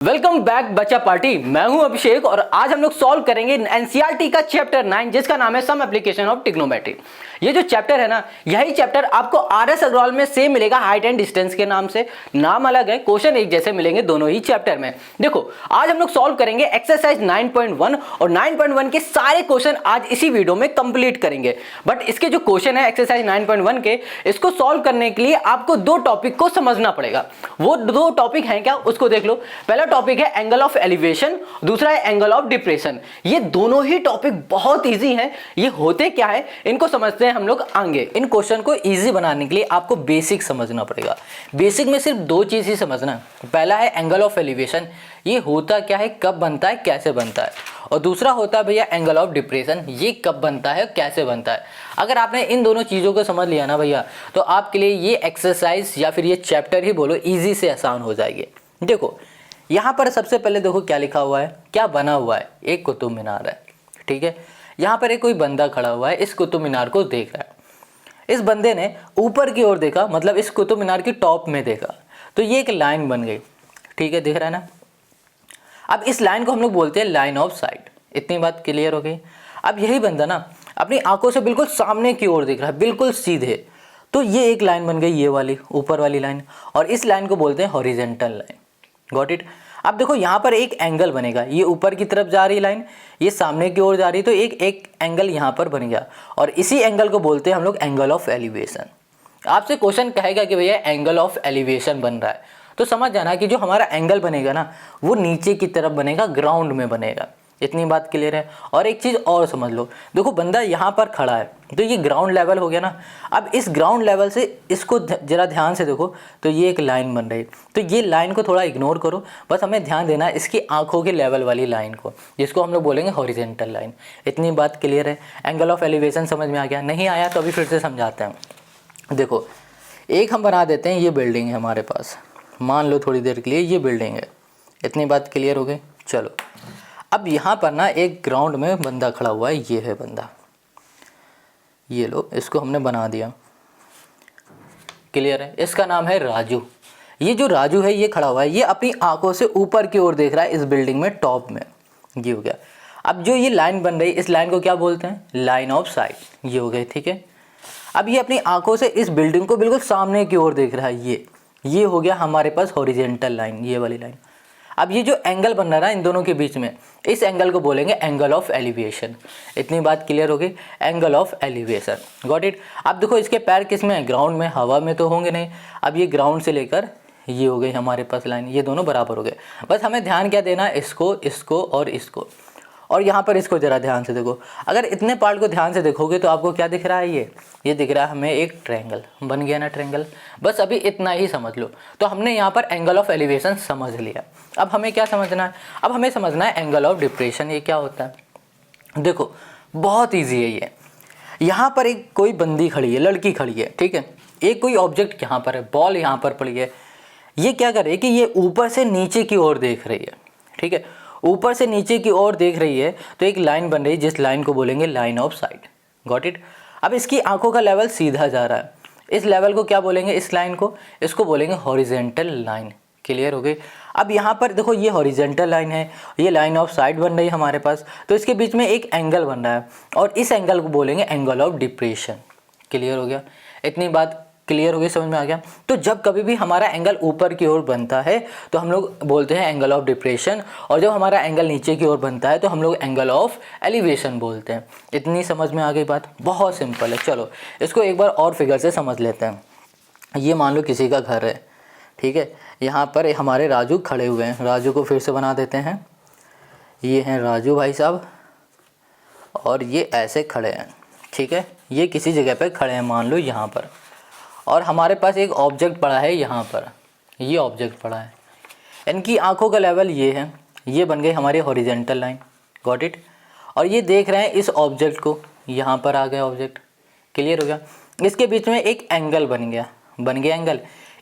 Welcome back बच्चा party. मैं हूं अभिषेक और आज हम लोग सॉल्व करेंगे एनसीईआरटी का चैप्टर 9 जिसका नाम है सम एप्लीकेशन ऑफ ट्रिग्नोमेट्री। ये जो चैप्टर है ना, यही चैप्टर आपको आरएस अग्रवाल में सेम मिलेगा हाइट एंड डिस्टेंस के नाम से। नाम अलग है, क्वेश्चन एक जैसे मिलेंगे दोनों ही चैप्टर में। देखो आज हम लोग सॉल्व करेंगे एक्सरसाइज 9.1 और 9.1 के सारे क्वेश्चन आज इसी वीडियो में कंप्लीट करेंगे। बट इसके जो क्वेश्चन है एक्सरसाइज 9.1 के, इसको सॉल्व करने के लिए आपको दो टॉपिक को समझना पड़ेगा। वो दो टॉपिक हैं क्या, उसको देख लो। पहला टॉपिक है एंगल ऑफ एलिवेशन, दूसरा है एंगल ऑफ डिप्रेशन। ये दोनों ही टॉपिक बहुत इजी हैं। ये होते क्या है इनको समझते हैं हम लोग आगे। इन क्वेश्चन को इजी बनाने के लिए आपको बेसिक समझना पड़ेगा। बेसिक में सिर्फ दो चीज ही समझना है। पहला है एंगल ऑफ एलिवेशन, ये होता क्या है, कब बनता है, कैसे बनता है। और दूसरा होता है भैया एंगल ऑफ डिप्रेशन, ये कब बनता है, कैसे बनता है। अगर आपने इन दोनों चीज़ों को समझ लिया ना भैया, तो आपके लिए ये एक्सरसाइज या फिर ये चैप्टर ही बोलो इजी से आसान हो जाएगी। देखो यहाँ पर सबसे पहले देखो क्या लिखा हुआ है, क्या बना हुआ है। एक कुतुब मीनार है, ठीक है। यहाँ पर एक कोई बंदा खड़ा हुआ है, इस कुतुब मीनार को देख रहा है। इस बंदे ने ऊपर की ओर देखा, मतलब इस कुतुब मीनार की टॉप में देखा, तो ये एक लाइन बन गई, ठीक है, दिख रहा है ना। अब इस लाइन को हम लोग बोलते हैं लाइन ऑफ साइट। इतनी बात क्लियर हो गई। अब यही बंदा ना अपनी आंखों से बिल्कुल सामने की ओर देख रहा है, बिल्कुल सीधे, तो ये एक लाइन बन गई, ये वाली ऊपर वाली लाइन। और इस लाइन को बोलते हैं हॉरिजेंटल लाइन। Got it. अब देखो यहाँ पर एक एंगल बनेगा, ये ऊपर की तरफ जा रही लाइन, ये सामने की ओर जा रही, तो एक एंगल यहाँ पर बन गया। और इसी एंगल को बोलते हैं हम लोग एंगल ऑफ एलिवेशन। आपसे क्वेश्चन कहेगा कि भैया एंगल ऑफ एलिवेशन बन रहा है, तो समझ जाना कि जो हमारा एंगल बनेगा ना, वो नीचे की तरफ बनेगा, ग्राउंड में बनेगा। इतनी बात क्लियर है। और एक चीज़ और समझ लो, देखो बंदा यहाँ पर खड़ा है, तो ये ग्राउंड लेवल हो गया ना। अब इस ग्राउंड लेवल से इसको जरा ध्यान से देखो, तो ये एक लाइन बन रही है। तो ये लाइन को थोड़ा इग्नोर करो, बस हमें ध्यान देना है इसकी आंखों के लेवल वाली लाइन को, जिसको हम लोग बोलेंगे हॉरिजेंटल लाइन। इतनी बात क्लियर है। एंगल ऑफ एलिवेशन समझ में आ गया? नहीं आया तो अभी फिर से समझाते हैं। देखो एक हम बना देते हैं, ये बिल्डिंग है हमारे पास, मान लो थोड़ी देर के लिए ये बिल्डिंग है। इतनी बात क्लियर हो गई। चलो अब यहाँ पर ना एक ग्राउंड में बंदा खड़ा हुआ है, ये है बंदा, ये लो, इसको हमने बना दिया। क्लियर है? इसका नाम है राजू। ये जो राजू है ये खड़ा हुआ है, ये अपनी आंखों से ऊपर की ओर देख रहा है, इस बिल्डिंग में टॉप में। ये हो गया। अब जो ये लाइन बन रही है, इस लाइन को क्या बोलते हैं? Line of site. ये हो गई, ठीक है। अब ये अपनी आंखों से इस बिल्डिंग को बिल्कुल सामने की ओर देख रहा है, ये हो गया हमारे पास हॉरिजेंटल लाइन, ये वाली लाइन। अब ये जो एंगल बन रहा है ना इन दोनों के बीच में, इस एंगल को बोलेंगे एंगल ऑफ एलिवेशन। इतनी बात क्लियर हो गई, angle of elevation. Got it. अब देखो इसके पैर किस में है? ग्राउंड में, हवा में तो होंगे नहीं। अब ये ग्राउंड से लेकर ये हो गई हमारे पास लाइन, ये दोनों बराबर हो गए। बस हमें ध्यान क्या देना, इसको, इसको और इसको। और यहाँ पर इसको ज़रा ध्यान से देखो। अगर इतने पार्ट को ध्यान से देखोगे तो आपको क्या दिख रहा है? ये दिख रहा है हमें एक ट्रायंगल। बन गया ना ट्रायंगल? बस अभी इतना ही समझ लो। तो हमने यहाँ पर एंगल ऑफ एलिवेशन समझ लिया। अब हमें क्या समझना है? अब हमें समझना है एंगल ऑफ डिप्रेशन। ये क्या होता है? देखो बहुत ईजी है ये। यहाँ पर एक कोई बंदी खड़ी है, लड़की खड़ी है, ठीक है। एक कोई ऑब्जेक्ट यहाँ पर है, बॉल यहाँ पर पड़ी है। ये क्या कर रही है कि ये ऊपर से नीचे की ओर देख रही है, ठीक है। ऊपर से नीचे की ओर देख रही है, तो एक लाइन बन रही है, जिस लाइन को बोलेंगे line of site. Got it. अब इसकी आंखों का लेवल सीधा जा रहा है, इस लेवल को क्या बोलेंगे? इस लाइन को, इसको बोलेंगे हॉरिजेंटल लाइन। क्लियर हो गई। अब यहाँ पर देखो ये हॉरिजेंटल लाइन है, ये लाइन ऑफ साइट बन रही है हमारे पास, तो इसके बीच में एक एंगल बन रहा है, और इस एंगल को बोलेंगे एंगल ऑफ डिप्रेशन। क्लियर हो गया? इतनी बात क्लियर हो गई, समझ में आ गया? तो जब कभी भी हमारा एंगल ऊपर की ओर बनता है तो हम लोग बोलते हैं एंगल ऑफ डिप्रेशन, और जब हमारा एंगल नीचे की ओर बनता है तो हम लोग एंगल ऑफ एलिवेशन बोलते हैं। इतनी समझ में आ गई बात? बहुत सिंपल है। चलो इसको एक बार और फिगर से समझ लेते हैं। ये मान लो किसी का घर है, ठीक है। यहाँ पर हमारे राजू खड़े हुए हैं। राजू को फिर से बना देते हैं। ये हैं राजू भाई साहब, और ये ऐसे खड़े हैं, ठीक है। ये किसी जगह पर खड़े हैं, मान लो यहाँ पर, और हमारे पास एक ऑब्जेक्ट पड़ा है यहाँ पर, ये ऑब्जेक्ट पड़ा है। इनकी आंखों का लेवल ये है, ये बन गई हमारी हॉरिजेंटल लाइन। Got it. और ये देख रहे हैं इस ऑब्जेक्ट को, यहाँ पर आ गया ऑब्जेक्ट। क्लियर हो गया? इसके बीच में एक एंगल बन गया एंगल।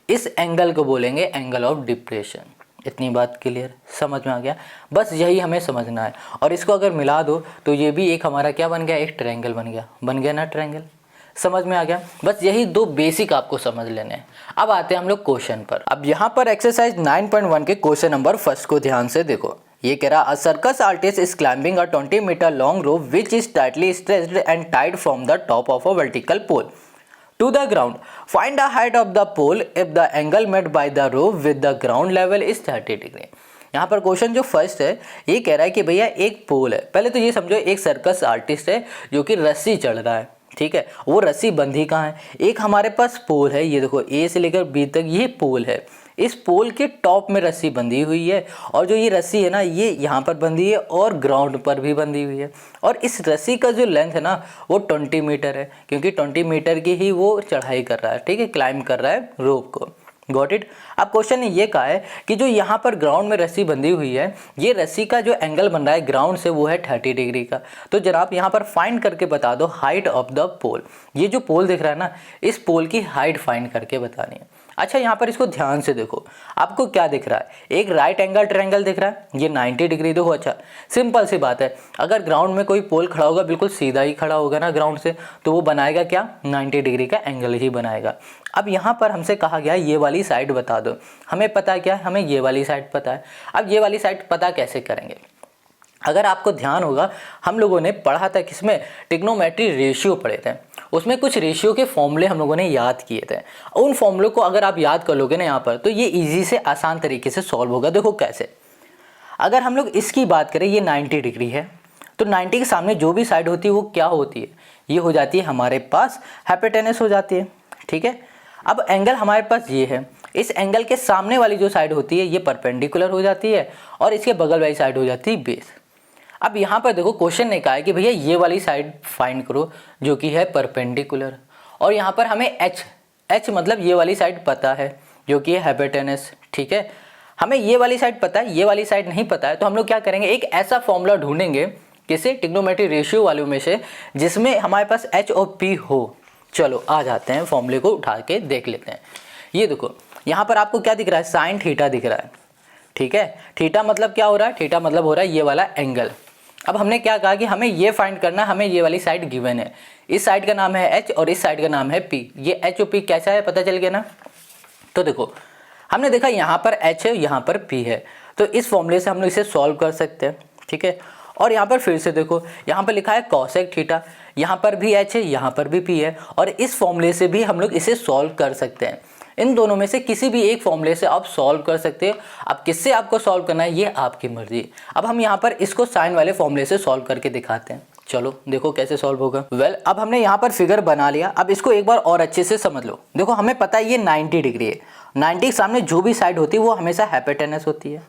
इस एंगल को बोलेंगे एंगल ऑफ डिप्रेशन। इतनी बात क्लियर, समझ में आ गया? बस यही हमें समझना है। और इसको अगर मिला दो तो ये भी एक हमारा क्या बन गया? एक ट्रायंगल बन गया ना ट्रायंगल? समझ में आ गया? बस यही दो बेसिक आपको समझ लेने हैं। अब आते हैं हम लोग क्वेश्चन पर। अब यहाँ पर एक्सरसाइज 9.1 के क्वेश्चन नंबर फर्स्ट को ध्यान से देखो। ये कह रहा, a circus artist is climbing a 20 metre long rope which is tightly stretched and tied from the top of a vertical pole to the ground. Find the height of the pole if the angle made by the rope with the ground level is 30 degree. यहाँ पर question जो first है ये कह रहा है कि भैया एक पोल है। पहले तो ये समझो एक सर्कस आर्टिस्ट है जो कि रस्सी चढ़ रहा है, ठीक है। वो रस्सी बंधी कहाँ है? एक हमारे पास पोल है, ये देखो ए से लेकर बी तक ये पोल है। इस पोल के टॉप में रस्सी बंधी हुई है और जो ये रस्सी है ना ये यहाँ पर बंधी है और ग्राउंड पर भी बंधी हुई है। और इस रस्सी का जो लेंथ है ना वो 20 मीटर है, क्योंकि 20 मीटर की ही वो चढ़ाई कर रहा है, ठीक है, क्लाइंब कर रहा है रोप को। Got it? अब क्वेश्चन ने ये कहा है कि जो यहाँ पर ग्राउंड में रस्सी बंधी हुई है, ये रस्सी का जो एंगल बन रहा है ग्राउंड से वो है 30 डिग्री का। तो जनाब यहाँ पर फाइंड करके बता दो हाइट ऑफ द पोल। ये जो पोल दिख रहा है ना, इस पोल की हाइट फाइंड करके बतानी है। अच्छा, यहाँ पर इसको ध्यान से देखो, आपको क्या दिख रहा है? एक राइट एंगल ट्रायंगल दिख रहा है, ये 90 डिग्री देखो। अच्छा, सिंपल सी बात है, अगर ग्राउंड में कोई पोल खड़ा होगा बिल्कुल सीधा ही खड़ा होगा ना ग्राउंड से, तो वो बनाएगा क्या? 90 डिग्री का एंगल ही बनाएगा। अब यहाँ पर हमसे कहा गया ये वाली साइड बता दो। हमें पता है क्या है? हमें ये वाली साइड पता है। अब ये वाली साइड पता कैसे करेंगे? अगर आपको ध्यान होगा, हम लोगों ने पढ़ा था किसमें? ट्रिग्नोमेट्री रेशियो पढ़े थे। उसमें कुछ रेशियो के फॉर्मूले हम लोगों ने याद किए थे। उन फॉर्मूलों को अगर आप याद कर लोगे ना यहाँ पर, तो ये इजी से आसान तरीके से सॉल्व होगा। देखो कैसे? अगर हम लोग इसकी बात करें, ये 90 डिग्री है, तो 90 के सामने जो भी साइड होती है वो क्या होती है? ये हो जाती है हमारे पास हाइपोटेनस हो जाती है, ठीक है। अब एंगल हमारे पास ये है, इस एंगल के सामने वाली जो साइड होती है ये परपेंडिकुलर हो जाती है और इसके बगल वाली साइड हो जाती है बेस। अब यहाँ पर देखो क्वेश्चन ने कहा है कि भैया ये वाली साइड फाइंड करो जो कि है परपेंडिकुलर, और यहाँ पर हमें एच मतलब ये वाली साइड पता है जो कि है हाइपोटेनस, ठीक है। हमें ये वाली साइड पता है, ये वाली साइड नहीं पता है, तो हम लोग क्या करेंगे? एक ऐसा फॉर्मूला ढूंढेंगे किसी ट्रिग्नोमेट्री रेशियो वालों में से जिसमें हमारे पास एच और पी हो। चलो आ जाते हैं, फॉर्मूले को उठा के देख लेते हैं। ये देखो यहाँ पर आपको क्या दिख रहा है? साइन थीटा दिख रहा है, ठीक है। थीटा मतलब क्या हो रहा है? थीटा मतलब हो रहा है ये वाला एंगल। अब हमने क्या कहा कि हमें ये फाइंड करना है, हमें ये वाली साइड गिवन है, इस साइड का नाम है एच और इस साइड का नाम है पी। ये एच और पी कैसा है पता चल गया ना? तो देखो हमने देखा यहाँ पर एच है, यहाँ पर पी है, तो इस फॉर्मूले से हम लोग इसे सॉल्व कर सकते हैं, ठीक है। और यहाँ पर फिर से देखो, यहाँ पर लिखा है कॉसेक थीटा, यहाँ पर भी एच है, यहाँ पर भी पी है, और इस फॉर्मूले से भी हम लोग इसे सॉल्व कर सकते हैं। इन दोनों में से किसी भी एक फॉर्मूले से आप सॉल्व कर सकते हो। अब किससे आपको सॉल्व करना है ये आपकी मर्जी। अब हम यहाँ पर इसको साइन वाले फॉर्मूले से सॉल्व करके दिखाते हैं। चलो देखो कैसे सॉल्व होगा। अब हमने यहाँ पर फिगर बना लिया। अब इसको एक बार और अच्छे से समझ लो। देखो हमें पता है ये 90 डिग्री है, 90 के सामने जो भी साइड होती है वो हमेशा हाइपोटेनस होती है।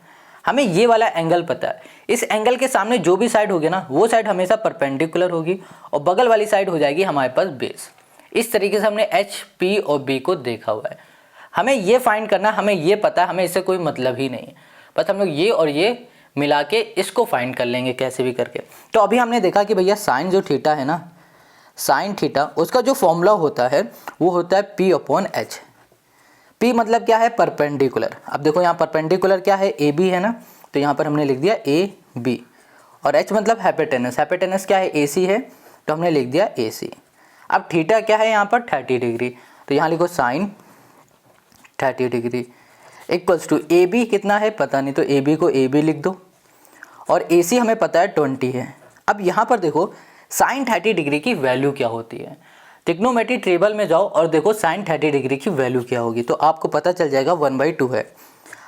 हमें ये वाला एंगल पता है, इस एंगल के सामने जो भी साइड होगी ना वो साइड हमेशा परपेंडिकुलर होगी और बगल वाली साइड हो जाएगी हमारे पास बेस। इस तरीके से हमने एच, पी और बी को देखा हुआ है। हमें ये फाइंड करना, हमें ये पता है, हमें इससे कोई मतलब ही नहीं है, बस हम लोग ये और ये मिला के इसको फाइंड कर लेंगे कैसे भी करके। तो अभी हमने देखा कि भैया साइन जो थीटा है ना, साइन थीटा, उसका जो फॉर्मूला होता है वो होता है पी अपॉन एच। पी मतलब क्या है? परपेंडिकुलर। अब देखो यहाँ परपेंडिकुलर क्या है? ए बी है ना, तो यहाँ पर हमने लिख दिया ए बी। और एच मतलब हाइपोटेनस, हाइपोटेनस क्या है? ए सी है, तो हमने लिख दिया ए सी। अब थीटा क्या है यहाँ पर? 30 डिग्री, तो यहाँ लिखो sine 30 degree equals to A B कितना है पता नहीं, तो ए बी को ए बी लिख दो, और ए सी हमें पता है 20 है। अब यहाँ पर देखो साइन 30 डिग्री की वैल्यू क्या होती है? ट्रिग्नोमेट्री टेबल में जाओ और देखो साइन 30 डिग्री की वैल्यू क्या होगी, तो आपको पता चल जाएगा 1/2 है।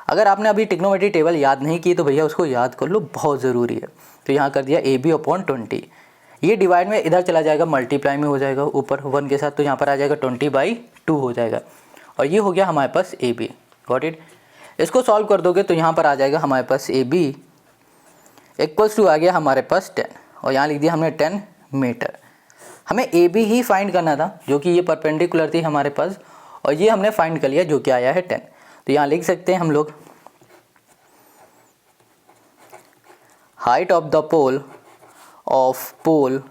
अगर आपने अभी ट्रिग्नोमेट्री टेबल याद नहीं की तो भैया उसको याद कर लो, बहुत ज़रूरी है। तो यहाँ कर दिया ए बी अपॉन 20, ये डिवाइड में इधर चला जाएगा, मल्टीप्लाई में हो जाएगा ऊपर 1 के साथ, तो यहाँ पर आ जाएगा 20/2 हो जाएगा, और ये हो गया हमारे पास ए बी। Got it? इसको सॉल्व कर दोगे तो यहाँ पर आ जाएगा हमारे पास ए बी इक्वल्स टू आ गया हमारे पास 10, और यहाँ लिख दिया हमने 10 मीटर। हमें ए बी ही फाइंड करना था जो कि ये परपेंडिकुलर थी हमारे पास, और ये हमने फाइंड कर लिया जो कि आया है 10। तो यहाँ लिख सकते हैं हम लोग height of the pole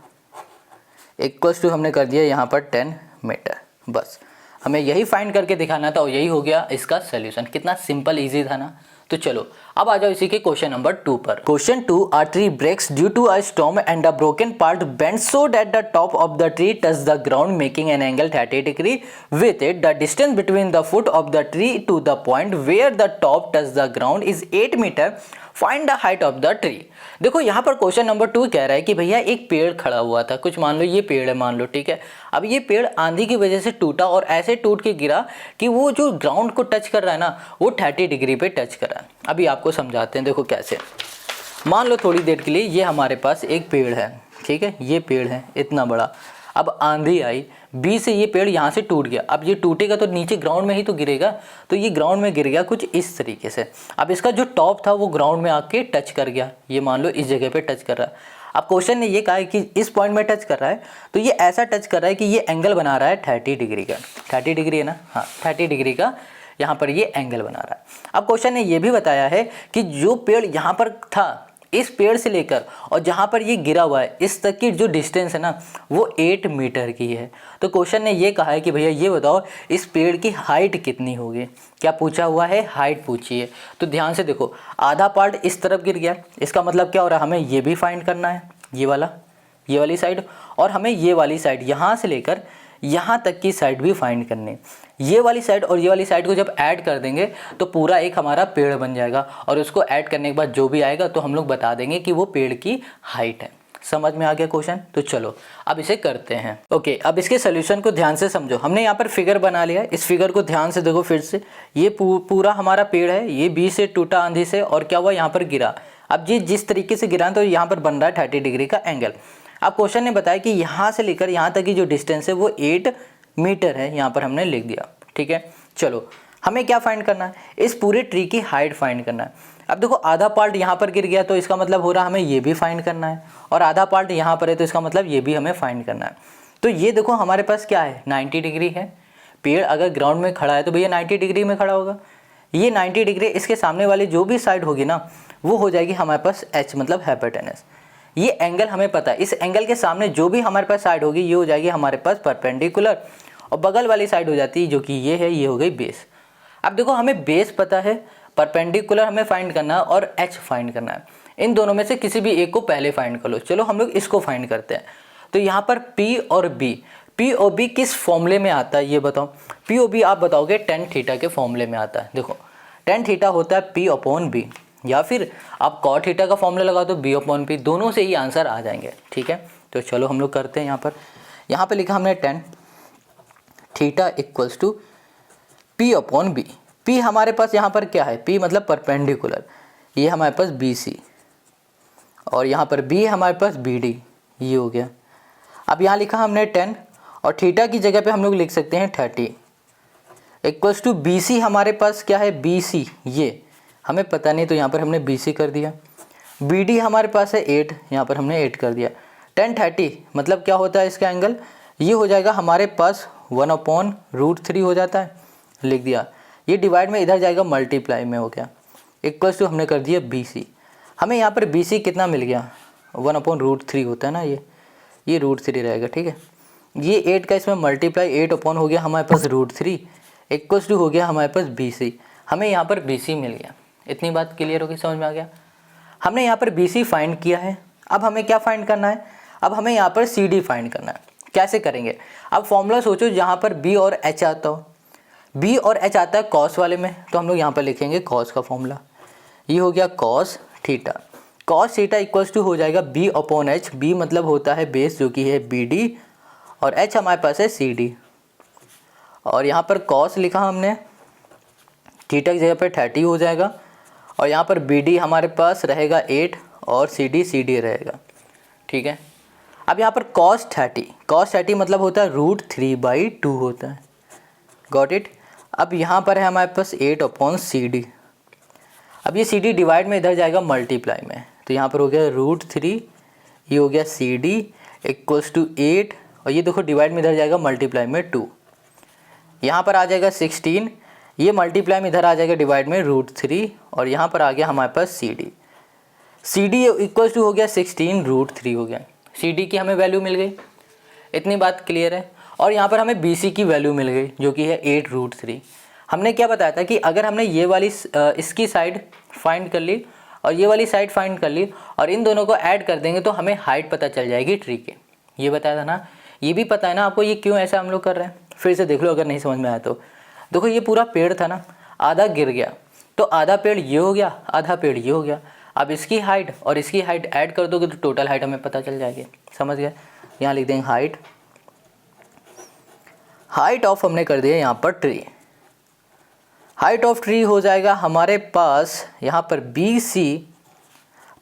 equals to हमने कर दिया यहाँ पर 10 मीटर। बस हमें यही फाइंड करके दिखाना था और यही हो गया इसका सोल्यूशन। कितना सिंपल इजी था ना। तो चलो अब आ जाओ इसी के क्वेश्चन नंबर 2 पर। Question 2, a tree breaks due to a storm and a broken part bends so that the top of the tree touches the ground making an angle 30 degree with it. The distance between the foot of the tree to the point where the top touches the ground is 8 meter. Find the height of the tree. देखो यहाँ पर question number 2 कह रहा है कि भैया एक पेड़ खड़ा हुआ था, कुछ मान लो ये पेड़ है मान लो, ठीक है। अब ये पेड़ आंधी की वजह से टूटा और ऐसे टूट के गिरा कि वो जो ग्राउंड को टच कर रहा है ना वो 30 डिग्री पे टच कर रहा है। अभी आपको समझाते हैं, देखो कैसे। मान लो थोड़ी देर के लिए ये हमारे पास एक पेड़ है, ठीक है, ये पेड़ है इतना बड़ा। अब आंधी आई, बीच से ये पेड़ यहाँ से टूट गया। अब ये टूटेगा तो नीचे ग्राउंड में ही तो गिरेगा, तो ये ग्राउंड में गिर गया कुछ इस तरीके से। अब इसका जो टॉप था वो ग्राउंड में आके टच कर गया, ये मान लो इस जगह पे टच कर रहा है। अब क्वेश्चन ने ये कहा है कि इस पॉइंट में टच कर रहा है, तो ये ऐसा टच कर रहा है कि ये एंगल बना रहा है 30 डिग्री का। 30 डिग्री है ना, हाँ 30 डिग्री का यहाँ पर ये एंगल बना रहा है। अब क्वेश्चन ने ये भी बताया है कि जो पेड़ यहाँ पर था, इस पेड़ से लेकर और जहाँ पर ये गिरा हुआ है इस तक की जो डिस्टेंस है ना वो 8 मीटर की है। तो क्वेश्चन ने ये कहा है कि भैया ये बताओ इस पेड़ की हाइट कितनी होगी। क्या पूछा हुआ है, हाइट पूछी है। तो ध्यान से देखो, आधा पार्ट इस तरफ गिर गया, इसका मतलब क्या हो रहा है, हमें ये भी फाइंड करना है, ये वाली साइड, और हमें ये वाली साइड यहाँ से लेकर यहाँ तक की साइड भी फाइंड करनी। ये वाली साइड और ये वाली साइड को जब ऐड कर देंगे तो पूरा एक हमारा पेड़ बन जाएगा, और उसको ऐड करने के बाद जो भी आएगा तो हम लोग बता देंगे कि वो पेड़ की हाइट है। समझ में आ गया क्वेश्चन। तो चलो अब इसे करते हैं। ओके, अब इसके सोल्यूशन को ध्यान से समझो। हमने यहाँ पर फिगर बना लिया, इस फिगर को ध्यान से देखो फिर से। ये पूरा हमारा पेड़ है, ये बीच से टूटा आंधी से, और क्या हुआ यहाँ पर गिरा। अब ये जिस तरीके से गिरा तो यहाँ पर बन रहा है 30 डिग्री का एंगल। अब क्वेश्चन ने बताया कि यहाँ से लेकर यहाँ तक की जो डिस्टेंस है वो 8 मीटर है, यहाँ पर हमने लिख दिया, ठीक है। चलो हमें क्या फाइंड करना है, इस पूरे ट्री की हाइट फाइंड करना है। अब देखो आधा पार्ट यहाँ पर गिर गया तो इसका मतलब हो रहा है हमें ये भी फाइंड करना है, और आधा पार्ट यहाँ पर है तो इसका मतलब ये भी हमें फाइंड करना है। तो ये देखो हमारे पास क्या है, 90 डिग्री है। पेड़ अगर ग्राउंड में खड़ा है तो भैया 90 डिग्री में खड़ा होगा। ये 90 डिग्री, इसके सामने वाली जो भी साइड होगी ना वो हो जाएगी हमारे पास h मतलब हाइपोटेनस। ये एंगल हमें पता है, इस एंगल के सामने जो भी हमारे पास साइड होगी ये हो जाएगी हमारे पास परपेंडिकुलर, और बगल वाली साइड हो जाती है जो कि ये है, ये हो गई बेस। अब देखो हमें बेस पता है, परपेंडिकुलर हमें फाइंड करना है और h फाइंड करना है। इन दोनों में से किसी भी एक को पहले फाइंड कर लो। चलो हम लोग इसको फाइंड करते हैं। तो यहाँ पर P और B किस फॉर्मूले में आता है ये बताओ। P और B आप बताओगे tan थीटा के फॉर्मूले में आता है। देखो tan थीटा होता है P/B, या फिर आप cot थीटा का फॉर्मूला लगा दो B/P, दोनों से ही आंसर आ जाएंगे, ठीक है। तो चलो हम लोग करते हैं। यहाँ पर लिखा हमने tan theta equals to P/B। P हमारे पास यहाँ पर क्या है, P मतलब परपेंडिकुलर, ये हमारे पास BC, और यहाँ पर B हमारे पास BD, ये हो गया। अब यहाँ लिखा हमने 10, और थीटा की जगह पे हम लोग लिख सकते हैं 30 इक्वल्स टू BC। हमारे पास क्या है, BC, ये हमें पता नहीं तो यहाँ पर हमने BC कर दिया। BD हमारे पास है 8, यहाँ पर हमने 8 कर दिया। tan 30 मतलब क्या होता है इसका एंगल, ये हो जाएगा हमारे पास 1/√3 हो जाता है, लिख दिया। ये डिवाइड में इधर जाएगा मल्टीप्लाई में हो गया, इक्वल्स टू हमने कर दिया BC। हमें यहाँ पर BC कितना मिल गया, 1/√3 होता है ना, ये √3 रहेगा, ठीक है। ये 8 का इसमें मल्टीप्लाई 8 हो गया हमारे पास √3 इक्वल्स टू हो गया हमारे पास BC। हमें यहाँ पर BC मिल गया। इतनी बात क्लियर होगी, समझ में आ गया। हमने यहाँ पर BC फाइंड किया है। अब हमें क्या फाइंड करना है, अब हमें यहाँ पर CD फाइंड करना है। कैसे करेंगे, अब फॉर्मूला सोचो जहाँ पर B और H आता हो। B और H आता है कॉस वाले में, तो हम लोग यहाँ पर लिखेंगे कॉस का फॉर्मूला। ये हो गया cos theta. Cos theta equals to हो जाएगा B/H। B मतलब होता है बेस जो कि है BD, और H हमारे पास है CD। और यहाँ पर कॉस लिखा हमने, थीटा की जगह पर 30 हो जाएगा, और यहाँ पर BD हमारे पास रहेगा 8 और CD रहेगा, ठीक है। अब यहाँ पर cos 30 मतलब होता है √3/2 होता है, गॉट इट। अब यहाँ पर है हमारे पास 8/CD। अब ये CD डिवाइड में इधर जाएगा मल्टीप्लाई में, तो यहाँ पर हो गया √3, ये हो गया CD इक्वल्स टू 8, और ये देखो डिवाइड में इधर जाएगा मल्टीप्लाई में 2, यहाँ पर आ जाएगा 16, ये मल्टीप्लाई में इधर आ जाएगा डिवाइड में √3, और यहाँ पर आ गया हमारे पास CD इक्वल्स टू हो गया 16 √3 हो गया। CD की हमें वैल्यू मिल गई, इतनी बात क्लियर है। और यहाँ पर हमें BC की वैल्यू मिल गई जो कि है 8 √3। हमने क्या बताया था कि अगर हमने ये वाली इसकी साइड फाइंड कर ली और ये वाली साइड फाइंड कर ली और इन दोनों को ऐड कर देंगे तो हमें हाइट पता चल जाएगी ट्री की। ये बताया था ना, ये भी पता है ना आपको ये क्यों ऐसा हम लोग कर रहे हैं। फिर से देख लो अगर नहीं समझ में आया तो। देखो ये पूरा पेड़ था ना, आधा गिर गया तो आधा पेड़ ये हो गया, आधा पेड़ ये हो गया। अब इसकी हाइट और इसकी हाइट ऐड कर दोगे तो टोटल हाइट हमें पता चल जाएगी। समझ गए। यहाँ लिख देंगे हाइट, हाइट ऑफ हमने कर दिया यहाँ पर ट्री। हाइट ऑफ ट्री हो जाएगा हमारे पास यहाँ पर BC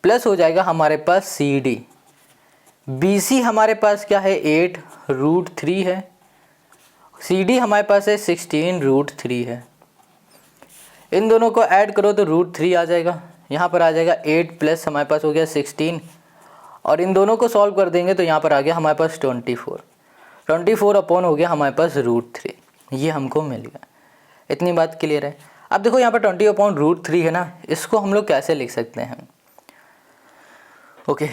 प्लस हो जाएगा हमारे पास CD। BC हमारे पास क्या है 8√3 है, CD हमारे पास है 16√3 है। इन दोनों को ऐड करो तो √3 आ जाएगा। यहाँ पर आ जाएगा 8 प्लस हमारे पास हो गया 16 और इन दोनों को सॉल्व कर देंगे तो यहाँ पर आ गया हमारे पास 24 अपॉन हो गया हमारे पास √3। ये हमको मिल गया। इतनी बात क्लियर है। अब देखो यहाँ पर 20 अपॉन √3 है ना, इसको हम लोग कैसे लिख सकते हैं। ओके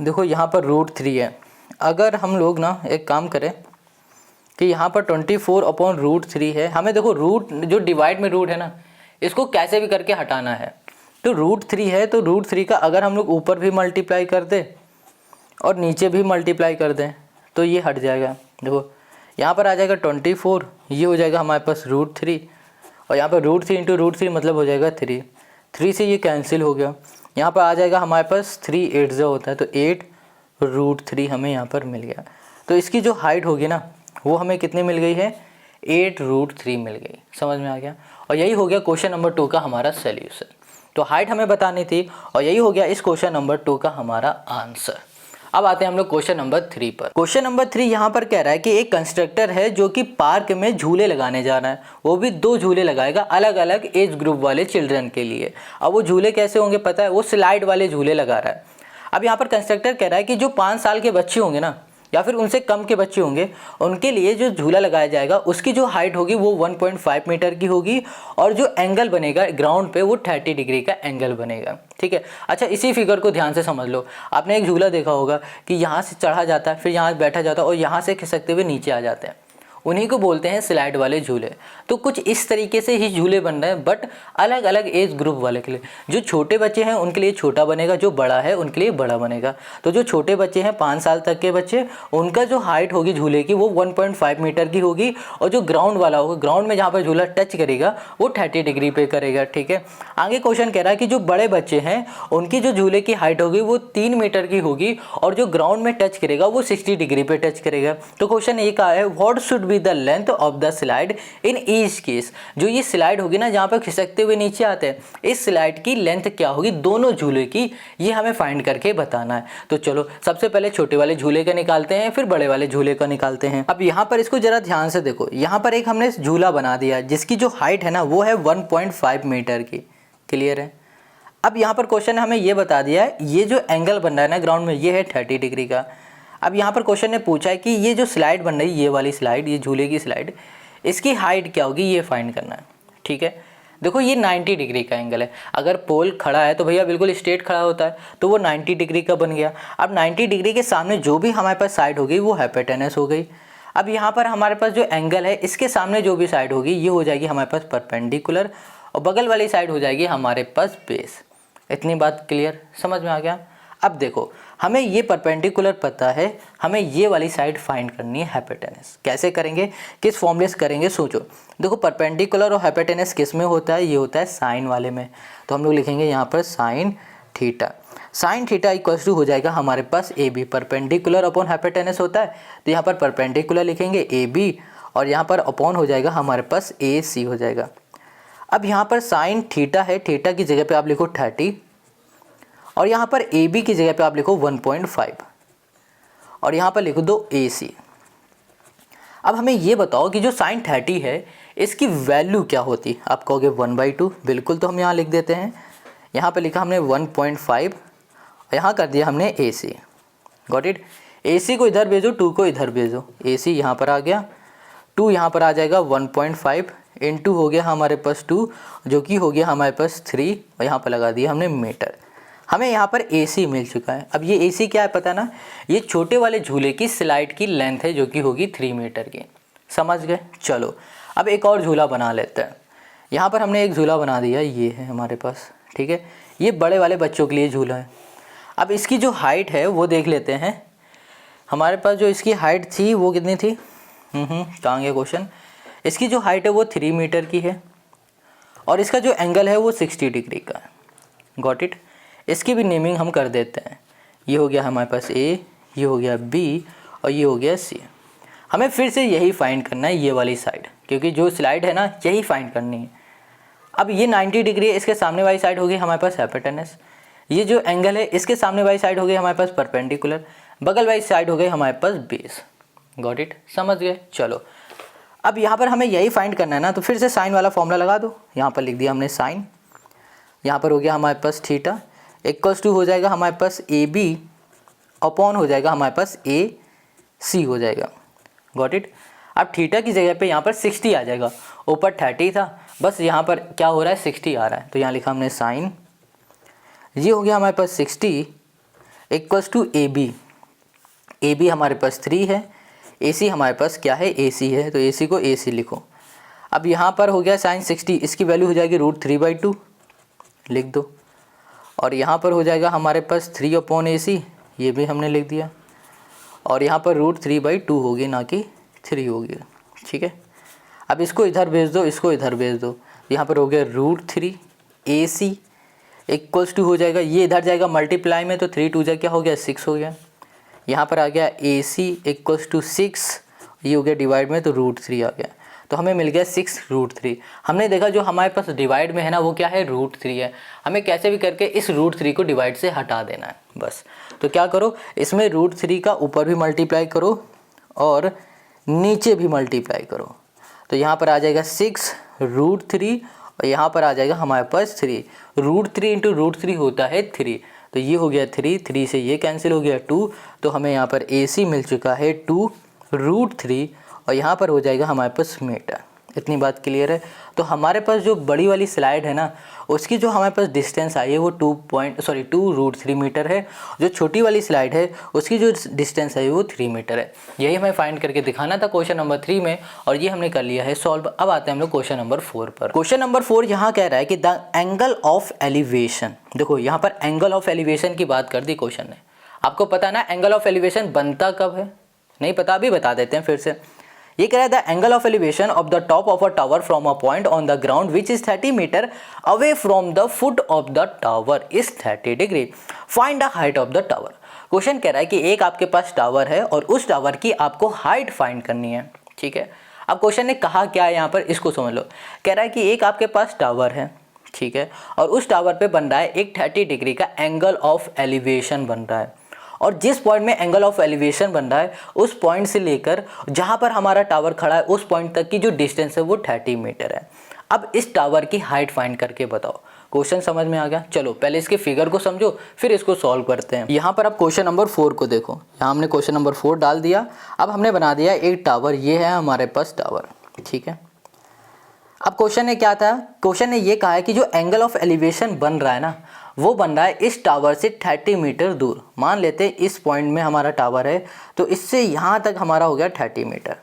देखो यहाँ पर √3 है। अगर हम लोग ना एक काम करें कि यहाँ पर 24 अपॉन √3 है, हमें देखो रूट जो डिवाइड में रूट है ना इसको कैसे भी करके हटाना है। तो √3 है तो √3 का अगर हम लोग ऊपर भी मल्टीप्लाई कर दें और नीचे भी मल्टीप्लाई कर दें तो ये हट जाएगा। देखो यहाँ पर आ जाएगा 24, ये हो जाएगा हमारे पास √3 और यहाँ पर √3 इंटू √3 मतलब हो जाएगा 3 से ये कैंसिल हो गया। यहाँ पर आ जाएगा हमारे पास 3 8 जो होता है तो 8√3 हमें यहाँ पर मिल गया। तो इसकी जो हाइट होगी ना वो हमें कितनी मिल गई है 8√3 मिल गई। समझ में आ गया। और यही हो गया क्वेश्चन नंबर 2 का हमारा सोल्यूशन। तो हाइट हमें बतानी थी और यही हो गया इस क्वेश्चन नंबर 2 का हमारा आंसर। अब आते हैं हम लोग क्वेश्चन नंबर 3 पर। क्वेश्चन नंबर 3 यहाँ पर कह रहा है कि एक कंस्ट्रक्टर है जो कि पार्क में झूले लगाने जा रहा है, वो भी 2 झूले लगाएगा अलग अलग एज ग्रुप वाले चिल्ड्रन के लिए। अब वो झूले कैसे होंगे पता है, वो स्लाइड वाले झूले लगा रहा है। अब यहाँ पर कंस्ट्रक्टर कह रहा है कि जो 5 साल के बच्चे होंगे ना या फिर उनसे कम के बच्चे होंगे उनके लिए जो झूला लगाया जाएगा उसकी जो हाइट होगी वो 1.5 मीटर की होगी और जो एंगल बनेगा ग्राउंड पे वो 30 डिग्री का एंगल बनेगा। ठीक है। अच्छा इसी फिगर को ध्यान से समझ लो। आपने एक झूला देखा होगा कि यहाँ से चढ़ा जाता है, फिर यहाँ बैठा जाता है और यहाँ से खिसकते हुए नीचे आ जाते हैं, उन्हीं को बोलते हैं स्लाइड वाले झूले। तो कुछ इस तरीके से ही झूले बन रहे हैं बट अलग अलग एज ग्रुप वाले के लिए। जो छोटे बच्चे हैं उनके लिए छोटा बनेगा, जो बड़ा है उनके लिए बड़ा बनेगा। तो जो छोटे बच्चे हैं 5 साल तक के बच्चे, उनका जो हाइट होगी झूले की वो 1.5 मीटर की होगी और जो ग्राउंड वाला होगा, ग्राउंड में जहाँ पर झूला टच करेगा वो 30 डिग्री पे करेगा। ठीक है। आगे क्वेश्चन कह रहा है कि जो बड़े बच्चे हैं उनकी जो झूले की हाइट होगी वो 3 मीटर की होगी और जो ग्राउंड में टच करेगा वो 60 डिग्री पे टच करेगा। तो क्वेश्चन ये कहा है what should be the length of the slide in each case. जो ये स्लाइड होगी ना जहाँ पर खिसकते हुए नीचे आते हैं, इस स्लाइड की लेंथ क्या होगी दोनों झूले की, ये हमें फाइंड करके बताना है। तो चलो सबसे पहले छोटे वाले झूले का निकालते हैं फिर बड़े वाले झूले का निकालते हैं। अब यहाँ पर इसको जरा ध्यान से देखो, यहाँ पर एक हमने झूला बना दिया जिसकी जो हाइट है ना वो है 1.5 मीटर की। क्लियर है। अब यहाँ पर क्वेश्चन ने हमें ये बता दिया है ये जो एंगल बन रहा है ना ग्राउंड में ये है 30 डिग्री का। अब यहाँ पर क्वेश्चन ने पूछा है कि ये जो स्लाइड बन रही है, ये वाली स्लाइड, ये झूले की स्लाइड, इसकी हाइट क्या होगी ये फाइंड करना है। ठीक है। देखो ये 90 डिग्री का एंगल है। अगर पोल खड़ा है तो भैया बिल्कुल स्ट्रेट खड़ा होता है तो वो 90 डिग्री का बन गया। अब 90 डिग्री के सामने जो भी हमारे पास साइड होगी वो हाइपोटेनस हो गई। अब यहाँ पर हमारे पास जो एंगल है इसके सामने जो भी साइड होगी ये हो जाएगी हमारे पास परपेंडिकुलर और बगल वाली साइड हो जाएगी हमारे पास बेस। इतनी बात क्लियर, समझ में आ गया। अब देखो हमें ये परपेंडिकुलर पता है, हमें ये वाली साइड फाइंड करनी है हाइपोटेनस। कैसे करेंगे, किस फॉर्मूले से करेंगे सोचो। देखो परपेंडिकुलर और हाइपोटेनस किस में होता है, ये होता है साइन वाले में। तो हम लोग लिखेंगे यहाँ पर sine theta. Sine theta equals to हो जाएगा हमारे पास A B. Perpendicular upon hypotenuse होता है तो यहाँ पर परपेंडिकुलर लिखेंगे ए बी और यहाँ पर अपॉन हो जाएगा हमारे पास ए सी हो जाएगा। अब यहाँ पर साइन थीटा है, थीटा की जगह पे आप लिखो 30 और यहाँ पर ए बी की जगह पे आप लिखो 1.5 और यहाँ पर लिख दो ए सी। अब हमें ये बताओ कि जो साइन 30 है इसकी वैल्यू क्या होती। आप कहोगे 1/2, बिल्कुल। तो हम यहाँ लिख देते हैं, यहाँ पे लिखा हमने 1.5 और यहाँ कर दिया हमने ए सी। Got it. ए सी को इधर भेजो, 2 को इधर भेजो। ए सी यहाँ पर आ गया, 2 यहाँ पर आ जाएगा 1.5 इंटू हो गया हमारे पास 2 जो कि हो गया हमारे पास 3 और यहाँ पर लगा दिया हमने मीटर। हमें यहाँ पर AC मिल चुका है। अब ये AC क्या है पता ना, ये छोटे वाले झूले की स्लाइड की लेंथ है जो कि होगी 3 मीटर की। समझ गए। चलो अब एक और झूला बना लेते हैं। यहाँ पर हमने एक झूला बना दिया, ये है हमारे पास, ठीक है। ये बड़े वाले बच्चों के लिए झूला है। अब इसकी जो हाइट है वो देख लेते हैं। हमारे पास जो इसकी हाइट थी वो कितनी थी, कहाँ गया क्वेश्चन। इसकी जो हाइट है वो 3 मीटर की है और इसका जो एंगल है वो 60 डिग्री का है। Got it. इसकी भी नेमिंग हम कर देते हैं। ये हो गया हमारे पास ए, ये हो गया बी और ये हो गया सी। हमें फिर से यही फाइंड करना है, ये वाली साइड, क्योंकि जो स्लाइड है ना यही फाइंड करनी है। अब ये 90 डिग्री है, इसके सामने वाली साइड होगी हमारे पास हाइपोटेनस। ये जो एंगल है इसके सामने वाली साइड हो गई हमारे पास परपेंडिकुलर, बगल वाली साइड हो गई हमारे पास बेस। गॉट इट, समझ गए। चलो अब यहाँ पर हमें यही फाइंड करना है ना, तो फिर से साइन वाला फॉर्मूला लगा दो। यहाँ पर लिख दिया हमने साइन, यहाँ पर हो गया हमारे पास थीटा इक्वल्स टू हो जाएगा हमारे पास ए बी अपॉन हो जाएगा हमारे पास ए सी हो जाएगा। Got it. अब थीटा की जगह पे यहाँ पर 60 आ जाएगा, ऊपर 30 था, बस यहाँ पर क्या हो रहा है 60 आ रहा है, तो यहाँ लिखा हमने साइन, ये हो गया हमारे पास 60 इक्वल्स टू ए बी हमारे पास 3 है, ए सी हमारे पास क्या है ए सी है, तो ए सी को ए सी लिखो। अब यहाँ पर हो गया साइन 60, इसकी वैल्यू हो जाएगी √3/2 लिख दो, और यहाँ पर हो जाएगा हमारे पास 3/AC, ये भी हमने लिख दिया, और यहाँ पर √3/2 होगी ना कि 3 होगी, ठीक है। अब इसको इधर भेज दो, इसको इधर भेज दो, यहाँ पर हो गया √3AC इक्वल्स टू हो जाएगा, ये इधर जाएगा मल्टीप्लाई में, तो 3 2 जा क्या हो गया 6 हो गया। यहाँ पर आ गया AC इक्वल्स टू 6, ये हो गया डिवाइड में, तो √3 आ गया, तो हमें मिल गया 6√3। हमने देखा जो हमारे पास डिवाइड में है ना वो क्या है √3 है, हमें कैसे भी करके इस √3 को डिवाइड से हटा देना है बस। तो क्या करो, इसमें √3 का ऊपर भी मल्टीप्लाई करो और नीचे भी मल्टीप्लाई करो, तो यहाँ पर आ जाएगा 6√3 और यहाँ पर आ जाएगा हमारे पास 3। √3 × √3 होता है 3, तो ये हो गया 3 से ये कैंसिल हो गया 2, तो हमें यहाँ पर AC मिल चुका है 2√3 और यहाँ पर हो जाएगा हमारे पास मीटर। इतनी बात क्लियर है। तो हमारे पास जो बड़ी वाली स्लाइड है ना उसकी जो हमारे पास डिस्टेंस आई है वो 2√3 मीटर है, जो छोटी वाली स्लाइड है उसकी जो डिस्टेंस है वो 3 मीटर है। यही हमें फाइंड करके दिखाना था क्वेश्चन नंबर 3 में, और ये हमने कर लिया है सॉल्व। अब आते हैं हम लोग क्वेश्चन नंबर 4 पर। क्वेश्चन नंबर 4 यहाँ कह रहा है कि द एंगल ऑफ एलिवेशन, देखो यहाँ पर एंगल ऑफ एलिवेशन की बात कर दी क्वेश्चन ने। आपको पता ना एंगल ऑफ एलिवेशन बनता कब है, नहीं पता अभी बता देते हैं फिर से। ये कह रहा है the angle of elevation of the top of a tower from a point on the ground which is 30 metre away from the foot of the tower is 30 degree, find the height of the tower. Question कह रहा है कि एक आपके पास tower है और उस tower की आपको हाइट फाइंड करनी है, ठीक है। अब क्वेश्चन ने कहा क्या है यहाँ पर, इसको समझ लो। कह रहा है कि एक आपके पास टावर है, ठीक है, और उस टावर पे बन रहा है एक 30 डिग्री का एंगल ऑफ एलिवेशन बन रहा है, और जिस पॉइंट में एंगल ऑफ एलिवेशन बन रहा है उस पॉइंट से लेकर जहाँ पर हमारा टावर खड़ा है उस पॉइंट तक की जो डिस्टेंस है वो 30 मीटर है। अब इस टावर की हाइट फाइंड करके बताओ। क्वेश्चन समझ में आ गया। चलो पहले इसके फिगर को समझो फिर इसको सॉल्व करते हैं। यहाँ पर अब क्वेश्चन नंबर 4 को देखो, यहाँ हमने क्वेश्चन नंबर 4 डाल दिया। अब हमने बना दिया एक टावर, ये है हमारे पास टावर, ठीक है। अब क्वेश्चन ने क्या था, क्वेश्चन ने ये कहा है कि जो एंगल ऑफ एलिवेशन बन रहा है ना वो बन रहा है इस टावर से 30 मीटर दूर। मान लेते हैं इस पॉइंट में हमारा टावर है तो इससे यहाँ तक हमारा हो गया 30 मीटर,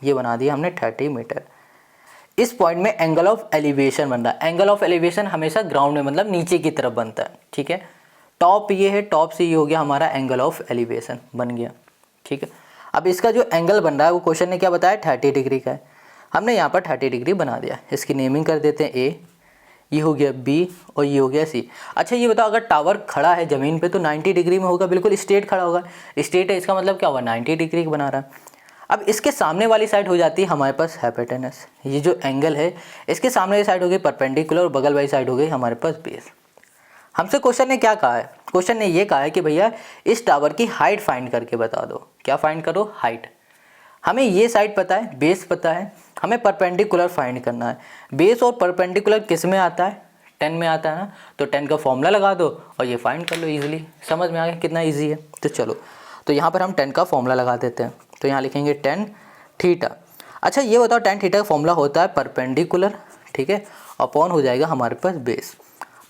ये बना दिया हमने 30 मीटर। इस पॉइंट में एंगल ऑफ एलिवेशन बन रहा है। एंगल ऑफ एलिवेशन हमेशा ग्राउंड में मतलब नीचे की तरफ बनता है, ठीक है। टॉप ये है, टॉप से ये हो गया हमारा एंगल ऑफ एलिवेशन बन गया, ठीक है। अब इसका जो एंगल बन रहा है वो क्वेश्चन ने क्या बताया 30 डिग्री का है। हमने यहाँ पर 30 डिग्री बना दिया। इसकी नेमिंग कर देते हैं ए, ये हो गया बी और ये हो गया सी। अच्छा ये बताओ अगर टावर खड़ा है ज़मीन पे तो 90 डिग्री में होगा, बिल्कुल स्ट्रेट खड़ा होगा। स्ट्रेट है इसका मतलब क्या हुआ 90 डिग्री बना रहा है। अब इसके सामने वाली साइड हो जाती है हमारे पास हाइपोटेनस। ये जो एंगल है इसके सामने वाली साइड हो गई परपेंडिकुलर और बगल वाली साइड हो गई हमारे पास बेस। हमसे क्वेश्चन ने क्या कहा है, क्वेश्चन ने ये कहा है कि भैया इस टावर की हाइट फाइंड करके बता दो। क्या फाइंड करो, हाइट। हमें ये साइड पता है, बेस पता है, हमें परपेंडिकुलर फाइंड करना है। बेस और परपेंडिकुलर किस में आता है 10 में आता है ना, तो 10 का फॉर्मूला लगा दो और ये फाइंड कर लो इजीली। समझ में आ गया कितना इजी है। तो चलो तो यहाँ पर हम 10 का फॉर्मूला लगा देते हैं। तो यहाँ लिखेंगे 10 थीटा। अच्छा ये बताओ 10 थीटा का फॉर्मूला होता है परपेंडिकुलर, ठीक है, अपॉन हो जाएगा हमारे पास बेस।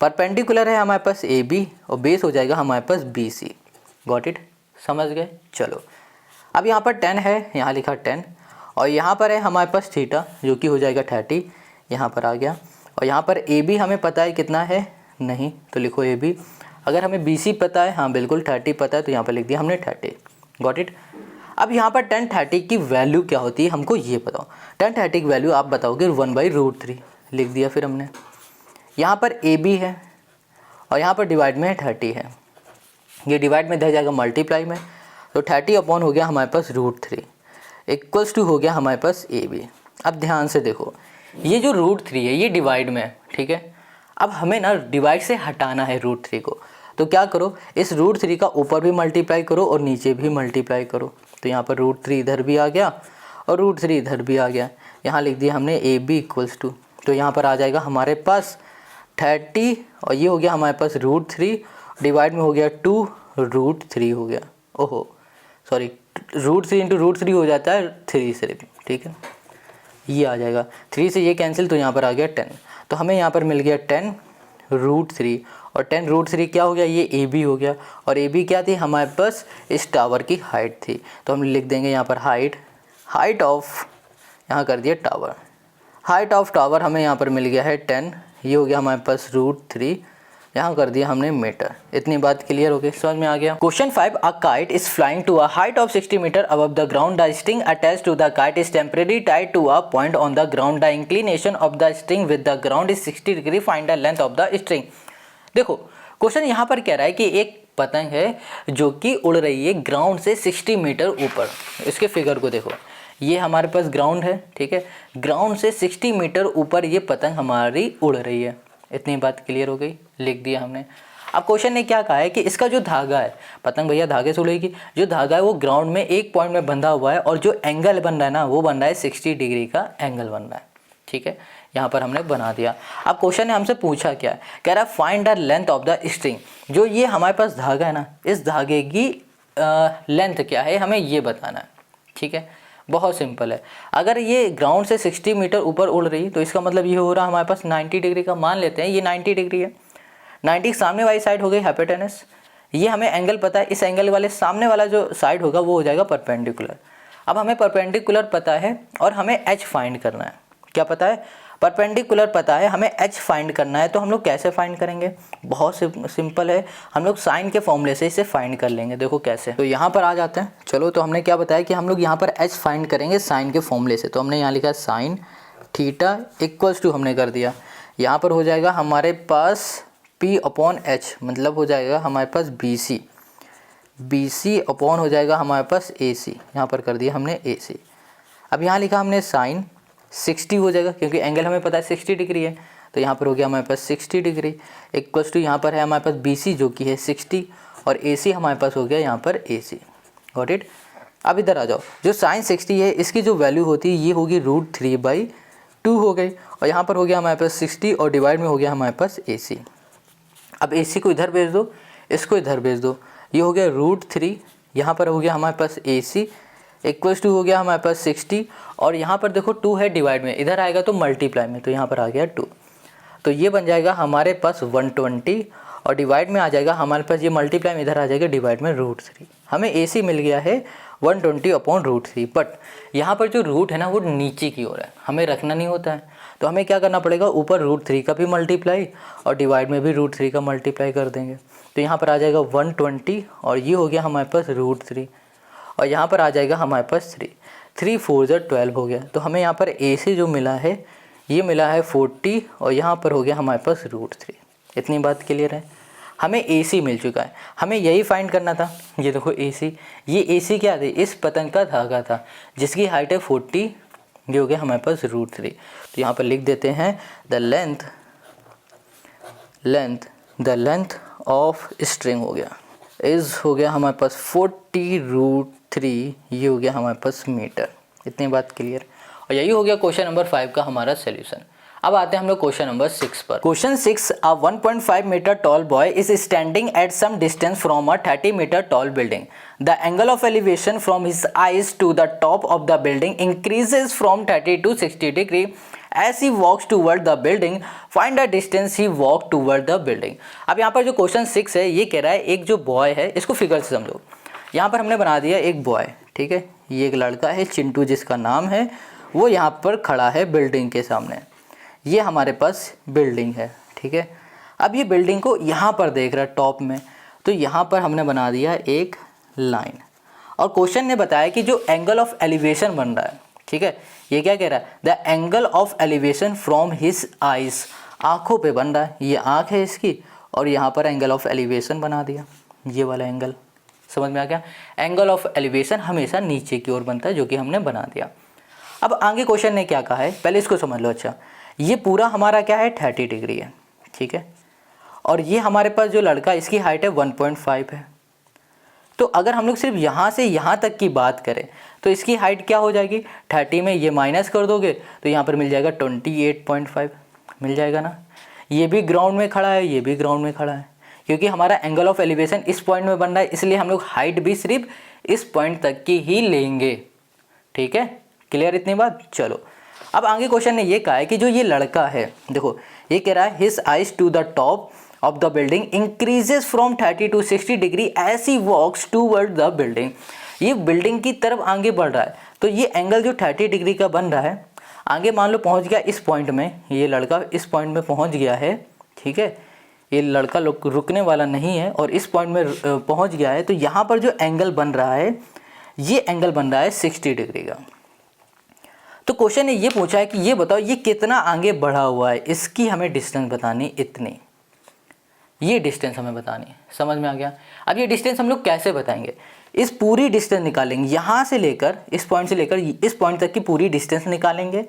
परपेंडिकुलर है हमारे पास ए बी और बेस हो जाएगा हमारे पास बी सी। गॉट इट, समझ गए। चलो अब यहाँ पर 10 है, यहाँ लिखा 10 और यहाँ पर है हमारे पास थीटा जो कि हो जाएगा 30, यहाँ पर आ गया। और यहाँ पर ए बी हमें पता है कितना है, नहीं तो लिखो ए बी। अगर हमें बी सी पता है, हाँ बिल्कुल 30 पता है, तो यहाँ पर लिख दिया हमने 30। Got it. अब यहाँ पर tan 30 की वैल्यू क्या होती है हमको ये बताओ। tan 30 की वैल्यू आप बताओगे 1/√3, लिख दिया फिर हमने। यहाँ पर ए बी है और यहाँ पर डिवाइड में 30 है, ये डिवाइड में दे जाएगा मल्टीप्लाई में, तो 30 अपॉन हो गया हमारे पास √3 इक्वल्स टू हो गया हमारे पास ए बी। अब ध्यान से देखो, ये जो √3 है ये डिवाइड में है, ठीक है। अब हमें ना डिवाइड से हटाना है √3 को, तो क्या करो, इस √3 का ऊपर भी मल्टीप्लाई करो और नीचे भी मल्टीप्लाई करो। तो यहाँ पर √3 इधर भी आ गया और √3 इधर भी आ गया। यहाँ लिख दिया हमने ए बी इक्वल्स टू, तो यहाँ पर आ जाएगा हमारे पास 30 और ये हो गया हमारे पास √3 डिवाइड में हो गया 2√3 हो गया। ओहो सॉरी, √3 इंटू √3 हो जाता है 3 सिर्फ, ठीक है। ये आ जाएगा 3 से ये कैंसिल, तो यहाँ पर आ गया 10। तो हमें यहाँ पर मिल गया 10√3 और 10√3 क्या हो गया, ये ए बी हो गया। और ए बी क्या थी हमारे पास, इस टावर की हाइट थी, तो हम लिख देंगे यहाँ पर हाइट ऑफ, यहाँ कर दिया टावर, हाइट ऑफ टावर हमें यहाँ पर मिल गया है 10, ये हो गया हमारे पास √3, यहाँ कर दिया हमने मीटर। इतनी बात क्लियर हो गई, समझ में आ गया। Question 5, a kite is flying to a height of 60 metre above the ground. The string attached to the kite is temporary tied to a point on the ground. The inclination of the string with the ground is 60 degree. Find the length of the string. देखो question यहाँ पर कह रहा है कि एक पतंग है जो कि उड़ रही है ग्राउंड से 60 मीटर ऊपर। इसके फिगर को देखो, ये हमारे पास ग्राउंड है, ठीक है। ग्राउंड से 60 मीटर ऊपर ये पतंग हमारी उड़ रही है। इतनी बात क्लियर हो गई, लिख दिया हमने। अब क्वेश्चन ने क्या कहा है कि इसका जो धागा है, पतंग भैया धागे से उड़ेगी, जो धागा है वो ग्राउंड में एक पॉइंट में बंधा हुआ है और जो एंगल बन रहा है ना वो बन रहा है 60 डिग्री का एंगल बन रहा है, ठीक है। यहाँ पर हमने बना दिया। अब क्वेश्चन ने हमसे पूछा क्या है, कह रहा है find the length of the string. जो ये हमारे पास धागा है ना, इस धागे की लेंथ क्या है हमें ये बताना है, ठीक है। बहुत सिंपल है। अगर ये ग्राउंड से 60 मीटर ऊपर उड़ रही तो इसका मतलब ये हो रहा हमारे पास 90 डिग्री का। मान लेते हैं ये 90 डिग्री है, 90 सामने वाली साइड हो गई हाइपोटेनस। ये हमें एंगल पता है, इस एंगल वाले सामने वाला जो साइड होगा वो हो जाएगा परपेंडिकुलर। अब हमें परपेंडिकुलर पता है और हमें एच फाइंड करना है। क्या पता है, परपेंडिकुलर पता है, हमें एच फाइंड करना है। तो हम लोग कैसे फाइंड करेंगे, बहुत सिंपल है, हम लोग साइन के फॉर्मूले से इसे फाइंड कर लेंगे। देखो कैसे, तो यहाँ पर आ जाते हैं। चलो तो हमने क्या बताया कि हम लोग यहाँ पर एच फाइंड करेंगे साइन के फॉर्मूले से। तो हमने यहाँ लिखा साइन थीटा इक्वल्स टू हमने कर दिया, यहाँ पर हो जाएगा हमारे पास P अपॉन एच, मतलब हो जाएगा हमारे पास बी सी अपॉन हो जाएगा हमारे पास ए सी, यहाँ पर कर दिया हमने ए सी। अब यहाँ लिखा हमने साइन 60 हो जाएगा क्योंकि एंगल हमें पता है 60 डिग्री है, तो यहाँ पर हो गया हमारे पास 60 डिग्री इक्वल्स टू यहाँ पर है हमारे पास बी सी जो कि है 60 और ए सी हमारे पास हो गया यहाँ पर ए सी। Got it. अब इधर आ जाओ, जो साइन 60 है इसकी जो वैल्यू होती है ये होगी √3/2 हो गई और यहाँ पर हो गया हमारे पास 60 और डिवाइड में हो गया हमारे पास ए सी। अब ए सी को इधर भेज दो, इसको इधर भेज दो, ये हो गया √3, यहाँ पर हो गया हमारे पास ए सी इक्वल्स टू हो गया हमारे पास 60 और यहाँ पर देखो 2 है डिवाइड में, इधर आएगा तो मल्टीप्लाई में, तो यहाँ पर आ गया 2, तो ये बन जाएगा हमारे पास 120 और डिवाइड में आ जाएगा हमारे पास ये मल्टीप्लाई में इधर आ जाएगा डिवाइड में √3। हमें ए सी मिल गया है 120 अपॉन √3। बट यहाँ पर जो रूट है ना वो नीचे की ओर है, हमें रखना नहीं होता है, तो हमें क्या करना पड़ेगा, ऊपर √3 का भी मल्टीप्लाई और डिवाइड में भी √3 का मल्टीप्लाई कर देंगे। तो यहाँ पर आ जाएगा 120 और ये हो गया हमारे पास √3 और यहाँ पर आ जाएगा हमारे पास 3 4 12 हो गया। तो हमें यहाँ पर ए सी जो मिला है ये मिला है 40 और यहाँ पर हो गया हमारे पास √3। इतनी बात क्लियर है, हमें ए सी मिल चुका है, हमें यही फाइंड करना था। ये देखो ए सी, ये ए सी क्या थी, इस पतंग का धागा था जिसकी हाइट है 40, ये हो गया हमारे पास √3। तो यहाँ पर लिख देते हैं द लेंथ ऑफ स्ट्रिंग हो गया इज़ हो गया हमारे पास 40√3, ये हो गया हमारे पास मीटर। इतनी बात क्लियर। और यही हो गया क्वेश्चन नंबर 5 का हमारा सोल्यूशन। अब आते हैं हम लोग क्वेश्चन नंबर 6 पर। Question 6, a 1.5 metre tall boy is standing at some distance from a 30 metre tall building. The angle of elevation from his eyes to the top of the building increases from 30 to 60 degree as he walks toward the building. Find the distance he walked toward the building. अब यहाँ पर जो question 6 है ये कह रहा है एक जो बॉय है, इसको फिगर से समझो। यहाँ पर हमने बना दिया एक बॉय, ठीक है, ये एक लड़का है चिंटू जिसका नाम है, वो यहाँ पर खड़ा है बिल्डिंग के सामने। ये हमारे पास बिल्डिंग है, ठीक है। अब ये बिल्डिंग को यहाँ पर देख रहा है टॉप में, तो यहाँ पर हमने बना दिया एक लाइन, और क्वेश्चन ने बताया कि जो एंगल ऑफ एलिवेशन बन रहा है, ठीक है, ये क्या कह रहा है, the angle of elevation from his eyes, आँखों पे बन रहा है, ये आँख है इसकी, और यहाँ पर एंगल ऑफ एलिवेशन बना दिया, ये वाला एंगल। समझ में आ गया? एंगल ऑफ एलिवेशन हमेशा नीचे की ओर बनता है, जो कि हमने बना दिया। अब आगे क्वेश्चन ने क्या कहा है, पहले इसको समझ लो। अच्छा, ये पूरा हमारा क्या है, 30 डिग्री है, ठीक है, और ये हमारे पास जो लड़का इसकी हाइट है 1.5 है। तो अगर हम लोग सिर्फ यहाँ से यहाँ तक की बात करें तो इसकी हाइट क्या हो जाएगी, 30 में ये माइनस कर दोगे तो यहाँ पर मिल जाएगा 28.5, मिल जाएगा ना। ये भी ग्राउंड में खड़ा है, ये भी ग्राउंड में खड़ा है, क्योंकि हमारा एंगल ऑफ एलिवेशन इस पॉइंट में बन रहा है, इसलिए हम लोग हाइट भी सिर्फ इस पॉइंट तक की ही लेंगे, ठीक है। क्लियर इतनी बात? चलो अब आगे क्वेश्चन ने ये कहा है कि जो ये लड़का है, देखो ये कह रहा है his eyes to the top of the building increases from 30 to 60 degree as he walks toward the building. ये बिल्डिंग की तरफ आगे बढ़ रहा है, तो ये एंगल जो 30 डिग्री का बन रहा है, आगे मान लो पहुंच गया इस पॉइंट में, ये लड़का इस पॉइंट में पहुंच गया है, ठीक है, ये लड़का रुकने वाला नहीं है और इस पॉइंट में पहुंच गया है। तो यहाँ पर जो एंगल बन रहा है, ये एंगल बन रहा है 60 डिग्री का। तो क्वेश्चन ने ये पूछा है कि ये बताओ ये कितना आगे बढ़ा हुआ है, इसकी हमें डिस्टेंस बतानी, इतनी, ये डिस्टेंस हमें बतानी है। समझ में आ गया? अब ये डिस्टेंस हम लोग कैसे बताएंगे, इस पूरी डिस्टेंस निकालेंगे, यहाँ से लेकर इस पॉइंट से लेकर इस पॉइंट तक की पूरी डिस्टेंस निकालेंगे,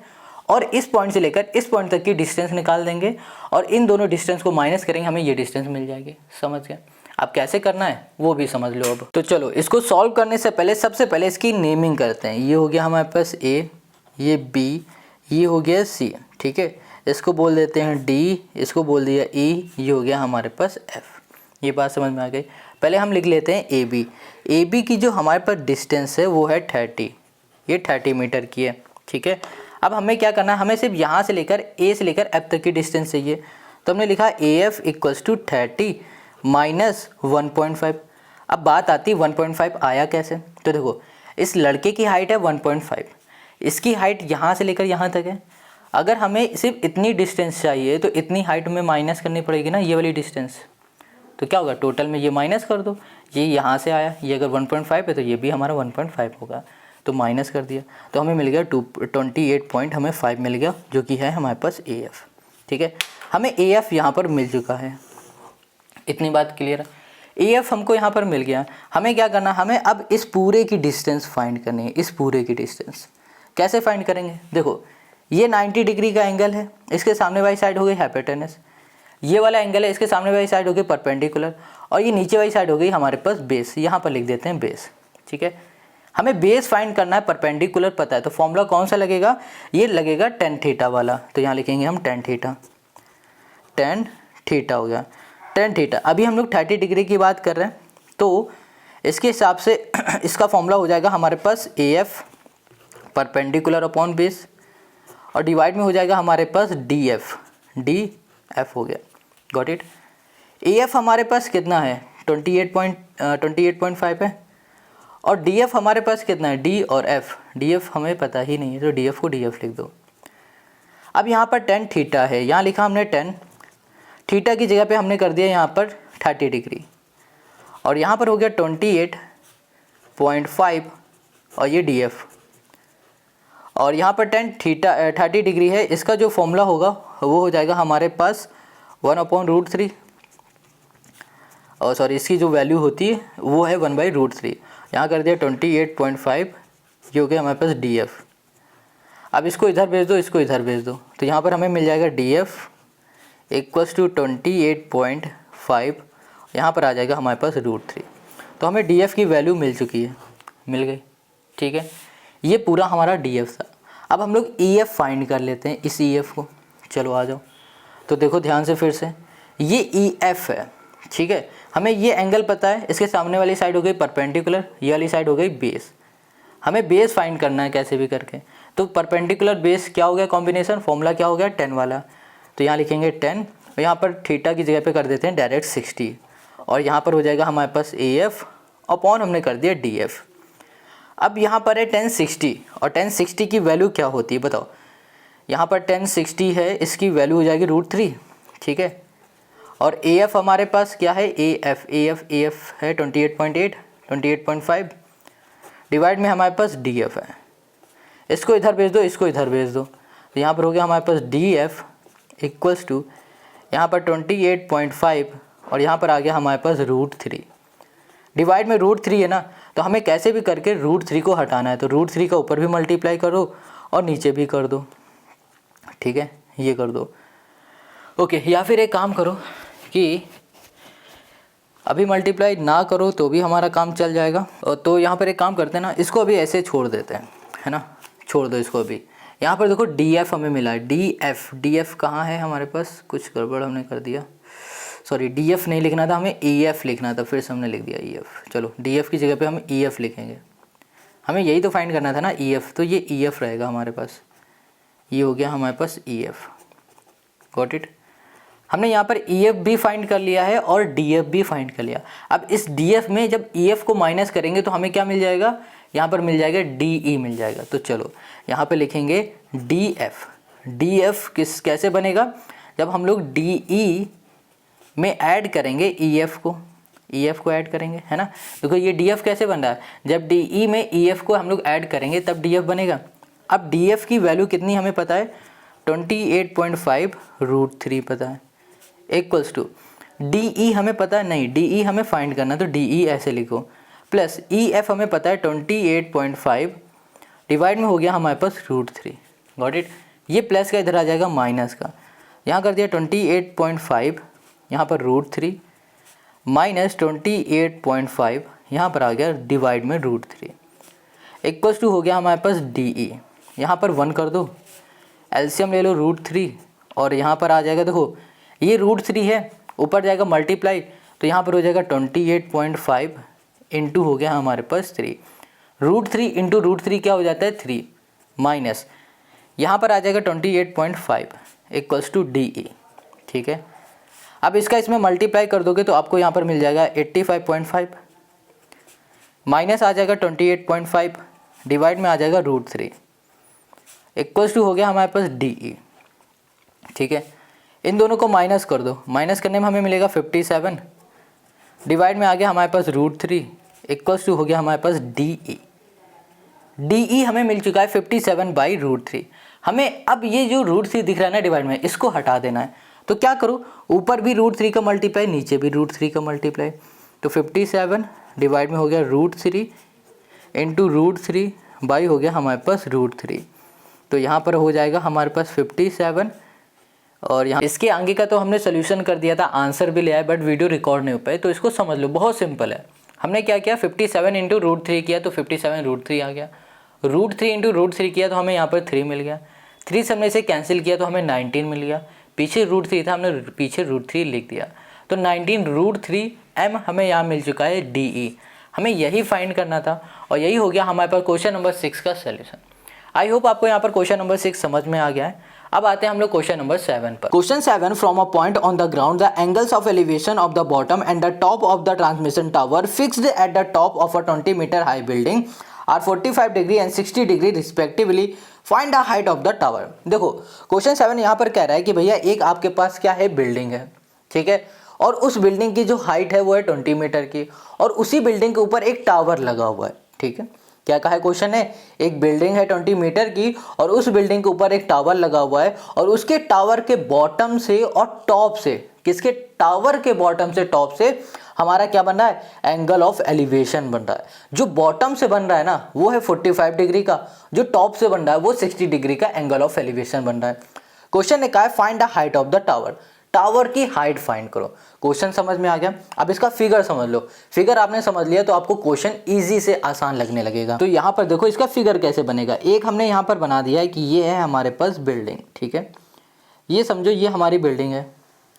और इस पॉइंट से लेकर इस पॉइंट तक की डिस्टेंस निकाल देंगे, और इन दोनों डिस्टेंस को माइनस करेंगे, हमें ये डिस्टेंस मिल जाएगी। समझ गए? अब कैसे करना है वो भी समझ लो। अब तो चलो इसको सॉल्व करने से पहले सबसे पहले इसकी नेमिंग करते हैं। ये हो गया हमारे पास ए, ये बी, ये हो गया सी, ठीक है, इसको बोल देते हैं डी, इसको बोल दिया ई, ये हो गया हमारे पास एफ। ये बात समझ में आ गई? पहले हम लिख लेते हैं ए बी। ए बी की जो हमारे पास डिस्टेंस है वो है 30, ये 30 मीटर की है, ठीक है। अब हमें क्या करना है, हमें सिर्फ यहाँ से लेकर ए से लेकर एफ तक की डिस्टेंस चाहिए, तो हमने लिखा A F equals to 30 minus 1.5। अब बात आती 1.5 आया कैसे, तो देखो इस लड़के की हाइट है 1.5, इसकी हाइट यहाँ से लेकर यहाँ तक है। अगर हमें सिर्फ इतनी डिस्टेंस चाहिए तो इतनी हाइट में माइनस करनी पड़ेगी ना, ये वाली डिस्टेंस। तो क्या होगा, टोटल में ये माइनस कर दो, ये यहाँ से आया, ये अगर 1.5 है तो ये भी हमारा 1.5 होगा, तो माइनस कर दिया, तो हमें मिल गया 28.5 मिल गया, जो कि है हमारे पास ए एफ, ठीक है। हमें ए एफ यहाँ पर मिल चुका है, इतनी बात क्लियर है। ए एफ हमको यहाँ पर मिल गया, हमें क्या करना, हमें अब इस पूरे की डिस्टेंस फाइंड करनी है। इस पूरे की डिस्टेंस कैसे फाइंड करेंगे, देखो ये 90 डिग्री का एंगल है, इसके सामने वाली साइड हो गई हाइपोटेनस, ये वाला एंगल है, इसके सामने वाली साइड हो गई परपेंडिकुलर, और ये नीचे वाली साइड हो गई हमारे पास बेस, यहाँ पर लिख देते हैं बेस, ठीक है। हमें बेस फाइंड करना है, परपेंडिकुलर पता है, तो फॉर्मूला कौन सा लगेगा, ये लगेगा tan थीटा वाला, तो यहाँ लिखेंगे हम tan थीटा हो गया tan थीटा। अभी हम लोग 30 डिग्री की बात कर रहे हैं, तो इसके हिसाब से इसका फॉर्मूला हो जाएगा हमारे पास A F perpendicular upon base, और डिवाइड में हो जाएगा हमारे पास डी एफ हो गया। Got it? ए एफ हमारे पास कितना है, 28.5 है, और डी एफ हमारे पास कितना है, डी और एफ, डी एफ हमें पता ही नहीं है, तो डी एफ को डी एफ लिख दो। अब यहाँ पर tan थीटा है, यहाँ लिखा हमने tan थीटा की जगह पे हमने कर दिया यहाँ पर 30 डिग्री, और यहाँ पर हो गया 28.5, और ये डी एफ, और यहाँ पर tan थीटा 30 डिग्री है, इसका जो फॉर्मूला होगा वो हो जाएगा हमारे पास 1/√3, और सॉरी इसकी जो वैल्यू होती है वो है 1/√3। यहाँ कर दिया 28.5, ये हो गया हमारे पास डी एफ। अब इसको इधर भेज दो, इसको इधर भेज दो, तो यहाँ पर हमें मिल जाएगा डी एफ इक्वल्स टू 28.5, यहाँ पर आ जाएगा हमारे पास √3। तो हमें डी एफ की वैल्यू मिल चुकी है, मिल गई, ठीक है। ये पूरा हमारा डी एफ था। अब हम लोग ई एफ फाइंड कर लेते हैं, इस ई एफ को। चलो आ जाओ, तो देखो ध्यान से फिर से, ये ई एफ है, ठीक है। हमें ये एंगल पता है, इसके सामने वाली साइड हो गई परपेंडिकुलर, ये वाली साइड हो गई बेस। हमें बेस फाइंड करना है कैसे भी करके, तो परपेंडिकुलर बेस क्या हो गया कॉम्बिनेशन, फॉर्मूला क्या हो गया tan वाला, तो यहाँ लिखेंगे 10, और यहाँ पर थीटा की जगह पे कर देते हैं डायरेक्ट 60, और यहाँ पर हो जाएगा हमारे पास ए एफ अपॉन हमने कर दिया डी एफ। अब यहाँ पर है tan 60, और tan 60 की वैल्यू क्या होती है बताओ, यहाँ पर 1060 है, इसकी वैल्यू हो जाएगी √3, ठीक है। और AF हमारे पास क्या है, AF है 28.8, 28.5, डिवाइड में हमारे पास DF है। इसको इधर भेज दो, इसको इधर भेज दो, तो यहाँ पर हो गया हमारे पास DF इक्वल्स टू यहाँ पर 28.5 और यहाँ पर आ गया हमारे पास √3। डिवाइड में √3 है ना, तो हमें कैसे भी करके √3 को हटाना है, तो √3 का ऊपर भी मल्टीप्लाई करो और नीचे भी कर दो, ठीक है, ये कर दो, ओके। या फिर एक काम करो कि अभी मल्टीप्लाई ना करो तो भी हमारा काम चल जाएगा। तो यहाँ पर एक काम करते हैं ना, इसको अभी ऐसे छोड़ देते हैं, है ना, छोड़ दो इसको अभी। यहाँ पर देखो DF हमें मिला है, DF कहाँ है हमारे पास, कुछ गड़बड़ हमने कर दिया, सॉरी DF नहीं लिखना था, हमें EF लिखना था, फिर से हमने लिख दिया EF। चलो DF की जगह पे हम EF लिखेंगे, हमें यही तो फाइंड करना था ना EF, तो ये EF रहेगा हमारे पास, ये हो गया हमारे पास EF, गॉट इट। हमने यहाँ पर EF भी फाइंड कर लिया है और DF भी फाइंड कर लिया। अब इस DF में जब EF को माइनस करेंगे तो हमें क्या मिल जाएगा, यहाँ पर मिल जाएगा DE मिल जाएगा। तो चलो यहाँ पे लिखेंगे DF कैसे बनेगा, जब हम लोग DE में ऐड करेंगे EF को ऐड करेंगे, है ना। देखो ये DF कैसे बन रहा है, जब DE में EF को हम लोग ऐड करेंगे तब DF बनेगा। अब DF की वैल्यू कितनी हमें पता है, 28.5 √3 पता है, इक्वल्स टू DE हमें पता है नहीं, DE हमें फाइंड करना, तो DE ऐसे लिखो, प्लस EF हमें पता है 28.5, डिवाइड में हो गया हमारे पास √3, गॉट इट। ये प्लस का इधर आ जाएगा माइनस का, यहाँ कर दिया 28.5, यहाँ पर √3 माइनस 28.5, यहाँ पर आ गया डिवाइड में √3, इक्वल्स टू हो गया हमारे पास DE। यहाँ पर 1 कर दो, एलसीएम ले लो √3 और यहाँ पर आ जाएगा, देखो ये √3 है, ऊपर जाएगा मल्टीप्लाई, तो यहाँ पर हो जाएगा 28.5 इंटू हो गया हमारे पास 3, √3 इंटू √3 क्या हो जाता है 3, माइनस यहाँ पर आ जाएगा 28.5 इक्वल्स टू DE, ठीक है। अब इसका इसमें मल्टीप्लाई कर दोगे तो आपको यहाँ पर मिल जाएगा 85.5, माइनस आ जाएगा 28.5, डिवाइड में आ जाएगा √3, इक्वल्स टू हो गया हमारे पास DE, ठीक है। इन दोनों को माइनस कर दो, माइनस करने में हमें मिलेगा 57, डिवाइड में आ गया हमारे पास √3, इक्वल्स टू हो गया हमारे पास DE हमें मिल चुका है 57/√3। हमें अब ये जो √3 दिख रहा है ना डिवाइड में, इसको हटा देना है, तो क्या करो, ऊपर भी √3 का मल्टीप्लाई, नीचे भी √3 का मल्टीप्लाई, तो 57 डिवाइड में हो गया √3 इंटू √3 बाई हो गया हमारे पास √3, तो यहाँ पर हो जाएगा हमारे पास 57। और यहाँ इसके आगे का तो हमने सोल्यूशन कर दिया था, आंसर भी ले आए, बट वीडियो रिकॉर्ड नहीं हो पाए, तो इसको समझ लो, बहुत सिंपल है। हमने क्या किया, 57 इंटू √3 किया तो 57 √3 आ गया, √3 इंटू √3 किया तो हमें यहाँ पर 3 मिल गया, 3 से हमने इसे कैंसिल किया तो हमें 19 मिल गया, पीछे √3 था, हमने पीछे √3 लिख दिया, तो 19 √3m हमें यहाँ मिल चुका है DE। हमें यही फाइंड करना था और यही हो गया हमारे पास क्वेश्चन नंबर 6 का सोल्यूशन। आई होप आपको यहाँ पर क्वेश्चन नंबर 6 समझ में आ गया है। अब आते हैं हम लोग क्वेश्चन नंबर 7 पर। Question 7, from a point on the ground the angles of elevation of the bottom and the top of the transmission tower fixed at the top of a 20 metre high building are 45 degree and 60 degree respectively, find the height of the tower. देखो question 7 यहाँ पर कह रहा है कि भैया एक आपके पास क्या है, बिल्डिंग है, ठीक है, और उस बिल्डिंग की जो हाइट है वो है 20 मीटर की, और उसी बिल्डिंग के ऊपर एक टावर लगा हुआ है, ठीक है। क्या कहा है क्वेश्चन है, एक बिल्डिंग है 20 मीटर की और उस बिल्डिंग के ऊपर एक टावर लगा हुआ है, और उसके टावर के बॉटम से और टॉप से, किसके टावर के बॉटम से टॉप से हमारा क्या बन रहा है, एंगल ऑफ एलिवेशन बन रहा है। जो बॉटम से बन रहा है ना वो है 45 डिग्री का, जो टॉप से बन रहा है वो 60 डिग्री का एंगल ऑफ एलिवेशन बन रहा है। क्वेश्चन ने कहा है find the height of the tower, tower की हाइट फाइंड करो। क्वेश्चन समझ में आ गया, अब इसका फिगर समझ लो। फिगर आपने समझ लिया तो आपको क्वेश्चन इजी से आसान लगने लगेगा। तो यहाँ पर देखो इसका फिगर कैसे बनेगा, एक हमने यहाँ पर बना दिया है कि ये है हमारे पास बिल्डिंग, ठीक है, ये समझो ये हमारी बिल्डिंग है,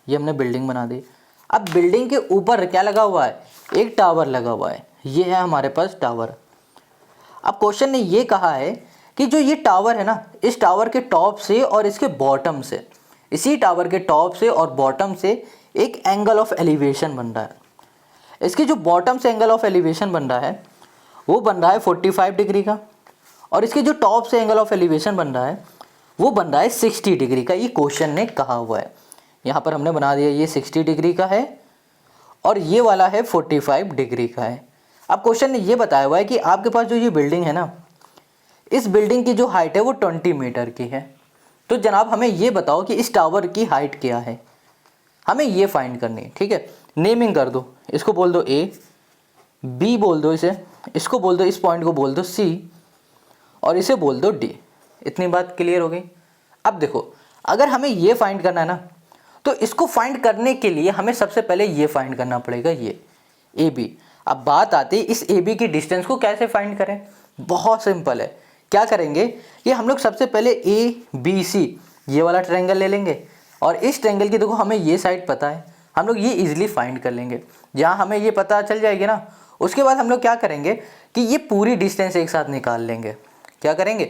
ये हमने बिल्डिंग बना दी। अब बिल्डिंग के ऊपर क्या लगा हुआ है, एक टावर लगा हुआ है, ये है हमारे पास टावर। अब क्वेश्चन ने ये कहा है कि जो ये टावर है ना, इस टावर के टॉप से और इसके बॉटम से, इसी टावर के टॉप से और बॉटम से एक एंगल ऑफ एलिवेशन बन रहा है। इसके जो बॉटम से एंगल ऑफ एलिवेशन बन रहा है वो बन रहा है 45 डिग्री का, और इसके जो टॉप से एंगल ऑफ एलिवेशन बन रहा है वो बन रहा है 60 डिग्री का। ये क्वेश्चन ने कहा हुआ है, यहाँ पर हमने बना दिया ये 60 डिग्री का है और ये वाला है 45 डिग्री का है। अब क्वेश्चन ने ये बताया हुआ है कि आपके पास जो ये बिल्डिंग है ना, इस बिल्डिंग की जो हाइट है वो 20 मीटर की है। तो जनाब हमें ये बताओ कि इस टावर की हाइट क्या है, हमें ये फाइंड करनी है। ठीक है, नेमिंग कर दो, इसको बोल दो ए, बी बोल दो इसे, इसको बोल दो, इस पॉइंट को बोल दो सी और इसे बोल दो डी। इतनी बात क्लियर हो गई। अब देखो अगर हमें ये फाइंड करना है ना, तो इसको फाइंड करने के लिए हमें सबसे पहले ये फाइंड करना पड़ेगा, ये ए बी। अब बात आती है इस ए बी की डिस्टेंस को कैसे फाइंड करें। बहुत सिंपल है, क्या करेंगे कि हम लोग सबसे पहले ए बी सी ये वाला ट्रायंगल ले लेंगे और इस ट्रायंगल की देखो हमें ये साइड पता है, हम लोग ये इजीली फाइंड कर लेंगे। जहाँ हमें ये पता चल जाएगी ना, उसके बाद हम लोग क्या करेंगे कि ये पूरी डिस्टेंस एक साथ निकाल लेंगे। क्या करेंगे,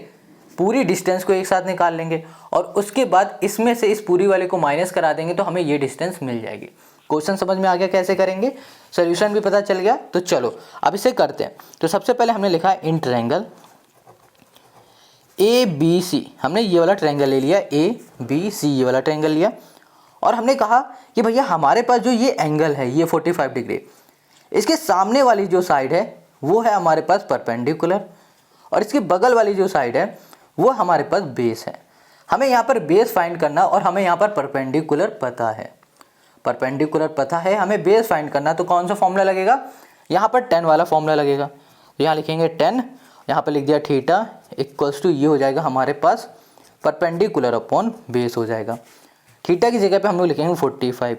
पूरी डिस्टेंस को एक साथ निकाल लेंगे और उसके बाद इसमें से इस पूरी वाले को माइनस करा देंगे तो हमें ये डिस्टेंस मिल जाएगी। क्वेश्चन समझ में आ गया कैसे करेंगे, सोल्यूशन भी पता चल गया। तो चलो अब इसे करते हैं। तो सबसे पहले हमने लिखा है in triangle A B C, हमने ये वाला ट्रायंगल ले लिया, ए बी सी ये वाला ट्रायंगल लिया और हमने कहा कि भैया हमारे पास जो ये एंगल है ये 45 डिग्री, इसके सामने वाली जो साइड है वो है हमारे पास परपेंडिकुलर और इसके बगल वाली जो साइड है वो हमारे पास बेस है। हमें यहाँ पर बेस फाइंड करना और हमें यहाँ पर परपेंडिकुलर पता है, परपेंडिकुलर पता है, हमें बेस फाइंड करना। तो कौन सा फॉर्मूला लगेगा, यहाँ पर 10 वाला फॉर्मूला लगेगा। तो यहाँ लिखेंगे 10, यहाँ पर लिख दिया थीटा इक्वल्स टू ये हो जाएगा हमारे पास परपेंडिकुलर अपॉन बेस हो जाएगा। थीटा की जगह पे हम लोग लिखेंगे 45,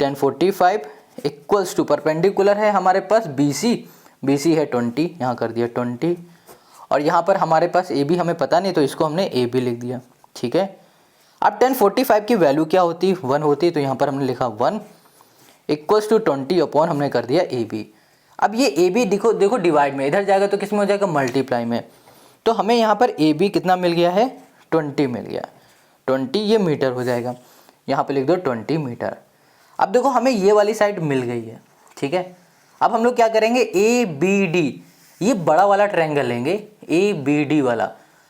10 45 इक्वल्स टू परपेंडिकुलर है हमारे पास BC, BC है 20, यहाँ कर दिया 20 और यहाँ पर हमारे पास AB हमें पता नहीं तो इसको हमने AB लिख दिया। ठीक है, अब 10 45 की वैल्यू क्या होती है, 1 होती है, तो यहाँ पर हमने लिखा 1 इक्वल्स टू 20 अपॉन हमने कर दिया AB। अब ये AB देखो डिवाइड में, इधर जाएगा तो किस में हो जाएगा, मल्टीप्लाई में। तो हमें यहाँ पर AB कितना मिल गया है, 20 मिल गया, 20 ये मीटर हो जाएगा, यहाँ पे लिख दो 20 मीटर। अब देखो हमें ये वाली साइड मिल गई है। ठीक है, अब हम लोग क्या करेंगे, ABD ये बड़ा वाला ट्रायंगल लेंगे, ABD वाला,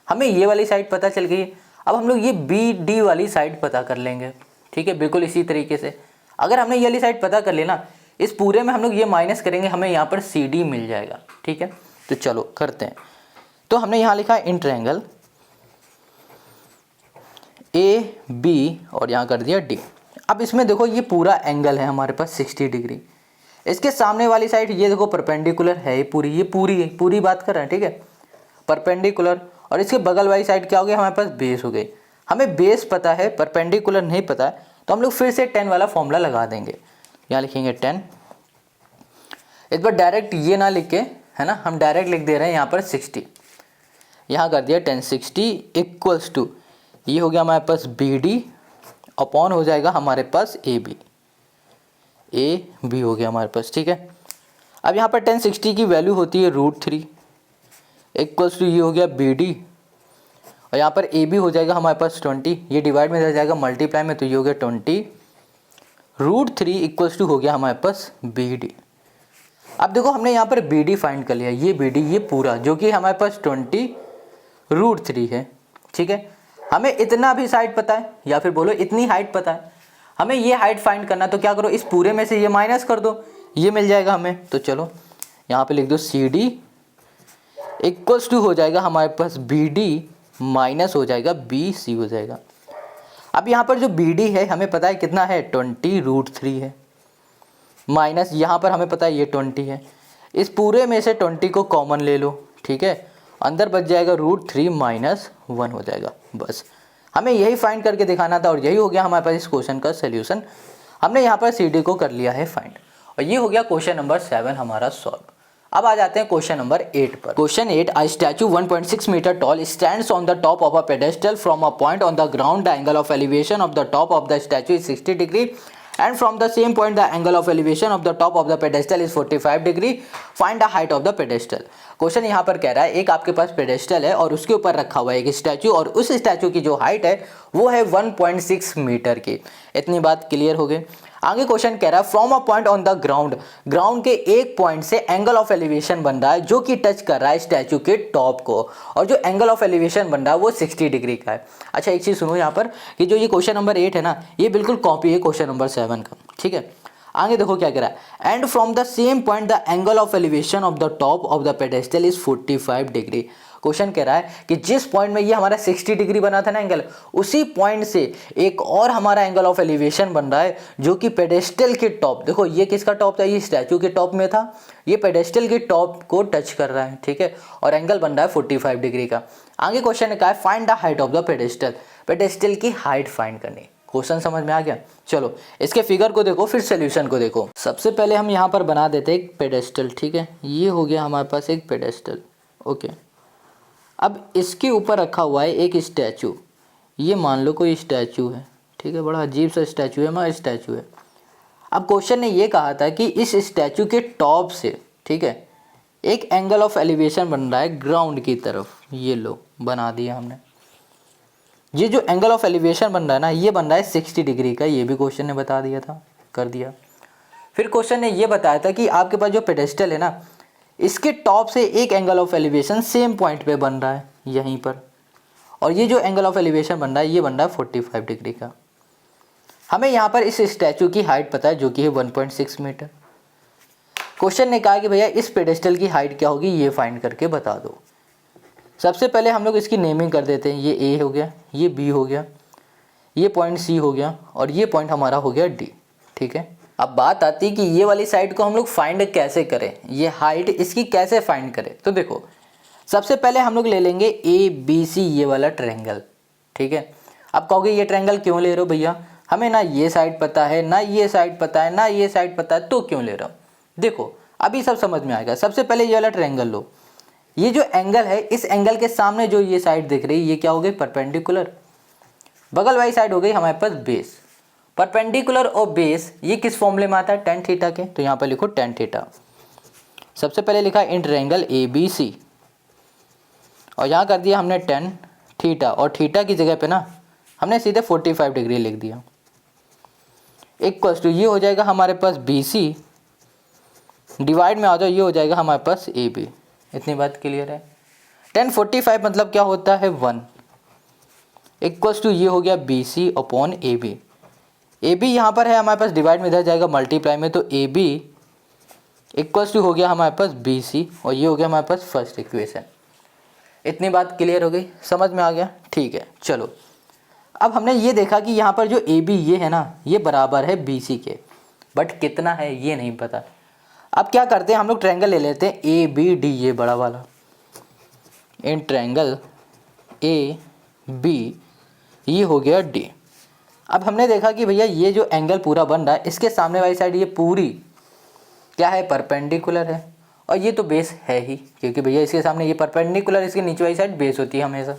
हमें ये वाली साइड पता चल गई। अब हम लोग ये BD वाली साइड पता कर लेंगे। ठीक है, बिल्कुल इसी तरीके से अगर हमने ये वाली साइड पता कर लेना, इस पूरे में हम लोग ये माइनस करेंगे, हमें यहाँ पर CD मिल जाएगा। ठीक है, तो चलो करते हैं। तो हमने यहाँ लिखा है इन ट्रायंगल AB और यहाँ कर दिया D। अब इसमें देखो ये पूरा एंगल है हमारे पास 60 डिग्री, इसके सामने वाली साइड ये देखो परपेंडिकुलर है, ये पूरी बात कर रहे हैं। ठीक है, परपेंडिकुलर और इसके बगल वाली साइड क्या हो गई, हमारे पास बेस हो गई। हमें बेस पता है, परपेंडिकुलर नहीं पता है, तो हम लोग फिर से 10 वाला फॉर्मूला लगा देंगे। यहाँ लिखेंगे 10, इस बार डायरेक्ट ये ना लिख के, है ना, हम डायरेक्ट लिख दे रहे हैं यहाँ पर 60, यहाँ कर दिया 10 60 इक्वल्स टू ये हो गया हमारे पास BD अपॉन हो जाएगा हमारे पास AB हो गया हमारे पास। ठीक है, अब यहाँ पर 10 60 की वैल्यू होती है √3 इक्वल्स टू ये हो गया BD और यहाँ पर AB हो जाएगा हमारे पास 20, ये डिवाइड में रह जाएगा मल्टीप्लाई में, तो ये हो गया 20 √3 इक्वल्स टू हो गया हमारे पास BD। अब देखो हमने यहाँ पर BD फाइंड कर लिया, ये BD ये पूरा जो कि हमारे पास 20 √3 है। ठीक है, हमें इतना भी साइड पता है या फिर बोलो इतनी हाइट पता है, हमें ये हाइट फाइंड करना, तो क्या करो इस पूरे में से ये माइनस कर दो, ये मिल जाएगा हमें। तो चलो यहाँ पे लिख दो CD इक्वल्स टू हो जाएगा हमारे पास BD माइनस हो जाएगा BC हो जाएगा। अब यहाँ पर जो BD है हमें पता है कितना है, 20 √3 है, माइनस यहाँ पर हमें पता है ये 20 है, इस पूरे में से 20 को कॉमन ले लो। ठीक है, अंदर बच जाएगा √3 माइनस 1 हो जाएगा। बस हमें यही फाइंड करके दिखाना था और यही हो गया हमारे पास इस क्वेश्चन का सोल्यूशन। हमने यहाँ पर CD को कर लिया है फाइंड और ये हो गया क्वेश्चन नंबर 7 हमारा सॉल्व। अब आ जाते हैं क्वेश्चन नंबर 8 पर। Question 8, a statue 1.6 metre tall stands on the top of a pedestal from a point on the ground, the angle of elevation of the top of the statue is 60 degree and from the same point the angle of elevation of the top of the pedestal is 45 degree. Find the height of the pedestal. Question यहाँ पर कह रहा है एक आपके पास pedestal है और उसके ऊपर रखा हुआ है एक स्टैचू और उस स्टैचू की जो हाइट है वो है 1.6 मीटर की। इतनी बात क्लियर हो गई। आगे क्वेश्चन कह रहा है from a point on the ground, ground के एक पॉइंट से एंगल ऑफ एलिवेशन बन रहा है जो कि टच कर रहा है स्टैचू के टॉप को, और जो एंगल ऑफ एलिवेशन बन रहा है वो 60 डिग्री का है। अच्छा एक चीज़ सुनो यहाँ पर कि जो ये क्वेश्चन नंबर 8 है ना, ये बिल्कुल कॉपी है क्वेश्चन नंबर 7 का, ठीक है। आगे देखो क्या कह रहा है, and from the same point the angle of elevation of the top of the pedestal is 45 degree. Question कह रहा है कि जिस पॉइंट में ये हमारा 60 डिग्री बना था ना एंगल, उसी पॉइंट से एक और हमारा एंगल ऑफ एलिवेशन बन रहा है जो कि पेडेस्टल के टॉप, देखो ये किसका टॉप था, ये स्टैचू के टॉप में था, ये पेडेस्टल के टॉप को टच कर रहा है, ठीक है, और एंगल बन रहा है 45 डिग्री का। आगे क्वेश्चन ने कहा है find the height of the pedestal, pedestal की हाइट फाइंड करनी। क्वेश्चन समझ में आ गया? चलो इसके फिगर को देखो फिर सोल्यूशन को देखो। सबसे पहले हम यहाँ पर बना देते हैं एक पेडेस्टल, ठीक है, ये हो गया हमारे पास एक पेडेस्टल, ओके। अब इसके ऊपर रखा हुआ है एक स्टैचू, ये मान लो कोई स्टैचू है, ठीक है, बड़ा अजीब सा स्टैचू है, हमारा स्टैचू है। अब क्वेश्चन ने ये कहा था कि इस स्टैचू के टॉप से, ठीक है, एक एंगल ऑफ एलिवेशन बन रहा है ग्राउंड की तरफ, ये लो बना दिया हमने। ये जो एंगल ऑफ एलिवेशन बन रहा है ना, ये बन रहा है 60 डिग्री का, ये भी क्वेश्चन ने बता दिया था, कर दिया। फिर क्वेश्चन ने ये बताया था कि आपके पास जो पेडेस्टल है ना, इसके टॉप से एक angle of elevation same point पे बन रहा है यहीं पर, और ये जो एंगल ऑफ एलिवेशन बन रहा है ये बन रहा है 45 डिग्री का। हमें यहाँ पर इस स्टैचू की हाइट पता है जो कि है 1.6 मीटर। क्वेश्चन ने कहा कि भैया इस पेडेस्टल की हाइट क्या होगी ये फाइंड करके बता दो। सबसे पहले हम लोग इसकी नेमिंग कर देते हैं, ये ए हो गया, ये बी हो गया, ये पॉइंट सी हो गया, और ये पॉइंट हमारा हो गया डी, ठीक है। अब बात आती है कि ये वाली साइड को हम लोग फाइंड कैसे करें, ये हाइट इसकी कैसे फाइंड करें। तो देखो सबसे पहले हम लोग ले लेंगे ए बी सी ये वाला ट्रायंगल, ठीक है। अब कहोगे ये ट्रायंगल क्यों ले रहे हो भैया, हमें ना ये साइड पता है ना ये साइड पता है ना ये साइड पता है, तो क्यों ले रहा हूँ। देखो अभी सब समझ में आएगा। सबसे पहले ये वाला ट्रायंगल लो, ये जो एंगल है इस एंगल के सामने जो ये साइड दिख रही है ये क्या हो गई, परपेंडिकुलर। बगल वाली साइड हो गई हमारे पास बेस। परपेंडिकुलर और बेस ये किस फॉर्मूले में आता है, tan थीटा के, तो यहाँ पर लिखो tan थीटा। सबसे पहले लिखा in triangle A B C, और यहाँ कर दिया हमने tan थीटा, और थीटा की जगह पे ना हमने सीधे 45 डिग्री लिख दिया। इक्वल्स टू ये हो जाएगा हमारे पास बी सी, डिवाइड में आ जाओ ये हो जाएगा हमारे पास ए बी। इतनी बात क्लियर है। tan 45 मतलब क्या होता है 1, इक्वल्स टू ये हो गया B C upon A B. A B यहाँ पर है हमारे पास, डिवाइड में इधर जाएगा मल्टीप्लाई में, तो ए बी इक्वल्स टू हो गया हमारे पास बी सी, और ये हो गया हमारे पास फर्स्ट इक्वेशन। इतनी बात क्लियर हो गई, समझ में आ गया, ठीक है। चलो अब हमने ये देखा कि यहाँ पर जो ए बी ये है ना, ये बराबर है बी सी के, बट कितना है ये नहीं पता। अब क्या करते हैं हम लोग ट्रायंगल ले लेते हैं ए बी डी, ये बड़ा वाला इन ट्रायंगल ए बी, ये हो गया डी। अब हमने देखा कि भैया ये जो एंगल पूरा बन रहा है इसके सामने वाली साइड ये पूरी क्या है, परपेंडिकुलर है, और ये तो बेस है ही, क्योंकि भैया इसके सामने ये परपेंडिकुलर, इसके नीचे वाली साइड बेस होती है हमेशा।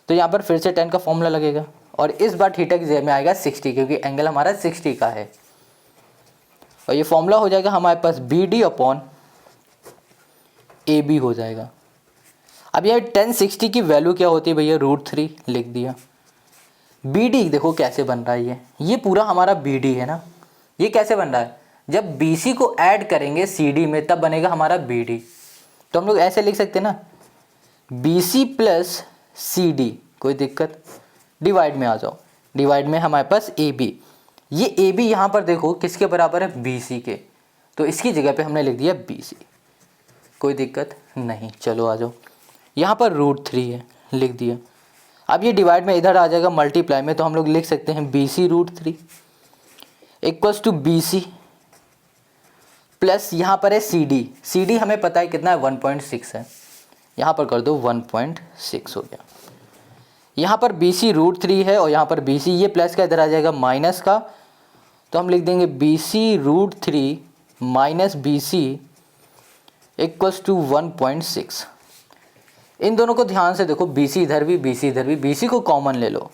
तो यहाँ पर फिर से tan का फॉर्मूला लगेगा, और इस बार थीटा की जगह में आएगा 60, क्योंकि एंगल हमारा 60 का है, और ये फॉर्मूला हो जाएगा हमारे पास B D upon A B हो जाएगा। अब यह tan 60 की वैल्यू क्या होती है भैया, √3 लिख दिया। बी डी देखो कैसे बन रहा है, ये पूरा हमारा बी डी है ना, ये कैसे बन रहा है, जब बी सी को ऐड करेंगे सी डी में तब बनेगा हमारा बी डी। तो हम लोग ऐसे लिख सकते हैं ना, B C plus C D, कोई दिक्कत, डिवाइड में आ जाओ, डिवाइड में हमारे पास ए बी, ये ए बी यहाँ पर देखो किसके बराबर है, बी सी के, तो इसकी जगह पे हमने लिख दिया बी सी, कोई दिक्कत नहीं। चलो आ जाओ, यहाँ पर √3 है, लिख दिया। अब ये डिवाइड में इधर आ जाएगा मल्टीप्लाई में, तो हम लोग लिख सकते हैं B C √3 equals to B C plus यहाँ पर है सी डी, सी डी हमें पता है कितना है 1.6 है, यहाँ पर कर दो 1.6 हो गया। यहाँ पर बी सी √3 है, और यहाँ पर बी सी, ये प्लस का इधर आ जाएगा माइनस का, तो हम लिख देंगे B C √3 minus B C equals to 1.6। इन दोनों को ध्यान से देखो, बी सी इधर भी, बी सी इधर भी, बी सी को कॉमन ले लो,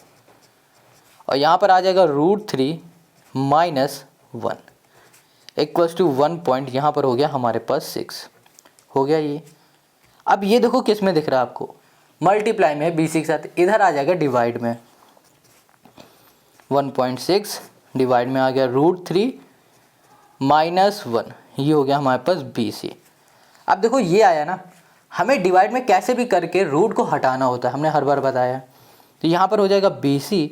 और यहाँ पर आ जाएगा √3 माइनस 1 इक्वल्स टू 1 पॉइंट, यहाँ पर हो गया हमारे पास 6 हो गया ये। अब ये देखो किस में दिख रहा है आपको, मल्टीप्लाई में बी सी के साथ, इधर आ जाएगा डिवाइड में, 1.6 डिवाइड में आ गया √3 -1, ये हो गया हमारे पास BC। अब देखो ये आया ना, हमें डिवाइड में कैसे भी करके रूट को हटाना होता है, हमने हर बार बताया। तो यहाँ पर हो जाएगा BC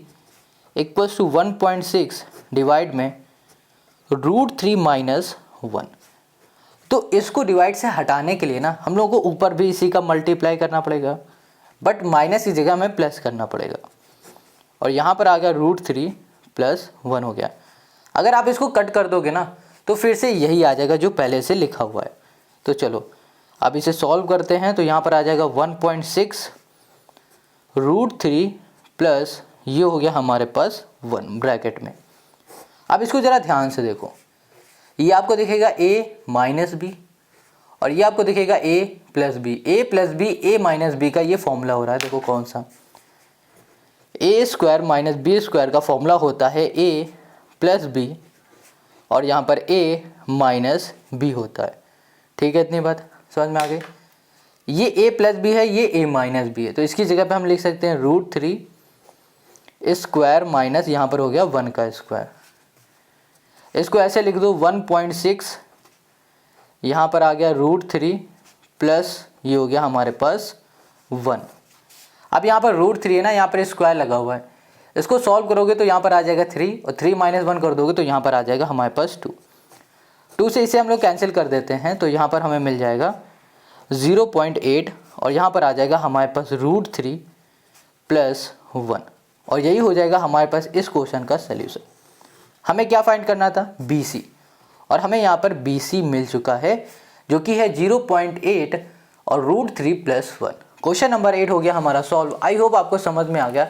इक्वल्स टू 1.6 डिवाइड में √3 -1। तो इसको डिवाइड से हटाने के लिए ना हम लोगों को ऊपर भी इसी का मल्टीप्लाई करना पड़ेगा, बट माइनस की जगह हमें प्लस करना पड़ेगा। और यहाँ पर आ गया √3 + 1 हो गया। अगर आप इसको कट कर दोगे ना तो फिर से यही आ जाएगा जो पहले से लिखा हुआ है। तो चलो अब इसे सॉल्व करते हैं। तो यहाँ पर आ जाएगा 1.6 √3 प्लस ये हो गया हमारे पास 1 ब्रैकेट में। अब इसको ज़रा ध्यान से देखो, ये आपको दिखेगा a - b और ये आपको दिखेगा a + b। a + b a - b का ये फॉर्मूला हो रहा है। देखो कौन सा, a² - b² का फॉर्मूला होता है a + b और यहाँ पर a - b होता है। ठीक है, इतनी बात समझ में आ गई। ये a + b है, ये a - b है, तो इसकी जगह पे हम लिख सकते हैं √3² माइनस यहाँ पर हो गया 1 का स्क्वायर। इसको ऐसे लिख दो 1.6 यहाँ पर आ गया √3 प्लस ये हो गया हमारे पास 1। अब यहाँ पर √3 है ना, यहाँ पर स्क्वायर लगा हुआ है, इसको सॉल्व करोगे तो यहाँ पर आ जाएगा 3 और 3 - 1 कर दोगे तो यहाँ पर आ जाएगा हमारे पास 2 से इसे हम लोग कैंसिल कर देते हैं। तो यहाँ पर हमें मिल जाएगा 0.8 और यहाँ पर आ जाएगा हमारे पास √3 + 1 और यही हो जाएगा हमारे पास इस क्वेश्चन का सल्यूशन। हमें क्या फाइंड करना था, BC, और हमें यहाँ पर BC मिल चुका है जो कि है 0.8 और √3 + 1। क्वेश्चन नंबर 8 हो गया हमारा सॉल्व। आई होप आपको समझ में आ गया।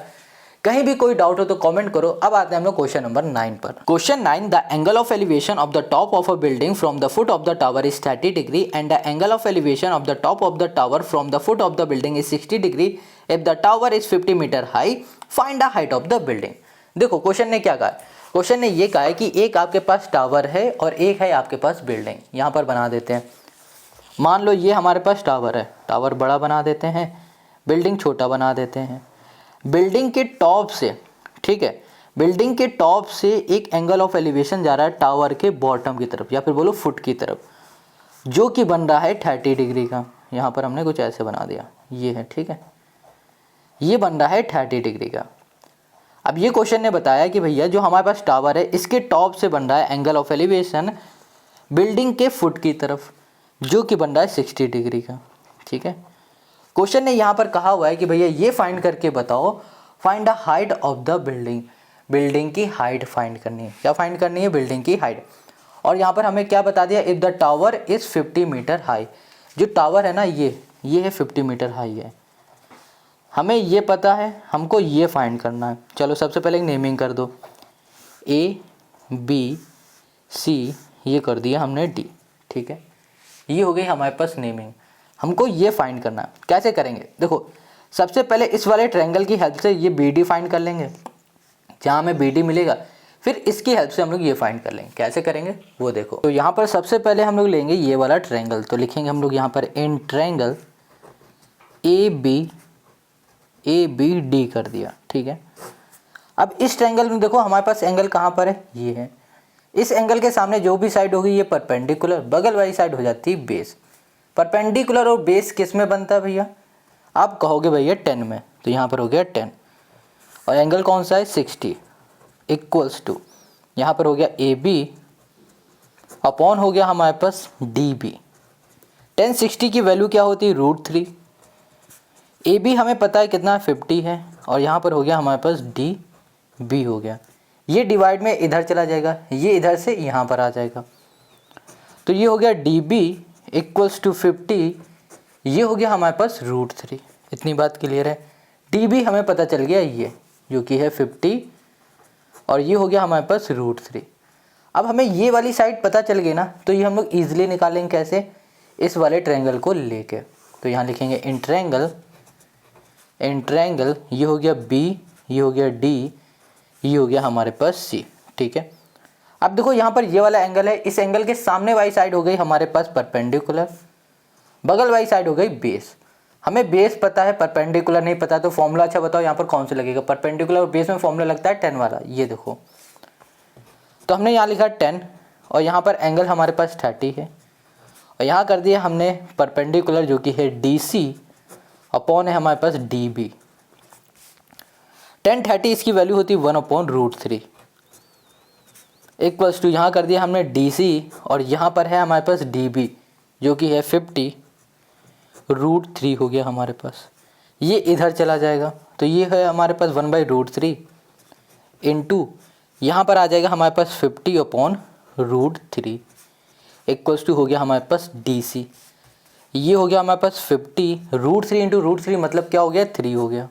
कहीं भी कोई डाउट हो तो कमेंट करो। अब आते हैं हम लोग क्वेश्चन नंबर 9 पर। Question 9, the angle of elevation of the top of a building from the foot of the tower is 30 degree and the angle of elevation of the top of the tower from the foot of the building is 60 degree if the tower is 50 metre high, find the height of the building. देखो question ने क्या कहा, question ने ये कहा है कि एक आपके पास टावर है और एक है आपके पास बिल्डिंग। यहाँ पर बना देते हैं, मान लो ये हमारे पास टावर है, टावर बड़ा बना देते हैं, बिल्डिंग छोटा बना देते हैं। बिल्डिंग के टॉप से, ठीक है, बिल्डिंग के टॉप से एक एंगल ऑफ एलिवेशन जा रहा है टावर के बॉटम की तरफ या फिर बोलो फुट की तरफ, जो कि बन रहा है 30 डिग्री का। यहाँ पर हमने कुछ ऐसे बना दिया, ये है, ठीक है, ये बन रहा है 30 डिग्री का। अब ये क्वेश्चन ने बताया कि भैया जो हमारे पास टावर है इसके टॉप से बन रहा है एंगल ऑफ एलिवेशन बिल्डिंग के फुट की तरफ, जो कि बन रहा है 60 डिग्री का। ठीक है, क्वेश्चन ने यहाँ पर कहा हुआ है कि भैया ये फाइंड करके बताओ, find the height of the building. Building की हाइट फाइंड करनी है। क्या फाइंड करनी है, बिल्डिंग की हाइट। और यहाँ पर हमें क्या बता दिया, if the tower is 50 metre high. जो टावर है ना ये है 50 मीटर हाई है। हमें ये पता है, हमको ये फाइंड करना है। चलो सबसे पहले एक नेमिंग कर दो, ABC ये कर दिया हमने D। ठीक है, ये हो गई हमारे पास नेमिंग। हमको ये फाइंड करना है। कैसे करेंगे, देखो सबसे पहले इस वाले ट्रायंगल की हेल्प से ये BD फाइंड कर लेंगे, जहाँ हमें BD मिलेगा फिर इसकी हेल्प से हम लोग ये फाइंड कर लेंगे। कैसे करेंगे वो देखो। तो यहाँ पर सबसे पहले हम लोग लेंगे ये वाला ट्रायंगल, तो लिखेंगे हम लोग यहाँ पर इन ट्रायंगल ABD कर दिया। ठीक है, अब इस ट्रायंगल में देखो हमारे पास एंगल कहाँ पर है, ये है। इस एंगल के सामने जो भी साइड होगी ये परपेंडिकुलर, बगल वाली साइड हो जाती है बेस। परपेंडिकुलर और बेस किस में बनता है भैया, आप कहोगे भैया 10 में, तो यहाँ पर हो गया 10 और एंगल कौन सा है 60 इक्वल्स टू यहाँ पर हो गया AB अपॉन हो गया हमारे पास DB। 10 60 की वैल्यू क्या होती है √3। AB हमें पता है कितना 50 है और यहाँ पर हो गया हमारे पास DB हो गया। ये डिवाइड में इधर चला जाएगा, ये इधर से यहाँ पर आ जाएगा, तो ये हो गया DB इक्वल्स टू 50, ये हो गया हमारे पास √3। इतनी बात क्लियर है। DB हमें पता चल गया ये जो कि है 50 और ये हो गया हमारे पास √3। अब हमें ये वाली साइड पता चल गई ना, तो ये हम लोग ईजिली निकालेंगे कैसे, इस वाले ट्रायंगल को लेके। तो यहाँ लिखेंगे इन ट्रायंगल ये हो गया B, ये हो गया D, ये हो गया हमारे पास C। ठीक है, अब देखो यहाँ पर ये वाला एंगल है, इस एंगल के सामने वाली साइड हो गई हमारे पास परपेंडिकुलर, बगल वाली साइड हो गई बेस। हमें बेस पता है, परपेंडिकुलर नहीं पता, तो फॉर्मूला अच्छा बताओ यहाँ पर कौन सा लगेगा। परपेंडिकुलर और बेस में फॉर्मूला लगता है 10 वाला, ये देखो। तो हमने यहाँ लिखा 10 और यहाँ पर एंगल हमारे पास 30 है और यहाँ कर दिया हमने परपेंडिकुलर जो कि है DC अपॉन है हमारे पास DB। 10 30 इसकी वैल्यू होती है 1/√3 इक्वल्स टू यहाँ कर दिया हमने DC और यहाँ पर है हमारे पास DB जो कि है 50√3 हो गया हमारे पास। ये इधर चला जाएगा तो ये है हमारे पास 1/√3 इंटू यहाँ पर आ जाएगा हमारे पास 50/√3 इक्वल्स टू हो गया हमारे पास DC। ये हो गया हमारे पास 50√3 इंटू √3 मतलब क्या हो गया 3 हो गया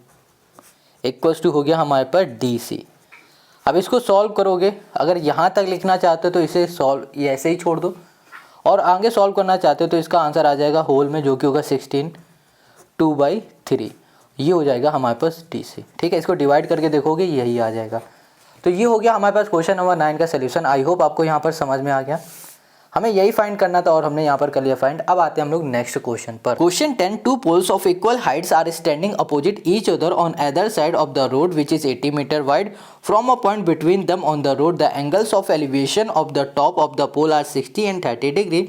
इक्वल्स टू हो गया हमारे पास DC। अब इसको सॉल्व करोगे, अगर यहाँ तक लिखना चाहते हो तो इसे सॉल्व ये ऐसे ही छोड़ दो और आगे सॉल्व करना चाहते हो तो इसका आंसर आ जाएगा होल में जो कि होगा 16 2/3। ये हो जाएगा हमारे पास DC। ठीक है, इसको डिवाइड करके देखोगे यही आ जाएगा। तो ये हो गया हमारे पास क्वेश्चन नंबर 9 का सोल्यूशन। आई होप आपको यहाँ पर समझ में आ गया। हमें यही फाइंड करना था और हमने यहाँ पर कर लिया फाइंड। अब आते हैं हम लोग नेक्स्ट क्वेश्चन पर। Question 10 two poles of equal heights are standing opposite each other on other side of the road which is 80 metre wide from a point between them on the road the angles of elevation of the top of the pole are 60 and 30 degree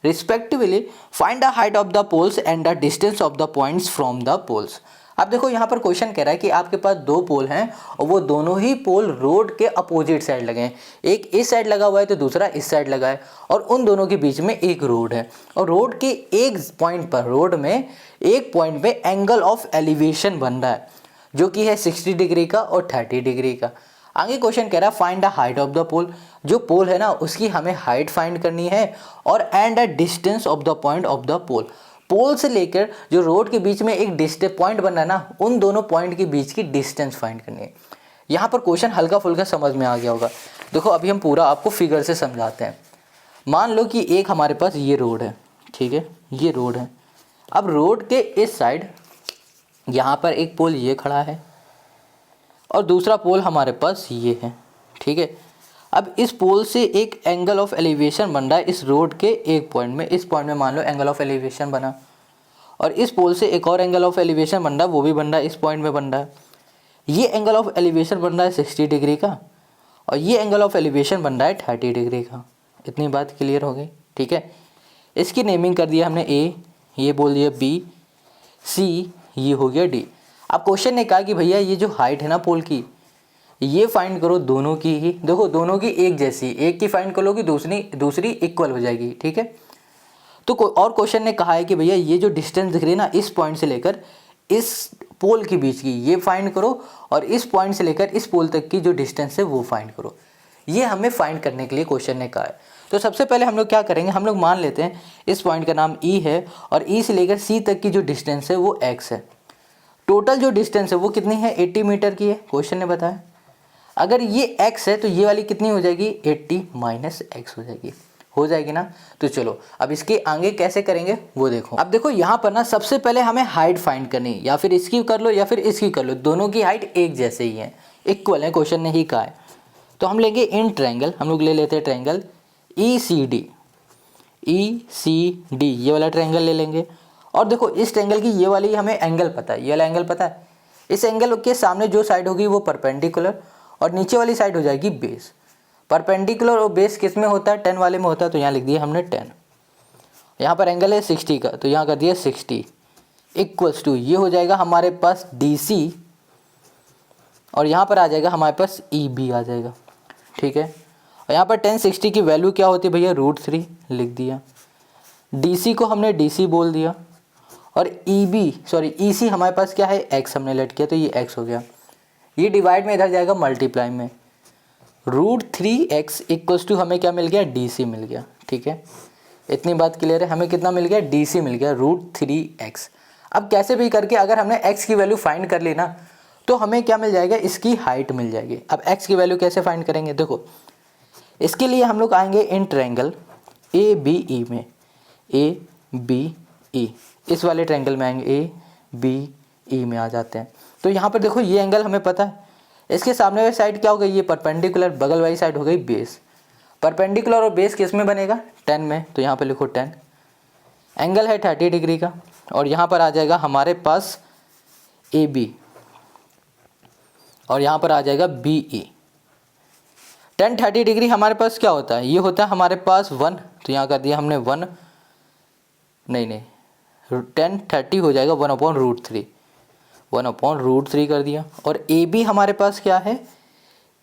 respectively. Find the height of the poles and the distance of the points from the poles. अब देखो यहाँ पर question कह रहा है कि आपके पास दो पोल हैं और वो दोनों ही पोल रोड के अपोजिट साइड लगे हैं। एक इस साइड लगा हुआ है तो दूसरा इस साइड लगा है और उन दोनों के बीच में एक रोड है और रोड के एक पॉइंट पर रोड में एक पॉइंट पे एंगल ऑफ एलिवेशन बन रहा है जो कि है 60 डिग्री का और 30 डिग्री का। आगे क्वेश्चन कह रहा है find the height of the pole. जो पोल है ना उसकी हमें हाइट फाइंड करनी है और and the distance of the point of the pole. Pole से लेकर जो रोड के बीच में एक डिस्टेंस पॉइंट बन रहा है ना उन दोनों पॉइंट के बीच की डिस्टेंस फाइंड करनी है। यहाँ पर क्वेश्चन हल्का फुल्का समझ में आ गया होगा। देखो अभी हम पूरा आपको फिगर से समझाते हैं। मान लो कि एक हमारे पास ये रोड है, ठीक है, ये रोड है। अब रोड के इस साइड यहाँ पर एक पोल ये खड़ा है और दूसरा पोल हमारे पास ये है, ठीक है। अब इस पोल से एक एंगल ऑफ एलिवेशन बन रहा है इस रोड के एक पॉइंट में। इस पॉइंट में मान लो एंगल ऑफ एलिवेशन बना और इस पोल से एक और एंगल ऑफ एलिवेशन बन रहा है, वो भी बन रहा है इस पॉइंट में बन रहा है। ये एंगल ऑफ एलिवेशन बन रहा है 60 डिग्री का और ये एंगल ऑफ एलिवेशन बन रहा है 30 डिग्री का। इतनी बात क्लियर हो गई, ठीक है। इसकी नेमिंग कर दिया हमने A, ये बोल दिया B, C, ये हो गया D। अब क्वेश्चन ने कहा कि भैया ये जो हाइट है ना पोल की ये फाइंड करो दोनों की ही। देखो दोनों की एक जैसी, एक की फाइंड करोगे दूसरी इक्वल हो जाएगी, ठीक है। तो और क्वेश्चन ने कहा है कि भैया ये जो डिस्टेंस दिख रही है ना इस पॉइंट से लेकर इस पोल के बीच की ये फाइंड करो और इस पॉइंट से लेकर इस पोल तक की जो डिस्टेंस है वो फाइंड करो। ये हमें फाइंड करने के लिए क्वेश्चन ने कहा है। तो सबसे पहले हम लोग क्या करेंगे, हम लोग मान लेते हैं इस पॉइंट का नाम E है और E से लेकर C तक की जो डिस्टेंस है वो x है। टोटल जो डिस्टेंस है वो कितनी है 80 मीटर की है, क्वेश्चन ने बताया। अगर ये x है तो ये वाली कितनी हो जाएगी 80 माइनस x हो जाएगी ना। तो चलो अब इसके आगे कैसे करेंगे वो देखो। अब देखो यहाँ पर ना सबसे पहले हमें हाइट फाइंड करनी है, या फिर इसकी कर लो या फिर इसकी कर लो, दोनों की हाइट एक जैसे ही है, इक्वल है, क्वेश्चन ने ही कहा है। तो हम लेंगे इन ट्रायंगल, हम लोग ले लेते हैं ट्रायंगल ECD, ये वाला ट्रायंगल ले लेंगे। और देखो इस ट्रायंगल की ये वाली हमें एंगल पता है, ये वाला एंगल पता है। इस एंगल के सामने जो साइड होगी वो परपेंडिकुलर और नीचे वाली साइड हो जाएगी बेस। परपेंडिकुलर और बेस किस में होता है 10 वाले में होता है, तो यहाँ लिख दिया हमने 10। यहाँ पर एंगल है 60 का तो यहाँ कर दिया 60 इक्वल्स टू ये हो जाएगा हमारे पास DC और यहाँ पर आ जाएगा हमारे पास EB आ जाएगा, ठीक है। और यहाँ पर 10 60 की वैल्यू क्या होती है भैया √3 लिख दिया। DC को हमने DC बोल दिया और EC हमारे पास क्या है x हमने लेट किया तो ये x हो गया। ये डिवाइड में इधर जाएगा मल्टीप्लाई में, √3x इक्वल्स टू हमें क्या मिल गया DC मिल गया, ठीक है। इतनी बात क्लियर है, हमें कितना मिल गया DC मिल गया √3x। अब कैसे भी करके अगर हमने x की वैल्यू फाइंड कर ली ना तो हमें क्या मिल जाएगा इसकी हाइट मिल जाएगी। अब x की वैल्यू कैसे फाइंड करेंगे, देखो इसके लिए हम लोग आएंगे इन ट्रायंगल ABE में, ABE इस वाले ट्रायंगल में आएंगे, ABE में आ जाते हैं। तो यहाँ पर देखो ये एंगल हमें पता है, इसके सामने वाली साइड क्या हो गई ये परपेंडिकुलर, बगल वाली साइड हो गई बेस। परपेंडिकुलर और बेस किस में बनेगा 10 में, तो यहाँ पे लिखो 10 एंगल है 30 डिग्री का, और यहाँ पर आ जाएगा हमारे पास ए बी, और यहाँ पर आ जाएगा बी ई। टेन 30 डिग्री हमारे पास क्या होता है, ये होता है हमारे पास 1, तो यहाँ कर दिया हमने 1, नहीं 10 30 हो जाएगा 1/√3, 1/√3 कर दिया। और ए बी हमारे पास क्या है,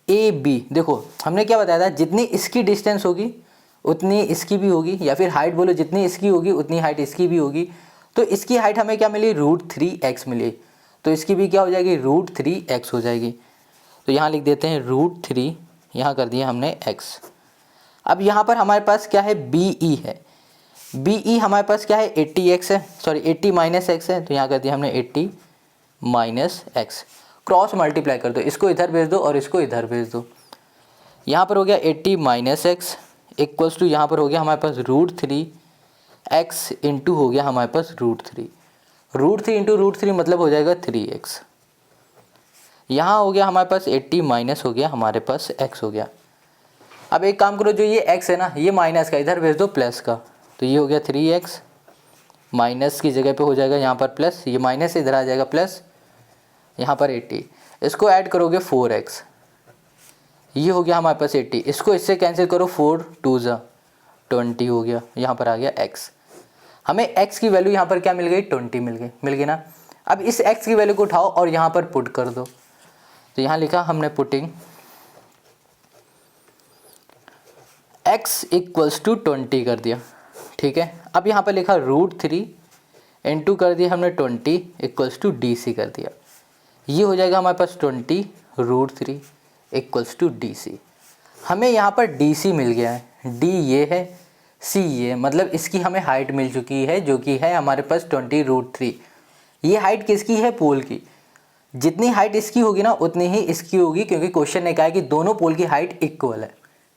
ए बी देखो हमने क्या बताया था, जितनी इसकी डिस्टेंस होगी उतनी इसकी भी होगी, या फिर हाइट बोलो जितनी इसकी होगी उतनी हाइट इसकी भी होगी। तो इसकी हाइट हमें क्या मिली, √3x मिली, तो इसकी भी क्या हो जाएगी, √3x हो जाएगी। तो यहाँ लिख देते हैं √3, यहाँ कर दिया हमने x। अब यहाँ पर हमारे पास क्या है, बी ई है, बी ई हमारे पास क्या है 80x है, सॉरी 80 - x है, तो यहाँ कर दिया हमने 80 - x। क्रॉस मल्टीप्लाई कर दो, इसको इधर भेज दो और इसको इधर भेज दो। यहाँ पर हो गया 80 - x इक्वल्स टू यहाँ पर हो गया हमारे पास √3x इंटू हो गया हमारे पास √3, √3 इंटू √3 मतलब हो जाएगा 3x। यहाँ हो गया हमारे पास 80 माइनस हो गया हमारे पास x हो गया। अब एक काम करो, जो ये x है ना, ये माइनस का इधर भेज दो प्लस का, तो ये हो गया 3x, माइनस की जगह पे हो जाएगा यहाँ पर प्लस, ये माइनस इधर आ जाएगा प्लस, यहाँ पर 80, इसको ऐड करोगे 4x, ये हो गया हमारे पास 80, इसको इससे कैंसिल करो, 4 2 ज़ा 20 हो गया, यहाँ पर आ गया x। हमें x की वैल्यू यहाँ पर क्या मिल गई, 20 मिल गई ना। अब इस x की वैल्यू को उठाओ और यहाँ पर पुट कर दो, तो यहाँ लिखा हमने पुटिंग x इक्वल्स टू 20 कर दिया, ठीक है। अब यहाँ पर लिखा √3 इंटू कर दिया हमने 20 इक्वल्स टू DC कर दिया, ये हो जाएगा हमारे पास 20 √3 इक्वल्स टू DC। हमें यहाँ पर DC मिल गया है, D ये है, C ये, मतलब इसकी हमें हाइट मिल चुकी है जो कि है हमारे पास 20 √3। ये हाइट किसकी है, पोल की। जितनी हाइट इसकी होगी ना उतनी ही इसकी होगी, क्योंकि क्वेश्चन ने कहा है कि दोनों पोल की हाइट इक्वल है,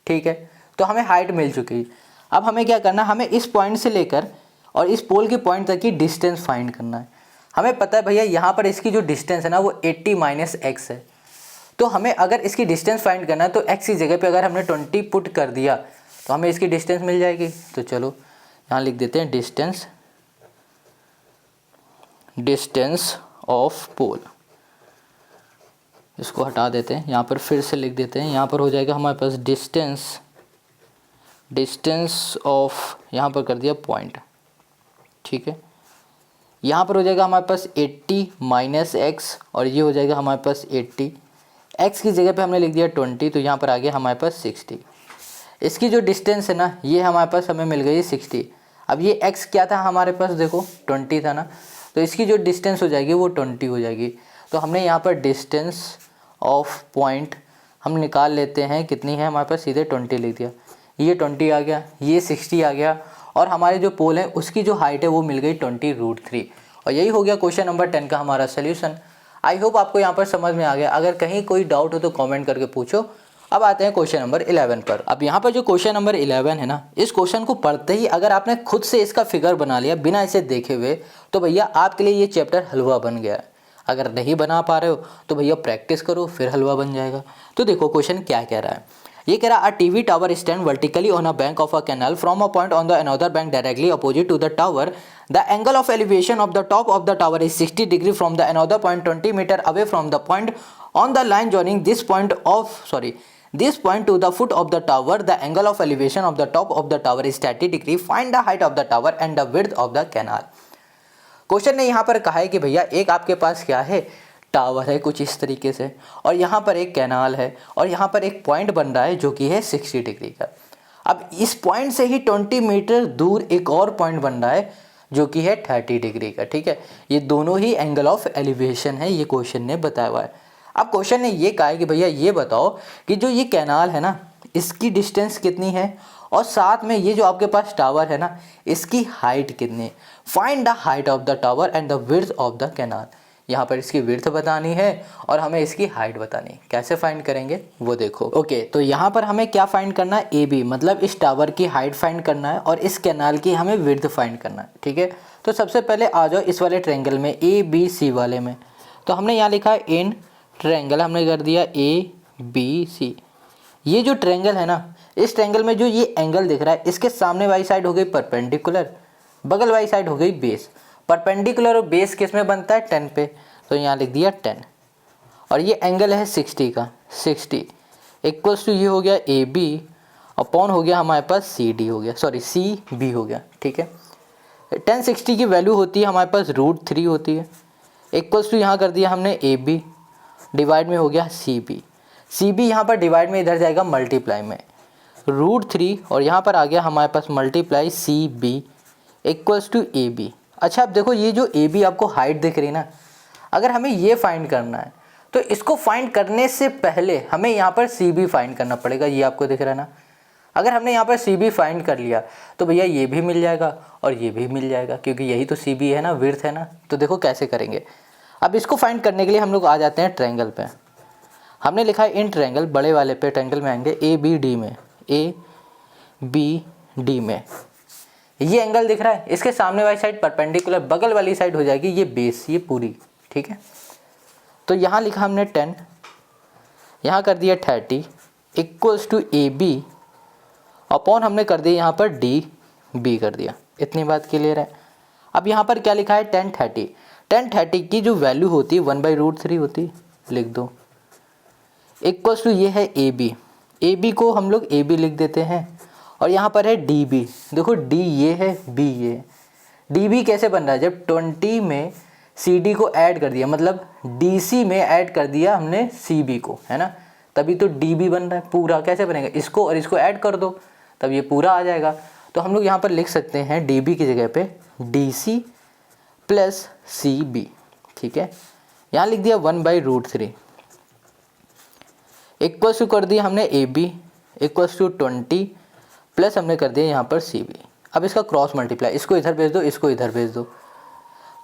ठीक है। तो हमें हाइट मिल चुकी है। अब हमें क्या करना है, हमें इस पॉइंट से लेकर और इस पोल के पॉइंट तक की डिस्टेंस फाइंड करना है। हमें पता है भैया यहाँ पर इसकी जो डिस्टेंस है ना वो 80 - x है, तो हमें अगर इसकी डिस्टेंस फाइंड करना है तो x की जगह पे अगर हमने 20 पुट कर दिया तो हमें इसकी डिस्टेंस मिल जाएगी। तो चलो यहाँ लिख देते हैं डिस्टेंस ऑफ पोल, इसको हटा देते हैं, यहाँ पर फिर से लिख देते हैं, यहाँ पर हो जाएगा हमारे पास डिस्टेंस ऑफ, यहाँ पर कर दिया पॉइंट, ठीक है। यहाँ पर हो जाएगा हमारे पास 80 - x, और ये हो जाएगा हमारे पास 80, x की जगह पे हमने लिख दिया 20, तो यहाँ पर आ गया हमारे पास 60। इसकी जो डिस्टेंस है ना ये हमारे पास हमें मिल गई 60। अब ये x क्या था हमारे पास, देखो 20 था ना, तो इसकी जो डिस्टेंस हो जाएगी वो 20 हो जाएगी। तो हमने यहाँ पर डिस्टेंस ऑफ पॉइंट हम निकाल लेते हैं, कितनी है हमारे पास, सीधे 20 लिख दिया, ये 20 आ गया, ये 60 आ गया, और हमारे जो पोल है उसकी जो हाइट है वो मिल गई 20 √3। और यही हो गया क्वेश्चन नंबर 10 का हमारा सोल्यूशन। आई होप आपको यहाँ पर समझ में आ गया। अगर कहीं कोई डाउट हो तो कमेंट करके पूछो। अब आते हैं क्वेश्चन नंबर 11 पर। अब यहाँ पर जो क्वेश्चन नंबर 11 है ना, इस क्वेश्चन को पढ़ते ही अगर आपने खुद से इसका फिगर बना लिया बिना इसे देखे हुए, तो भैया आपके लिए ये चैप्टर हलवा बन गया है। अगर नहीं बना पा रहे हो तो भैया प्रैक्टिस करो, फिर हलवा बन जाएगा। तो देखो क्वेश्चन क्या कह रहा है, ये कह रहा है, a TV tower stand vertically on a bank of a canal from a point on the another bank directly opposite to the tower. The angle of elevation of the top of the tower is 60 degree from the another point 20 metre away from the point on the line joining this point to the foot of the tower. The angle of elevation of the top of the tower is 30 degree. Find the height of the tower and the width of the canal. Question ने यहाँ पर कहा है कि भैया एक आपके पास क्या है, टावर है कुछ इस तरीके से, और यहाँ पर एक कैनाल है, और यहाँ पर एक पॉइंट बन रहा है जो कि है 60 डिग्री का। अब इस पॉइंट से ही 20 मीटर दूर एक और पॉइंट बन रहा है जो कि है 30 डिग्री का, ठीक है। ये दोनों ही एंगल ऑफ एलिवेशन है, ये क्वेश्चन ने बताया हुआ है। अब क्वेश्चन ने ये कहा है कि भैया ये बताओ कि जो ये कैनाल है ना इसकी डिस्टेंस कितनी है, और साथ में ये जो आपके पास टावर है ना इसकी हाइट कितनी है। Find the height of the tower and the width of the canal. यहाँ पर इसकी विड्थ बतानी है और हमें इसकी हाइट बतानी है। कैसे फाइंड करेंगे वो देखो। ओके, तो यहाँ पर हमें क्या फाइंड करना है, ए बी, मतलब इस टावर की हाइट फाइंड करना है और इस कैनाल की हमें विड्थ फाइंड करना है, ठीक है। तो सबसे पहले आ जाओ इस वाले ट्रायंगल में, ए बी सी वाले में। तो हमने यहाँ लिखा है इन ट्रायंगल, हमने कर दिया ए बी सी। ये जो ट्रायंगल है ना, इस ट्रायंगल में जो ये एंगल दिख रहा है इसके सामने वाली साइड हो गई परपेंडिकुलर, बगल वाली साइड हो गई बेस। परपेंडिकुलर और बेस किस में बनता है 10 पे, तो यहाँ लिख दिया 10। और ये एंगल है 60 का, 60 इक्वल्स टू ये हो गया ए बी अपॉन हो गया हमारे पास सी डी हो गया, सॉरी सी बी हो गया, ठीक है। 1060 की वैल्यू होती है हमारे पास √3 होती है, इक्वल्स टू यहाँ कर दिया हमने ए बी डिवाइड में हो गया सी बी। सी बी यहाँ पर डिवाइड में इधर जाएगा मल्टीप्लाई में √3 और यहाँ पर आ गया हमारे पास multiply C B equals to A B. अच्छा अब देखो ये जो ए बी आपको हाइट दिख रही है ना, अगर हमें ये फाइंड करना है तो इसको फाइंड करने से पहले हमें यहाँ पर सी बी फाइंड करना पड़ेगा। ये आपको दिख रहा है ना, अगर हमने यहाँ पर सी बी फाइंड कर लिया तो भैया ये भी मिल जाएगा और ये भी मिल जाएगा, क्योंकि यही तो सी बी है ना, विड्थ है ना। तो देखो कैसे करेंगे। अब इसको फाइंड करने के लिए हम लोग आ जाते हैं ट्रायंगल पे। हमने लिखा है इन ट्रायंगल, बड़े वाले पे ट्रायंगल में आएंगे ए बी डी में, ए बी डी में ये एंगल दिख रहा है, इसके सामने वाली साइड परपेंडिकुलर, बगल वाली साइड हो जाएगी ये बेस, ये पूरी, ठीक है। तो यहाँ लिखा हमने 10, यहाँ कर दिया 30 equals to A B upon हमने कर दिया यहाँ पर डी बी कर दिया। इतनी बात क्लियर है। अब यहाँ पर क्या लिखा है 1030 की जो वैल्यू होती है 1/√3 होती है, लिख दो इक्वल्स टू ये है ए बी को हम लोग ए बी लिख देते हैं और यहाँ पर है डी बी। देखो डी ये है, बी ये है। डी बी कैसे बन रहा है, जब 20 में सी डी को ऐड कर दिया, मतलब डी सी में ऐड कर दिया हमने सी बी को, है ना, तभी तो डी बी बन रहा है। पूरा कैसे बनेगा, इसको और इसको ऐड कर दो तब ये पूरा आ जाएगा। तो हम लोग यहाँ पर लिख सकते हैं डी बी की जगह पे D C plus C B, ठीक है। यहाँ लिख दिया 1/√3 इक्वल्स टू कर दिया हमने A B equals to 20 plus हमने कर दिया यहाँ पर सी बी। अब इसका क्रॉस मल्टीप्लाई, इसको इधर भेज दो, इसको इधर भेज दो,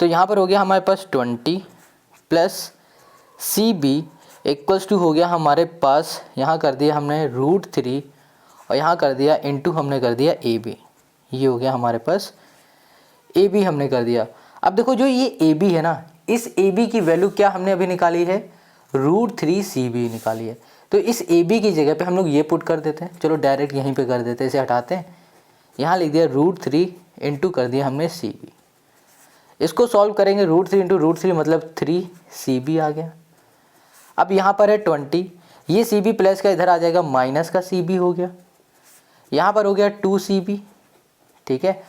तो यहाँ पर हो गया हमारे पास 20 plus C B equals to हो गया हमारे पास, यहाँ कर दिया हमने √3 और यहाँ कर दिया इनटू हमने कर दिया ए बी। ये हो गया हमारे पास ए बी हमने कर दिया। अब देखो जो ये ए बी है ना, इस ए बी की वैल्यू क्या हमने अभी निकाली है, √3 सी बी निकाली है। तो इस ए बी की जगह पे हम लोग ये पुट कर देते हैं, चलो डायरेक्ट यहीं पे कर देते हैं, इसे हटाते हैं। यहाँ लिख दिया √3 इंटू कर दिया हमने सी बी। इसको सॉल्व करेंगे, √3 इंटू √3 मतलब 3 सी बी आ गया। अब यहाँ पर है 20, ये सी बी प्लस का इधर आ जाएगा माइनस का सी बी हो गया, यहाँ पर हो गया 2 सी बी, ठीक है।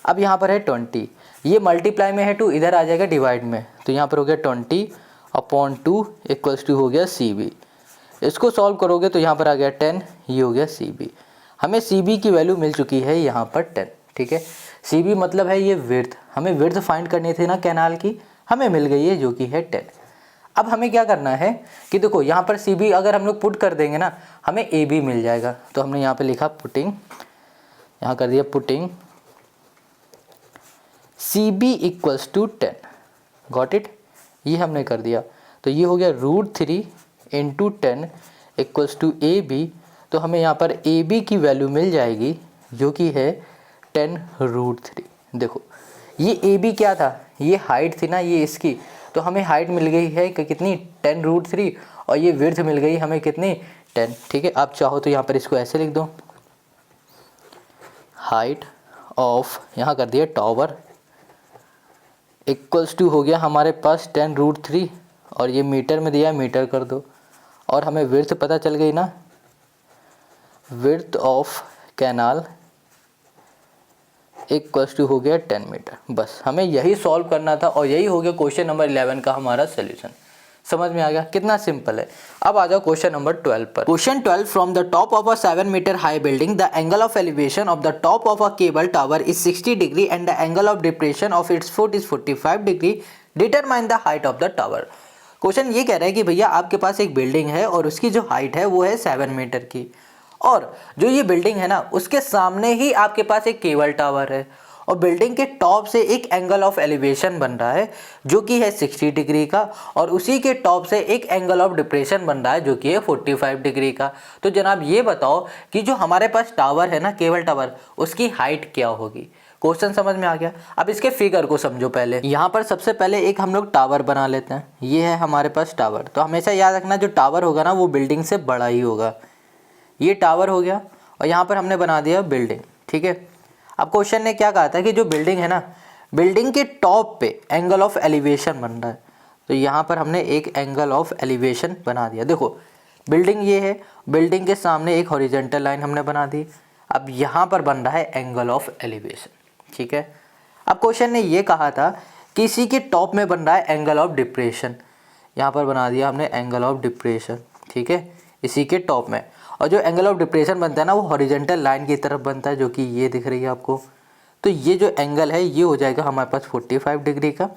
अब यहाँ पर है 20, ये मल्टीप्लाई में है 2, इधर आ जाएगा डिवाइड में, तो यहाँ पर हो गया 20/2 इक्वल्स टू हो गया सी बी। इसको सॉल्व करोगे तो यहाँ पर आ गया 10, ये हो गया सी बी। हमें सी बी की वैल्यू मिल चुकी है यहाँ पर 10, ठीक है। सी बी मतलब है ये विड्थ, हमें विड्थ फाइंड करनी थी ना कैनाल की, हमें मिल गई है जो कि है 10। अब हमें क्या करना है कि देखो यहाँ पर सी बी अगर हम लोग पुट कर देंगे ना, हमें ए बी मिल जाएगा। तो हमने यहाँ पे लिखा पुटिंग, यहाँ कर दिया putting C B equals to 10, got it, ये हमने कर दिया। तो ये हो गया √3 into 10 equals to A B. तो हमें यहाँ पर ए बी की वैल्यू मिल जाएगी जो कि है 10√3। देखो ये ए बी क्या था, ये हाइट थी ना ये इसकी, तो हमें हाइट मिल गई है कि कितनी 10√3 और ये विड्थ मिल गई हमें कितनी 10, ठीक है। आप चाहो तो यहाँ पर इसको ऐसे लिख दो, हाइट ऑफ, यहाँ कर दिया टावर इक्वल्स टू हो गया हमारे पास 10√3 और ये मीटर में दिया, मीटर कर दो, और हमें विड्थ पता चल गई ना, width of canal equals to हो गया 10 मीटर। बस हमें यही सॉल्व करना था और यही हो गया क्वेश्चन नंबर 11 का हमारा सोल्यूशन। समझ में आ गया, कितना सिंपल है। अब आ जाओ क्वेश्चन नंबर 12 पर। Question 12, from the top of a 7 metre high building the angle of elevation of the top of a cable tower is 60 degree and the angle of depression of its foot is 45 degree, determine the height of the tower. Question ये कह रहा है कि भैया आपके पास एक building है और उसकी जो हाइट है वो है 7 मीटर की, और जो ये बिल्डिंग है ना उसके सामने ही आपके पास एक केबल टावर है, और बिल्डिंग के टॉप से एक एंगल ऑफ एलिवेशन बन रहा है जो कि है 60 डिग्री का, और उसी के टॉप से एक एंगल ऑफ डिप्रेशन बन रहा है जो कि है 45 डिग्री का। तो जनाब ये बताओ कि जो हमारे पास टावर है ना, केबल टावर, उसकी हाइट क्या होगी। क्वेश्चन समझ में आ गया। अब इसके फिगर को समझो। पहले यहाँ पर सबसे पहले एक हम लोग टावर बना लेते हैं। ये है हमारे पास टावर, तो हमेशा याद रखना जो टावर होगा ना वो बिल्डिंग से बड़ा ही होगा। ये टावर हो गया और यहाँ पर हमने बना दिया बिल्डिंग, ठीक है। अब क्वेश्चन ने क्या कहा था कि जो बिल्डिंग है ना, बिल्डिंग के टॉप पे एंगल ऑफ एलिवेशन बन रहा है। तो यहाँ पर हमने एक एंगल ऑफ एलिवेशन बना दिया। देखो बिल्डिंग ये है, बिल्डिंग के सामने एक हॉरिजॉन्टल लाइन हमने बना दी। अब यहाँ पर बन रहा है एंगल ऑफ एलिवेशन, ठीक है। अब क्वेश्चन ने ये कहा था कि इसी के टॉप में बन रहा है एंगल ऑफ डिप्रेशन। यहाँ पर बना दिया हमने एंगल ऑफ डिप्रेशन, ठीक है, इसी के टॉप में। और जो एंगल ऑफ डिप्रेशन बनता है ना, वो हॉरिजॉन्टल लाइन की तरफ बनता है, जो कि ये दिख रही है आपको। तो ये जो एंगल है ये हो जाएगा हमारे पास 45 डिग्री का,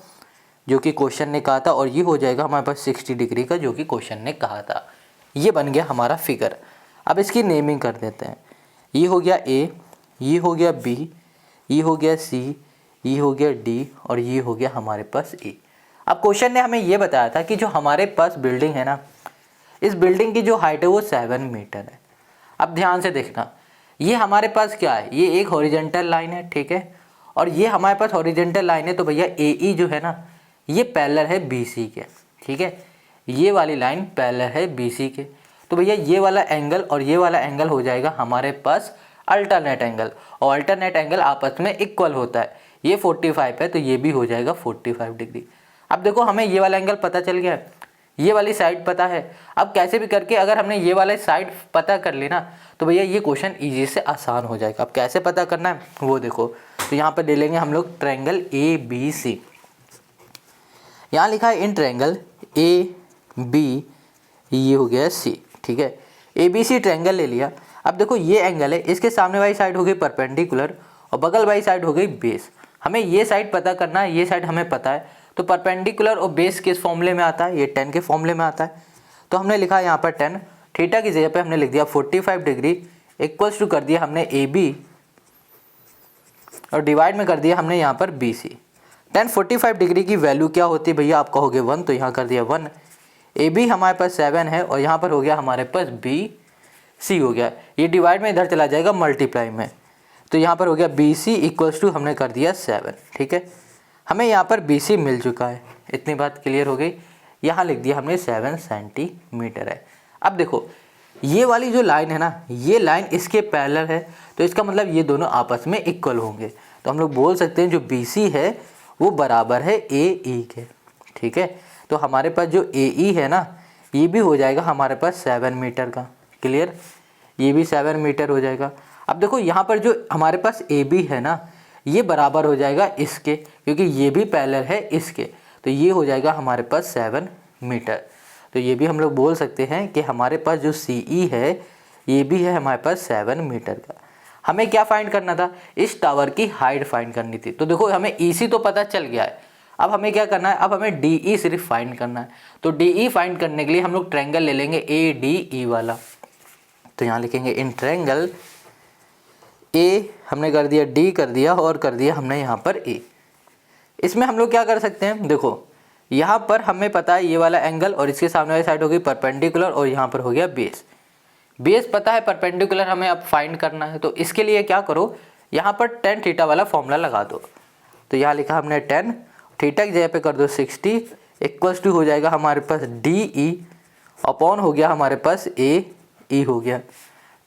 जो कि क्वेश्चन ने कहा था, और ये हो जाएगा हमारे पास 60 डिग्री का, जो कि क्वेश्चन ने कहा था। ये बन गया हमारा फिगर। अब इसकी नेमिंग कर देते हैं। ये हो गया ए, ये हो गया बी, ये हो गया सी, ये हो गया डी, और ये हो गया हमारे पास ई। अब क्वेश्चन ने हमें ये बताया था कि जो हमारे पास बिल्डिंग है ना, इस बिल्डिंग की जो हाइट है वो 7 मीटर है। अब ध्यान से देखना, ये हमारे पास क्या है, ये एक हॉरिजॉन्टल लाइन है, ठीक है, और ये हमारे पास हॉरिजॉन्टल लाइन है। तो भैया ए जो है ना, ये पैरेलल है BC के, ठीक है, ये वाली लाइन पैरेलल है BC के। तो भैया ये वाला एंगल और ये वाला एंगल हो जाएगा हमारे पास अल्टरनेट एंगल, और अल्टरनेट एंगल आपस में इक्वल होता है। ये 45 है तो ये भी हो जाएगा 45 डिग्री। अब देखो हमें ये वाला एंगल पता चल गया, ये वाली साइड पता है। अब कैसे भी करके अगर हमने ये वाला साइड पता कर ली ना, तो भैया ये क्वेश्चन ईजी से आसान हो जाएगा। अब कैसे पता करना है वो देखो, तो यहाँ पर ले लेंगे हम लोग ट्रायंगल ABC। यहाँ लिखा है इन ट्रायंगल AB, ये हो गया C, ठीक है, ABC ट्रायंगल ले लिया। अब देखो ये एंगल है, इसके सामने वाली साइड हो गई परपेंडिकुलर और बगल वाली साइड हो गई बेस। हमें ये साइड पता करना है, ये साइड हमें पता है। तो परपेंडिकुलर और बेस किस फॉर्मूले में आता है, ये 10 के फॉर्मूले में आता है। तो हमने लिखा यहाँ पर 10, थीटा की जगह पे हमने लिख दिया 45 डिग्री, इक्वल्स टू कर दिया हमने AB और डिवाइड में कर दिया हमने यहाँ पर BC। 10 45 डिग्री की वैल्यू क्या होती है भैया, आप कहोगे 1, तो यहाँ कर दिया 1। AB हमारे पास 7 है और यहाँ पर हो गया हमारे पास BC हो गया, ये डिवाइड में इधर चला जाएगा मल्टीप्लाई में, तो यहाँ पर हो गया BC इक्वल्स टू हमने कर दिया 7, ठीक है। हमें यहाँ पर BC मिल चुका है, इतनी बात क्लियर हो गई। यहाँ लिख दिया हमने 7 सेंटीमीटर है। अब देखो ये वाली जो लाइन है ना, ये लाइन इसके पैरेलल है, तो इसका मतलब ये दोनों आपस में इक्वल होंगे। तो हम लोग बोल सकते हैं जो BC है वो बराबर है AE के, ठीक है। तो हमारे पास जो AE है ना, ये भी हो जाएगा हमारे पास 7 मीटर का, क्लियर, ये भी 7 मीटर हो जाएगा। अब देखो यहाँ पर जो हमारे पास AB है ना, ये बराबर हो जाएगा इसके, क्योंकि ये भी पैरेलल है इसके, तो ये हो जाएगा हमारे पास 7 मीटर। तो ये भी हम लोग बोल सकते हैं कि हमारे पास जो CE है ये भी है हमारे पास 7 मीटर का। हमें क्या फाइंड करना था, इस टावर की हाइट फाइंड करनी थी। तो देखो हमें EC तो पता चल गया है, अब हमें क्या करना है, अब हमें DE सिर्फ फाइंड करना है। तो DE फाइंड करने के लिए हम लोग ट्रायंगल ले लेंगे ADE वाला। तो यहाँ लिखेंगे इन ट्रायंगल A हमने कर दिया, D कर दिया और कर दिया हमने यहाँ पर A। इसमें हम लोग क्या कर सकते हैं, देखो यहाँ पर हमें पता है ये वाला एंगल और इसके सामने वाली साइड हो गई परपेंडिकुलर और यहाँ पर हो गया बेस। बेस पता है, परपेंडिकुलर हमें अब फाइंड करना है। तो इसके लिए क्या करो, यहाँ पर tan थीटा वाला फॉर्मूला लगा दो। तो यहाँ लिखा हमने 10, थीटा की जगह पे कर दो 60, इक्वल्स टू हो जाएगा हमारे पास DE अपॉन हो गया हमारे पास AE हो गया।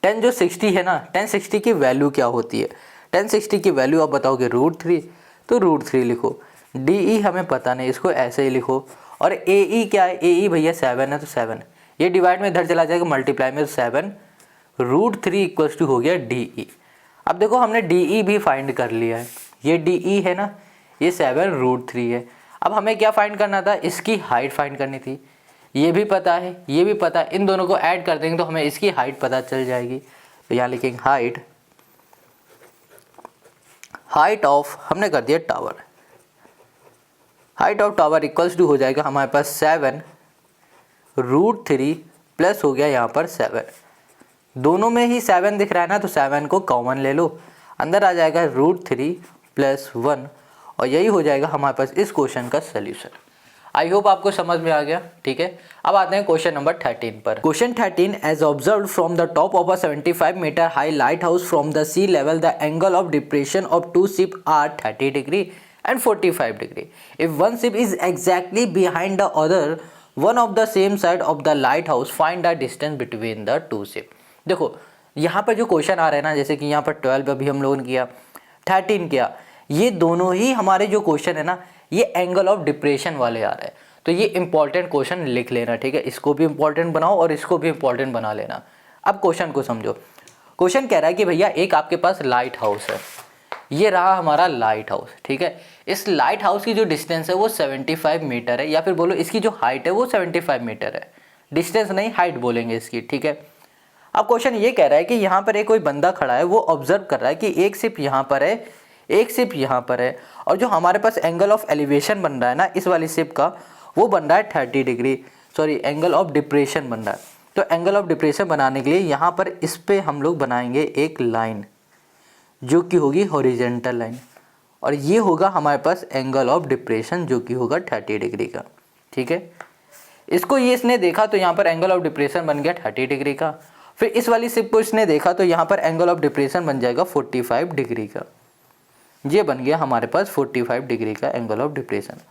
10 जो 60 है ना, 10 60 की वैल्यू क्या होती है, 10 60 की वैल्यू आप बताओगे √3, तो √3 लिखो। DE हमें पता नहीं, इसको ऐसे ही लिखो। और AE क्या है, AE भैया 7 है, तो 7 ये डिवाइड में इधर चला जाएगा मल्टीप्लाई में, तो 7 √3 इक्वल्स टू हो गया DE। अब देखो हमने DE भी फाइंड कर लिया है, ये DE है ना, ये 7 √3 है। अब हमें क्या फाइंड करना था, इसकी हाइट फाइंड करनी थी। ये भी पता है, ये भी पता है, इन दोनों को ऐड कर देंगे तो हमें इसकी हाइट पता चल जाएगी। तो यहाँ लिखेंगे हाइट ऑफ, हमने कर दिया tower, height of tower equals to हो जाएगा हमारे पास 7 √3 प्लस हो गया यहाँ पर 7, दोनों में ही 7 दिख रहा है ना, तो 7 को कॉमन ले लो, अंदर आ जाएगा √3 प्लस 1 और यही हो जाएगा हमारे पास इस क्वेश्चन का सोल्यूशन। आई होप आपको समझ में आ गया, ठीक है। अब आते हैं क्वेश्चन नंबर 13 पर। Question 13, as observe from the top of a 75 metre high lighthouse from the sea level the angle of depression of 2 ship are 30 degree and 45 degree. If one ship is exactly behind the other one of the same side of the lighthouse, find the distance between the 2 ship. देखो यहाँ पर जो question आ रहे हैं ना, जैसे कि यहाँ पर 12 अभी हम लोगों ने किया, 13 क्या, ये दोनों ही हमारे जो क्वेश्चन है ना ये एंगल ऑफ डिप्रेशन वाले आ रहे हैं। तो ये इंपॉर्टेंट क्वेश्चन लिख लेना, ठीक है, इसको भी इंपॉर्टेंट बनाओ और इसको भी इंपॉर्टेंट बना लेना। अब क्वेश्चन को समझो। क्वेश्चन कह रहा है कि भैया एक आपके पास लाइट हाउस है, ये रहा हमारा लाइट हाउस, ठीक है। इस लाइट हाउस की जो डिस्टेंस है वो 75 मीटर है, या फिर बोलो इसकी जो हाइट है वो 75 मीटर है। डिस्टेंस नहीं, हाइट बोलेंगे इसकी, ठीक है। अब क्वेश्चन ये कह रहा है कि यहाँ पर एक कोई बंदा खड़ा है, वो ऑब्जर्व कर रहा है कि एक शिप यहाँ पर है, एक शिप यहाँ पर है, और जो हमारे पास एंगल ऑफ एलिवेशन बन रहा है ना इस वाली शिप का, वो बन रहा है 30 degree, sorry angle of depression बन रहा है। तो एंगल ऑफ डिप्रेशन बनाने के लिए यहाँ पर इस पे हम लोग बनाएंगे एक लाइन जो कि होगी हॉरिजेंटल लाइन, और ये होगा हमारे पास एंगल ऑफ डिप्रेशन जो कि होगा 30 डिग्री का, ठीक है। इसको ये इसने देखा तो यहाँ पर एंगल ऑफ डिप्रेशन बन गया 30 डिग्री का। फिर इस वाली शिप को इसने देखा तो यहाँ पर एंगल ऑफ डिप्रेशन बन जाएगा 45 डिग्री का। ये बन गया हमारे पास 45 डिग्री का एंगल ऑफ डिप्रेशन।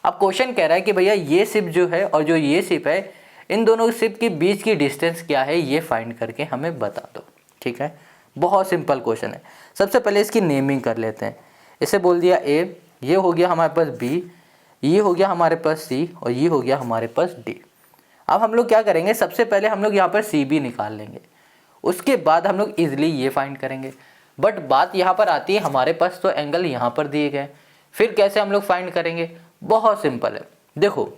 अब क्वेश्चन कह रहा है कि भैया ये शिप जो है और जो ये शिप है, इन दोनों शिप के बीच की डिस्टेंस क्या है ये फाइंड करके हमें बता दो, ठीक है। बहुत सिंपल क्वेश्चन है। सबसे पहले इसकी नेमिंग कर लेते हैं। इसे बोल दिया ए, ये हो गया हमारे पास बी, ये हो गया हमारे पास सी, और ये हो गया हमारे पास डी। अब हम लोग क्या करेंगे, सबसे पहले हम लोग यहाँ पर सी बी निकाल लेंगे, उसके बाद हम लोग इजीली ये फाइंड करेंगे। बट बात यहाँ पर आती है, हमारे पास तो एंगल यहाँ पर दिए गए, फिर कैसे हम लोग फाइंड करेंगे। बहुत सिंपल है। देखो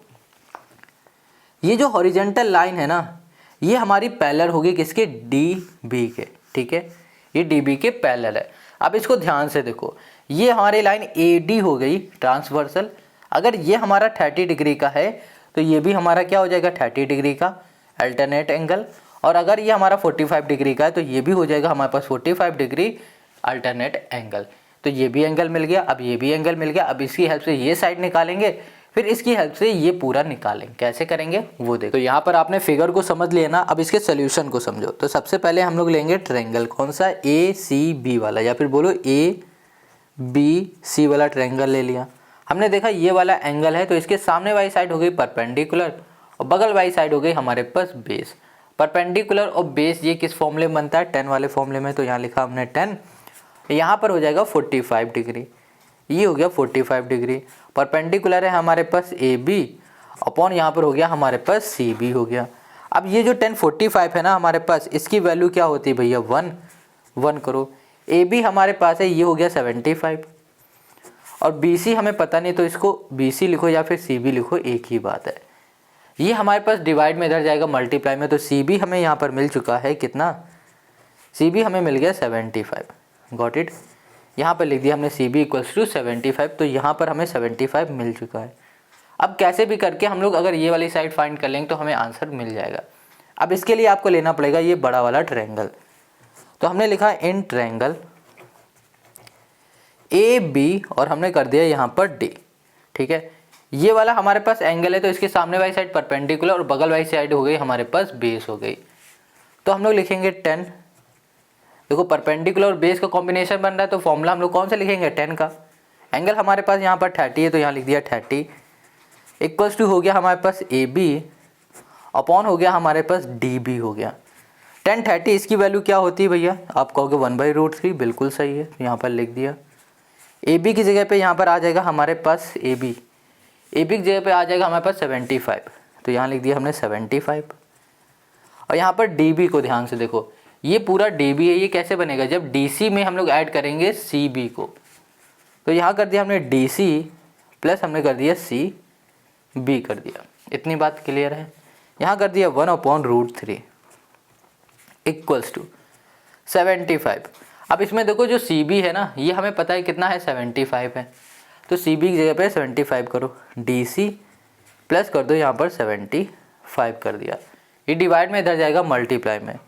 ये जो हॉरिजेंटल लाइन है ना, ये हमारी पैरेलल होगी किसके, डी बी के, ठीक है। ये डी बी के पैरेलल है। अब इसको ध्यान से देखो, ये हमारी लाइन ए डी हो गई ट्रांसवर्सल। अगर ये हमारा 30 डिग्री का है तो ये भी हमारा क्या हो जाएगा 30 डिग्री का अल्टरनेट एंगल, और अगर ये हमारा 45 डिग्री का है तो ये भी हो जाएगा हमारे पास 45 डिग्री अल्टरनेट एंगल। तो ये भी एंगल मिल गया, अब ये भी एंगल मिल गया। अब इसकी हेल्प से ये साइड निकालेंगे, फिर इसकी हेल्प से ये पूरा निकालेंगे। कैसे करेंगे वो देखो। तो यहाँ पर आपने फिगर को समझ लिया ना, अब इसके सोल्यूशन को समझो। तो सबसे पहले हम लोग लेंगे ट्रायंगल, कौन सा, ए सी बी वाला, या फिर बोलो ए बी सी वाला ट्रायंगल ले लिया। हमने देखा ये वाला एंगल है तो इसके सामने वाली साइड हो गई परपेंडिकुलर और बगल वाली साइड हो गई हमारे पास बेस। परपेंडिकुलर और बेस ये किस फॉर्मूले में बनता है, 10 वाले फॉर्मूले में। तो यहाँ लिखा हमने 10, यहाँ पर हो जाएगा 45 डिग्री, ये हो गया 45 डिग्री। परपेंडिकुलर है हमारे पास ए बी अपॉन यहाँ पर हो गया हमारे पास सी बी हो गया। अब ये जो 1045 है ना हमारे पास, इसकी वैल्यू क्या होती है भैया 1 करो। ए बी हमारे पास है, ये हो गया 75, और बी सी हमें पता नहीं तो इसको बी सी लिखो या फिर सी बी लिखो, एक ही बात है। ये हमारे पास डिवाइड में इधर जाएगा मल्टीप्लाई में, तो सी बी हमें यहाँ पर मिल चुका है कितना, सी बी हमें मिल गया 75। Got it. यहाँ पर लिख दिया हमने सी बी इक्वल्स टू 75, तो यहाँ पर हमें 75 मिल चुका है। अब कैसे भी करके हम लोग अगर ये वाली साइड फाइंड कर लेंगे तो हमें आंसर मिल जाएगा। अब इसके लिए आपको लेना पड़ेगा ये बड़ा वाला ट्रायंगल। तो हमने लिखा इन ट्रायंगल ए बी और हमने कर दिया यहाँ पर डी, ठीक है। ये वाला हमारे पास एंगल है तो इसके सामने वाली साइड परपेंडिकुलर और बगल वाली साइड हो गई हमारे पास बेस हो गई। तो हम लोग लिखेंगे 10। देखो परपेंडिकुलर और बेस का कॉम्बिनेशन बन रहा है तो फॉर्मूला हम लोग कौन सा लिखेंगे 10 का। एंगल हमारे पास यहाँ पर 30 है तो यहाँ लिख दिया 30 इक्वल्स टू हो गया हमारे पास ए बी अपॉन हो गया हमारे पास डी बी हो गया। 10 30 इसकी वैल्यू क्या होती है भैया, आप कहोगे 1/√3, बिल्कुल सही है। तो यहाँ पर लिख दिया ए बी की जगह पे यहाँ पर आ जाएगा हमारे पास ए बी की जगह पे आ जाएगा हमारे पास 75, तो यहाँ लिख दिया हमने 75। और यहाँ पर डी बी को ध्यान से देखो, ये पूरा डी बी है, ये कैसे बनेगा जब डी सी में हम लोग ऐड करेंगे सी बी को। तो यहाँ कर दिया हमने डी सी प्लस हमने कर दिया सी बी कर दिया। इतनी बात क्लियर है। यहाँ कर दिया 1/√3 इक्वल्स टू 75। अब इसमें देखो जो सी बी है ना, ये हमें पता है कितना है 75 है, तो सी बी की जगह पे 75 करो, डी सी प्लस कर दो यहाँ पर 75 कर दिया। ये डिवाइड में इधर जाएगा मल्टीप्लाई में,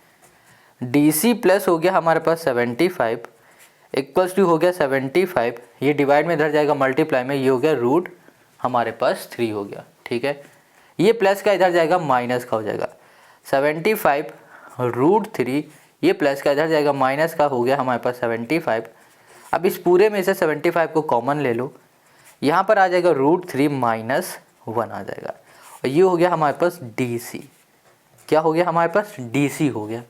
डी सी प्लस हो गया हमारे पास 75 इक्वल्स टू हो गया 75, ये डिवाइड में इधर जाएगा मल्टीप्लाई में, ये हो गया रूट हमारे पास 3 हो गया, ठीक है। ये प्लस का इधर जाएगा माइनस का हो जाएगा 75√3, ये प्लस का इधर जाएगा माइनस का हो गया हमारे पास 75। अब इस पूरे में से 75 को कॉमन ले लो, यहाँ पर आ जाएगा √3 -1 आ जाएगा, और ये हो गया हमारे पास डी सी। क्या हो गया हमारे पास डी सी हो गया।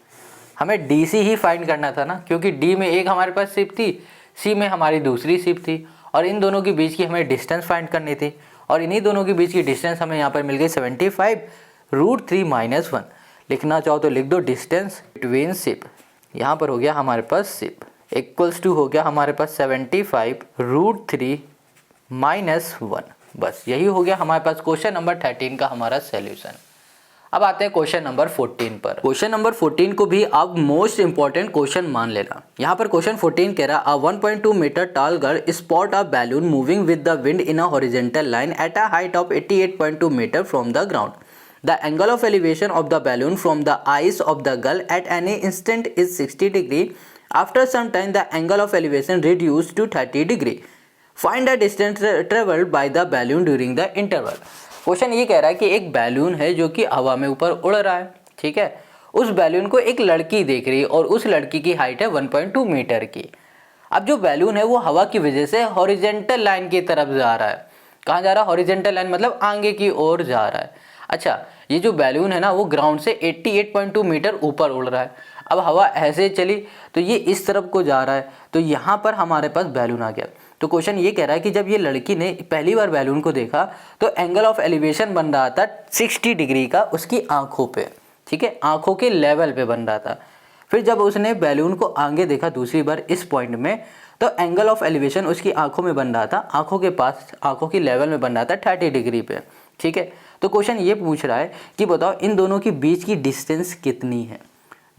हमें डी सी ही फाइंड करना था ना, क्योंकि डी में एक हमारे पास शिप थी, सी में हमारी दूसरी शिप थी और इन दोनों के बीच की हमें डिस्टेंस फाइंड करनी थी और इन्हीं दोनों के बीच की डिस्टेंस हमें यहाँ पर मिल गई 75√3-1। लिखना चाहो तो लिख दो डिस्टेंस बिटवीन शिप, यहाँ पर हो गया हमारे पास शिप इक्वल्स टू हो गया हमारे पास 75√3-1। बस यही हो गया हमारे पास क्वेश्चन नंबर 13 का हमारा सॉल्यूशन। अब आते हैं क्वेश्चन नंबर 14 पर। क्वेश्चन नंबर 14 को भी आप मोस्ट इंपॉर्टेंट क्वेश्चन मान लेना। यहाँ पर क्वेश्चन 14 कह रहा है 1.2 metre tall girl spot a balloon moving with the wind in a horizontal line at a height of 88.2 metre from the ground. The angle of elevation of the balloon from the eyes of the girl at any instant is 60 degree. After some time the angle of elevation reduce to 30 degree. Find the distance travelled by the balloon during the interval. Question ये कह रहा है कि एक balloon है जो कि हवा में ऊपर उड़ रहा है, ठीक है। उस बैलून को एक लड़की देख रही है और उस लड़की की हाइट है 1.2 मीटर की। अब जो बैलून है वो हवा की वजह से हॉरिजॉन्टल लाइन की तरफ जा रहा है। कहाँ जा रहा है? हॉरिजॉन्टल लाइन मतलब आगे की ओर जा रहा है। अच्छा, ये जो बैलून है ना वो ग्राउंड से 88.2 मीटर ऊपर उड़ रहा है। अब हवा ऐसे चली तो ये इस तरफ को जा रहा है, तो यहाँ पर हमारे पास बैलून आ गया। तो क्वेश्चन ये कह रहा है कि जब ये लड़की ने पहली बार बैलून को देखा तो एंगल ऑफ एलिवेशन बन रहा था 60 डिग्री का उसकी आंखों पे, ठीक है, आंखों के लेवल पे बन रहा था। फिर जब उसने बैलून को आगे देखा दूसरी बार इस पॉइंट में, तो एंगल ऑफ एलिवेशन उसकी आंखों में बन रहा था, आंखों के पास, आंखों की लेवल में बन रहा था 30 डिग्री पे, ठीक है। तो क्वेश्चन ये पूछ रहा है कि बताओ इन दोनों के बीच की डिस्टेंस कितनी है।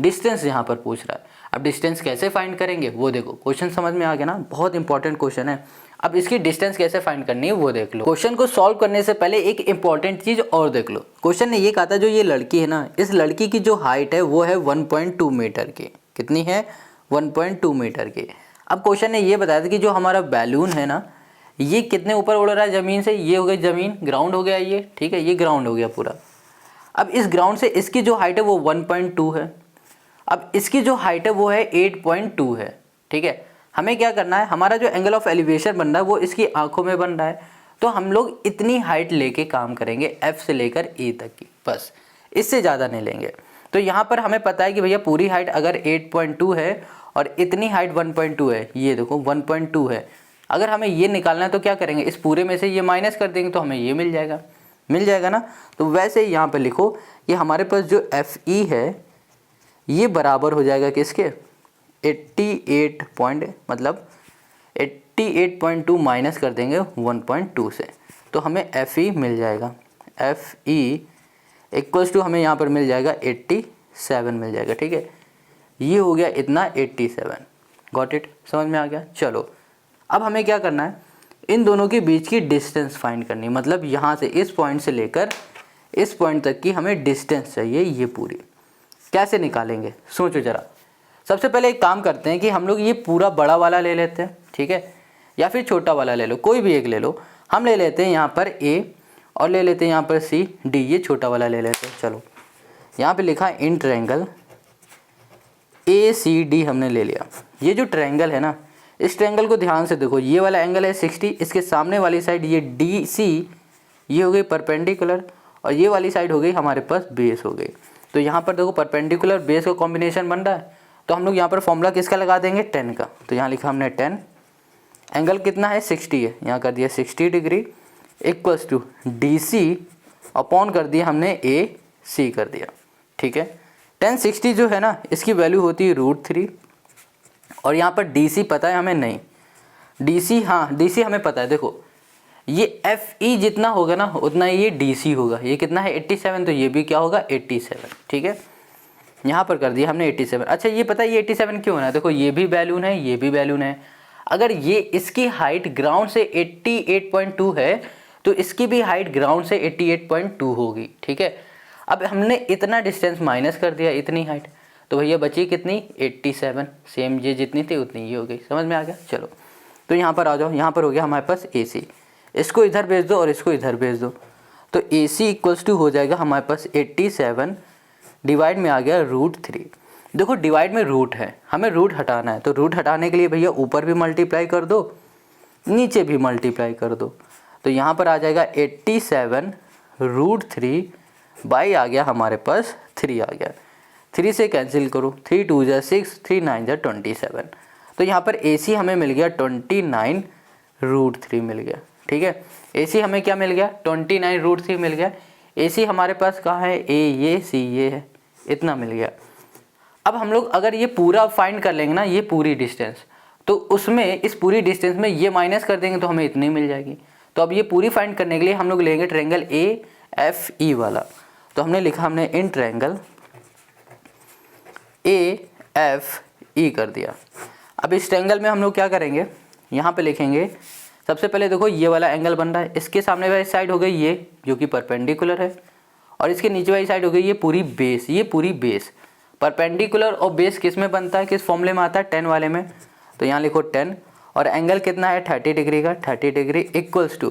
डिस्टेंस यहाँ पर पूछ रहा है। अब डिस्टेंस कैसे फाइंड करेंगे वो देखो, क्वेश्चन समझ में आ गया ना, बहुत इंपॉर्टेंट क्वेश्चन है। अब इसकी डिस्टेंस कैसे फाइंड करनी है वो देख लो। क्वेश्चन को सॉल्व करने से पहले एक इंपॉर्टेंट चीज और देख लो। क्वेश्चन ने ये कहा था जो ये लड़की है ना, इस लड़की की जो हाइट है वो है 1.2 मीटर की। कितनी है? 1.2 मीटर की। अब क्वेश्चन ने ये बताया था कि जो हमारा बैलून है ना ये कितने ऊपर उड़ रहा है ज़मीन से। ये हो गई ज़मीन, ग्राउंड हो गया ये, ठीक है, ये ग्राउंड हो गया पूरा। अब इस ग्राउंड से इसकी जो हाइट है वो 1.2 है। अब इसकी जो हाइट है वो है 8.2 है, ठीक है। हमें क्या करना है, हमारा जो एंगल ऑफ एलिवेशन बन रहा है वो इसकी आंखों में बन रहा है, तो हम लोग इतनी हाइट लेके काम करेंगे F से लेकर E तक की, बस, इससे ज़्यादा नहीं लेंगे। तो यहाँ पर हमें पता है कि भैया पूरी हाइट अगर 8.2 है और इतनी हाइट 1.2 है, ये देखो 1.2 है। अगर हमें ये निकालना है तो क्या करेंगे, इस पूरे में से ये माइनस कर देंगे तो हमें ये मिल जाएगा ना। तो वैसे ही यहाँ पर लिखो कि हमारे पास जो FE है ये बराबर हो जाएगा किसके, 88.2 माइनस कर देंगे 1.2 से, तो हमें FE मिल जाएगा। FE इक्वल्स टू हमें यहाँ पर मिल जाएगा 87 मिल जाएगा, ठीक है। ये हो गया इतना 87। Got it? समझ में आ गया? चलो अब हमें क्या करना है, इन दोनों के बीच की डिस्टेंस फाइंड करनी, मतलब यहाँ से इस पॉइंट से लेकर इस पॉइंट तक की हमें डिस्टेंस चाहिए। ये पूरी कैसे निकालेंगे सोचो ज़रा। सबसे पहले एक काम करते हैं कि हम लोग ये पूरा बड़ा वाला ले लेते हैं, ठीक है, या फिर छोटा वाला ले लो, कोई भी एक ले लो। हम ले लेते हैं यहाँ पर A और ले लेते हैं यहाँ पर C D, ये छोटा वाला ले लेते हैं। चलो यहाँ पे लिखा इन ट्रायंगल ACD हमने ले लिया। ये जो ट्रायंगल है ना, इस ट्रायंगल को ध्यान से देखो, ये वाला एंगल है 60, इसके सामने वाली साइड ये DC, ये हो गई परपेंडिकुलर, और ये वाली साइड हो गई हमारे पास बेस हो गई। तो यहाँ पर देखो परपेंडिकुलर बेस का कॉम्बिनेशन बन रहा है, तो हम लोग यहाँ पर फॉर्मूला किसका लगा देंगे, 10 का। तो यहाँ लिखा हमने 10, एंगल कितना है 60 है, यहाँ कर दिया 60 degree equals to DC upon कर दिया हमने AC कर दिया, ठीक है। 10 60 जो है ना इसकी वैल्यू होती है √3, और यहाँ पर DC पता है हमें नहीं, DC हाँ DC हमें पता है। देखो ये FE जितना होगा ना उतना ये DC होगा। ये कितना है 87, तो ये भी क्या होगा 87, ठीक है। यहाँ पर कर दिया हमने 87। अच्छा ये पता है ये 87 क्यों है, देखो ये भी बैलून है, ये भी बैलून है। अगर ये इसकी हाइट ग्राउंड से 88.2 है तो इसकी भी हाइट ग्राउंड से 88.2 होगी, ठीक है। अब हमने इतना डिस्टेंस माइनस कर दिया, इतनी हाइट, तो भैया बची कितनी 87, सेम ये जितनी थी उतनी ये हो गई। समझ में आ गया? चलो तो यहाँ पर आ जाओ, यहाँ पर हो गया हमारे पास AC, इसको इधर भेज दो और इसको इधर भेज दो, तो AC इक्वल्स टू हो जाएगा हमारे पास 87 डिवाइड में आ गया √3। देखो डिवाइड में रूट है, हमें रूट हटाना है, तो रूट हटाने के लिए भैया ऊपर भी मल्टीप्लाई कर दो नीचे भी मल्टीप्लाई कर दो, तो यहाँ पर आ जाएगा 87√3 बाई आ गया हमारे पास 3 आ गया। 3 से कैंसिल करो, 3 2 जा 6, 3 9 जा 27, तो यहाँ पर AC हमें मिल गया 29√3 मिल गया। ठीक है, AC हमें क्या मिल गया 29√3 मिल गया। AC हमारे पास कहाँ है, A ये C ये है, इतना मिल गया। अब हम लोग अगर ये पूरा फाइंड कर लेंगे ना, ये पूरी डिस्टेंस, तो उसमें इस पूरी डिस्टेंस में ये माइनस कर देंगे तो हमें इतनी मिल जाएगी। तो अब ये पूरी फाइंड करने के लिए हम लोग लेंगे ट्रायंगल AFE वाला। तो हमने लिखा, हमने इन ट्रायंगल AFE कर दिया। अब इस ट्रायंगल में हम लोग क्या करेंगे, यहाँ पे लिखेंगे सबसे पहले देखो ये वाला एंगल बन रहा है, इसके सामने वाली साइड हो गई ये जो कि परपेंडिकुलर है, और इसके नीचे वाली साइड हो गई ये पूरी बेस, ये पूरी बेस। परपेंडिकुलर और बेस किस में बनता है, किस फॉर्मूले में आता है, 10 वाले में। तो यहाँ लिखो 10, और एंगल कितना है 30 डिग्री का, 30 डिग्री इक्वल्स टू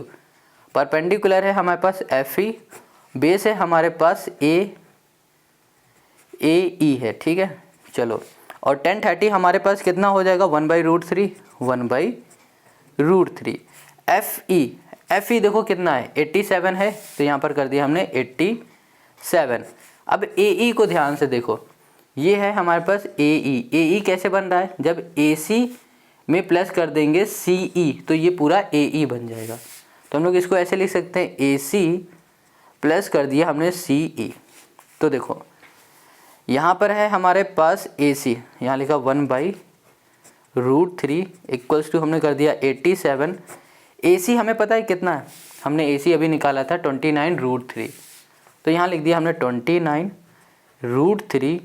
परपेंडिकुलर है हमारे पास FE, बेस है हमारे पास AE है। ठीक है, चलो, और 10 30 हमारे पास कितना हो जाएगा 1/√3, 1/√3। FE देखो कितना है 87 है, तो यहाँ पर कर दिया हमने 87। अब AE को ध्यान से देखो, ये है हमारे पास AE कैसे बन रहा है, जब AC में प्लस कर देंगे CE तो ये पूरा AE बन जाएगा। तो हम लोग इसको ऐसे लिख सकते हैं, AC प्लस कर दिया हमने CE। तो देखो यहाँ पर है हमारे पास AC, यहाँ लिखा 1/√3 इक्वल्स टू हमने कर दिया 87। AC हमें पता है कितना है, हमने AC अभी निकाला था 29√3, तो यहाँ लिख दिया हमने 29√3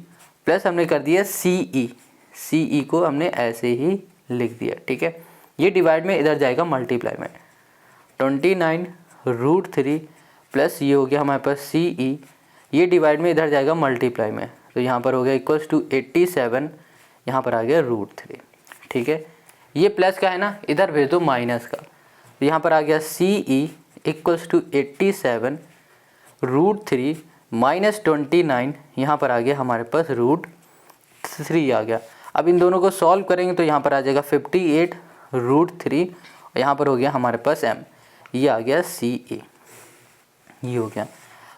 प्लस हमने कर दिया CE को हमने ऐसे ही लिख दिया। ठीक है, ये डिवाइड में इधर जाएगा मल्टीप्लाई में, 29√3 प्लस ये हो गया हमारे पास CE, ये डिवाइड में इधर जाएगा मल्टीप्लाई में, तो यहाँ पर हो गया इक्वल्स टू 87, यहाँ पर आ गया √3। ठीक है, ये प्लस का है ना, इधर भेज दो माइनस का, तो यहाँ पर आ गया CE इक्वल्स टू 87√3 माइनस 29, यहाँ पर आ गया हमारे पास √3 आ गया। अब इन दोनों को सॉल्व करेंगे तो यहाँ पर आ जाएगा 58√3, और यहाँ पर हो गया हमारे पास M, ये आ गया CE, ये हो गया।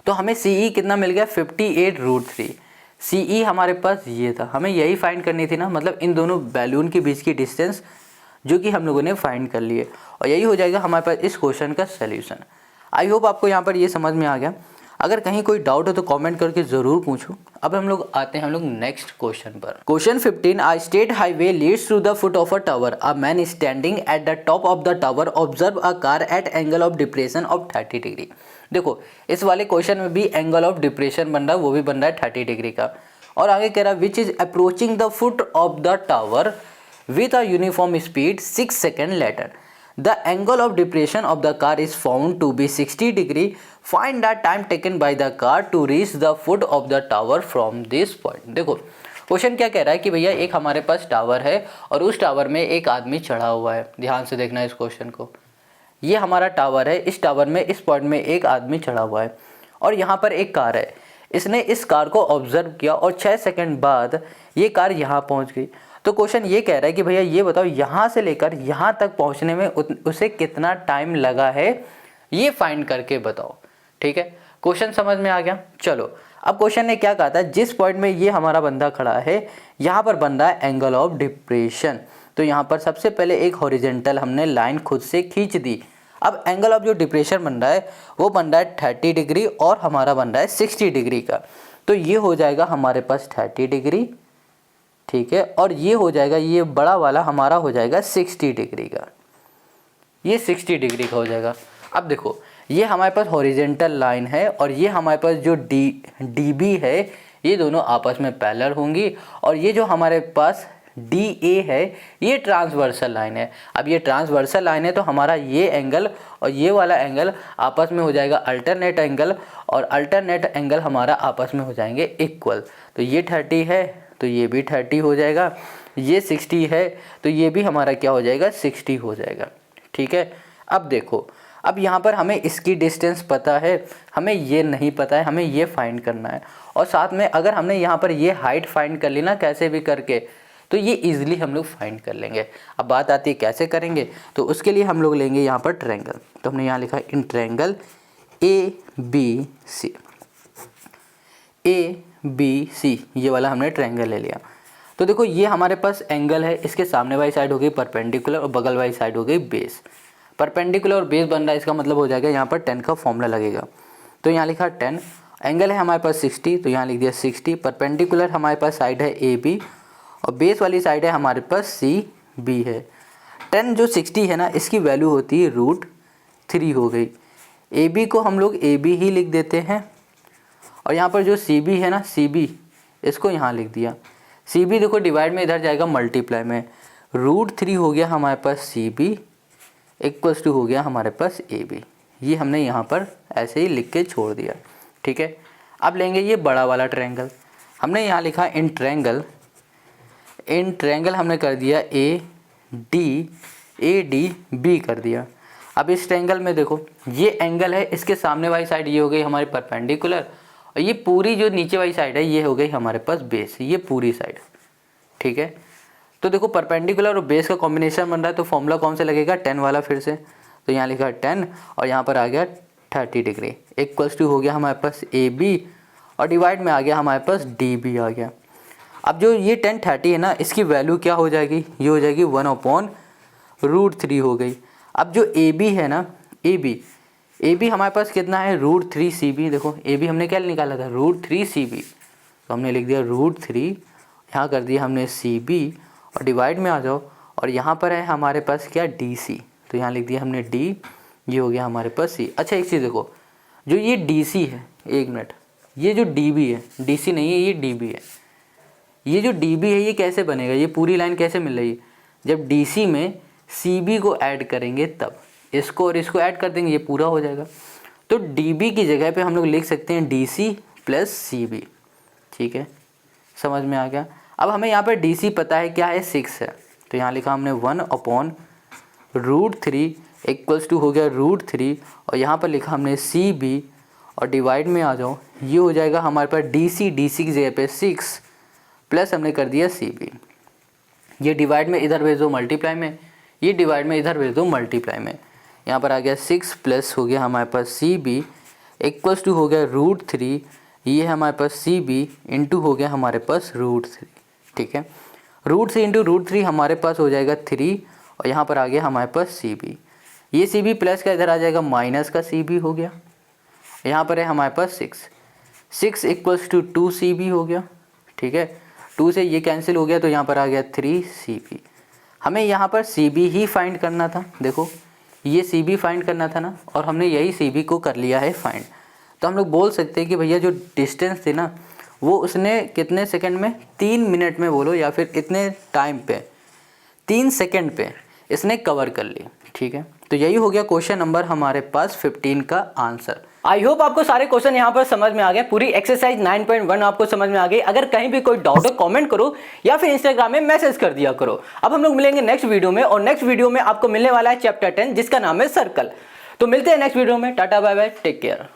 तो हमें CE कितना मिल गया 58√3। CE हमारे पास ये था, हमें यही फाइंड करनी थी ना, मतलब इन दोनों बैलून के बीच की डिस्टेंस, जो कि हम लोगों ने फाइंड कर लिए, और यही हो जाएगा हमारे पास इस क्वेश्चन का सलूशन। आई होप आपको यहाँ पर ये समझ में आ गया। अगर कहीं कोई डाउट हो तो कमेंट करके ज़रूर पूछो। अब हम लोग आते हैं नेक्स्ट क्वेश्चन पर। Question 15, a state highway leads to the foot of a tower, a man standing at the top of the tower observe a car at angle of depression of 30 degree. देखो इस वाले question में भी angle of depression बन रहा है, वो भी बन रहा है 30 डिग्री का, और आगे कह रहा है which is approaching the foot of the tower with a uniform speed 6 seconds later. The angle of depression of the car is found to be 60 degree. Find the time taken by the car to reach the foot of the tower from this point. देखो question क्या कह रहा है कि भैया एक हमारे पास tower है और उस टावर में एक आदमी चढ़ा हुआ है। ध्यान से देखना इस क्वेश्चन को, ये हमारा टावर है, इस टावर में इस पॉइंट में एक आदमी चढ़ा हुआ है और यहाँ पर एक कार है। इसने इस कार को ऑब्जर्व किया और 6 सेकंड बाद ये कार यहाँ पहुँच गई। तो क्वेश्चन ये कह रहा है कि भैया ये बताओ यहाँ से लेकर यहाँ तक पहुँचने में उसे कितना टाइम लगा है, ये फाइंड करके बताओ। ठीक है, क्वेश्चन समझ में आ गया। चलो अब क्वेश्चन ने क्या कहा था, जिस पॉइंट में ये हमारा बंदा खड़ा है यहाँ पर बन रहा है एंगल ऑफ डिप्रेशन। तो यहाँ पर सबसे पहले एक हॉरिजेंटल हमने लाइन खुद से खींच दी। अब एंगल ऑफ जो डिप्रेशन बन रहा है वो बन रहा है 30 डिग्री और हमारा बन रहा है 60 डिग्री का। तो ये हो जाएगा हमारे पास 30 डिग्री, ठीक है, और ये हो जाएगा, ये बड़ा वाला हमारा हो जाएगा 60 डिग्री का, ये 60 डिग्री का हो जाएगा। अब देखो ये हमारे पास हॉरिजेंटल लाइन है और ये हमारे पास जो DB है, ये दोनों आपस में पैरेलल होंगी, और ये जो हमारे पास DA है ये ट्रांसवर्सल लाइन है। अब ये ट्रांसवर्सल लाइन है तो हमारा ये एंगल और ये वाला एंगल आपस में हो जाएगा अल्टरनेट एंगल, और अल्टरनेट एंगल हमारा आपस में हो जाएंगे इक्वल। तो ये 30 है तो ये भी 30 हो जाएगा, ये 60 है तो ये भी हमारा क्या हो जाएगा 60 हो जाएगा। ठीक है, अब देखो अब यहाँ पर हमें इसकी डिस्टेंस पता है, हमें ये नहीं पता है, हमें ये फाइंड करना है, और साथ में अगर हमने यहाँ पर ये हाइट फाइंड कर ली ना कैसे भी करके, तो ये इजीली हम लोग फाइंड कर लेंगे। अब बात आती है कैसे करेंगे, तो उसके लिए हम लोग लेंगे यहाँ पर ट्रायंगल। तो हमने यहाँ लिखा इन ट्रायंगल ABC, ये वाला हमने ट्रायंगल ले लिया। तो देखो ये हमारे पास एंगल है, इसके सामने वाली साइड हो गई परपेंडिकुलर और बगल वाली साइड हो गई बेस। परपेंडिकुलर और बेस बन रहा है, इसका मतलब हो जाएगा यहाँ पर 10 का फॉर्मूला लगेगा। तो यहाँ लिखा 10, एंगल है हमारे पास 60, तो यहाँ लिख दिया 60। परपेंडिकुलर हमारे पास साइड है ए बी और बेस वाली साइड है हमारे पास सी बी है। 10 जो 60 है ना, इसकी वैल्यू होती है √3 हो गई। ए बी को हम लोग ए बी ही लिख देते हैं और यहाँ पर जो सी बी है ना, सी बी इसको यहाँ लिख दिया। सी बी देखो डिवाइड में इधर जाएगा मल्टीप्लाई में, √3 हो गया हमारे पास सी बी इक्वल्स टू हो गया हमारे पास ए बी। ये हमने यहाँ पर ऐसे ही लिख के छोड़ दिया, ठीक है। अब लेंगे ये बड़ा वाला ट्रायंगल, हमने यहाँ लिखा इन ट्रायंगल हमने कर दिया ए डी बी कर दिया। अब इस ट्रायंगल में देखो ये एंगल है, इसके सामने वाली साइड ये हो गई हमारी परपेंडिकुलर और ये पूरी जो नीचे वाली साइड है ये हो गई हमारे पास बेस, ये पूरी साइड, ठीक है। तो देखो परपेंडिकुलर और बेस का कॉम्बिनेशन बन रहा है, तो फॉर्मूला कौन सा लगेगा, 10 वाला फिर से। तो यहाँ लिखा 10 और यहाँ पर आ गया 30 डिग्री इक्वल्स टू हो गया हमारे पास ए बी और डिवाइड में आ गया हमारे पास डी बी आ गया। अब जो ये 10 30 है ना, इसकी वैल्यू क्या हो जाएगी, ये हो जाएगी 1/√3 हो गई। अब जो ए बी है ना, ए बी हमारे पास कितना है, √3 सी बी। देखो ए बी हमने क्या निकाला था, √3 सी बी, तो हमने लिख दिया √3, यहाँ कर दिया हमने सी बी और डिवाइड में आ जाओ और यहाँ पर है हमारे पास क्या, डी सी, तो यहाँ लिख दिया हमने डी, ये हो गया हमारे पास सी। अच्छा एक चीज़ देखो, जो ये डी सी है, एक मिनट, ये जो डी बी है, डी सी नहीं है ये डी बी है। ये जो डी बी है ये कैसे बनेगा, ये पूरी लाइन कैसे मिल रही है, जब डी सी में सी बी को ऐड करेंगे तब, इसको और इसको ऐड कर देंगे ये पूरा हो जाएगा। तो डी बी की जगह पे हम लोग लिख सकते हैं D C plus C B, ठीक है, समझ में आ गया। अब हमें यहाँ पर डी सी पता है क्या है, 6 है, तो यहाँ लिखा हमने 1/√3 इक्वल्स टू हो गया √3 और यहाँ पर लिखा हमने सी बी और डिवाइड में आ जाओ, ये हो जाएगा हमारे पास डी सी की जगह पे 6 प्लस हमने कर दिया सी बी। ये डिवाइड में इधर भेज दो मल्टीप्लाई में, ये डिवाइड में इधर भेज दो मल्टीप्लाई में। यहाँ पर आ गया 6 प्लस हो गया हमारे पास सी बी इक्वल्स टू हो गया √3, ये हमारे पास सी बी इंटू हो गया हमारे पास √3, ठीक है। √3 इंटू √3 हमारे पास हो जाएगा 3 और यहाँ पर आ गया हमारे पास सी बी। ये सी बी प्लस का इधर आ जाएगा माइनस का सी बी हो गया। यहाँ पर है हमारे पास 6 इक्वल्स टू 2 सी बी हो गया, ठीक है। 2 से ये कैंसिल हो गया तो यहाँ पर आ गया 3 सी बी। हमें यहाँ पर सी बी ही फाइंड करना था, देखो ये सी बी फाइंड करना था ना, और हमने यही सी बी को कर लिया है फाइंड। तो हम लोग बोल सकते हैं कि भैया जो डिस्टेंस थी ना, वो उसने कितने सेकंड में, 3 मिनट में बोलो या फिर इतने टाइम पे, 3 सेकंड पे इसने कवर कर ली, ठीक है। तो यही हो गया क्वेश्चन नंबर हमारे पास 15 का आंसर। आई होप आपको सारे क्वेश्चन यहाँ पर समझ में आ गए, पूरी एक्सरसाइज 9.1 आपको समझ में आ गई। अगर कहीं भी कोई डाउट हो कमेंट करो या फिर इंस्टाग्राम में मैसेज कर दिया करो। अब हम लोग मिलेंगे नेक्स्ट वीडियो में, और नेक्स्ट वीडियो में आपको मिलने वाला है चैप्टर 10 जिसका नाम है सर्कल। तो मिलते हैं नेक्स्ट वीडियो में, tata bye bye, take care.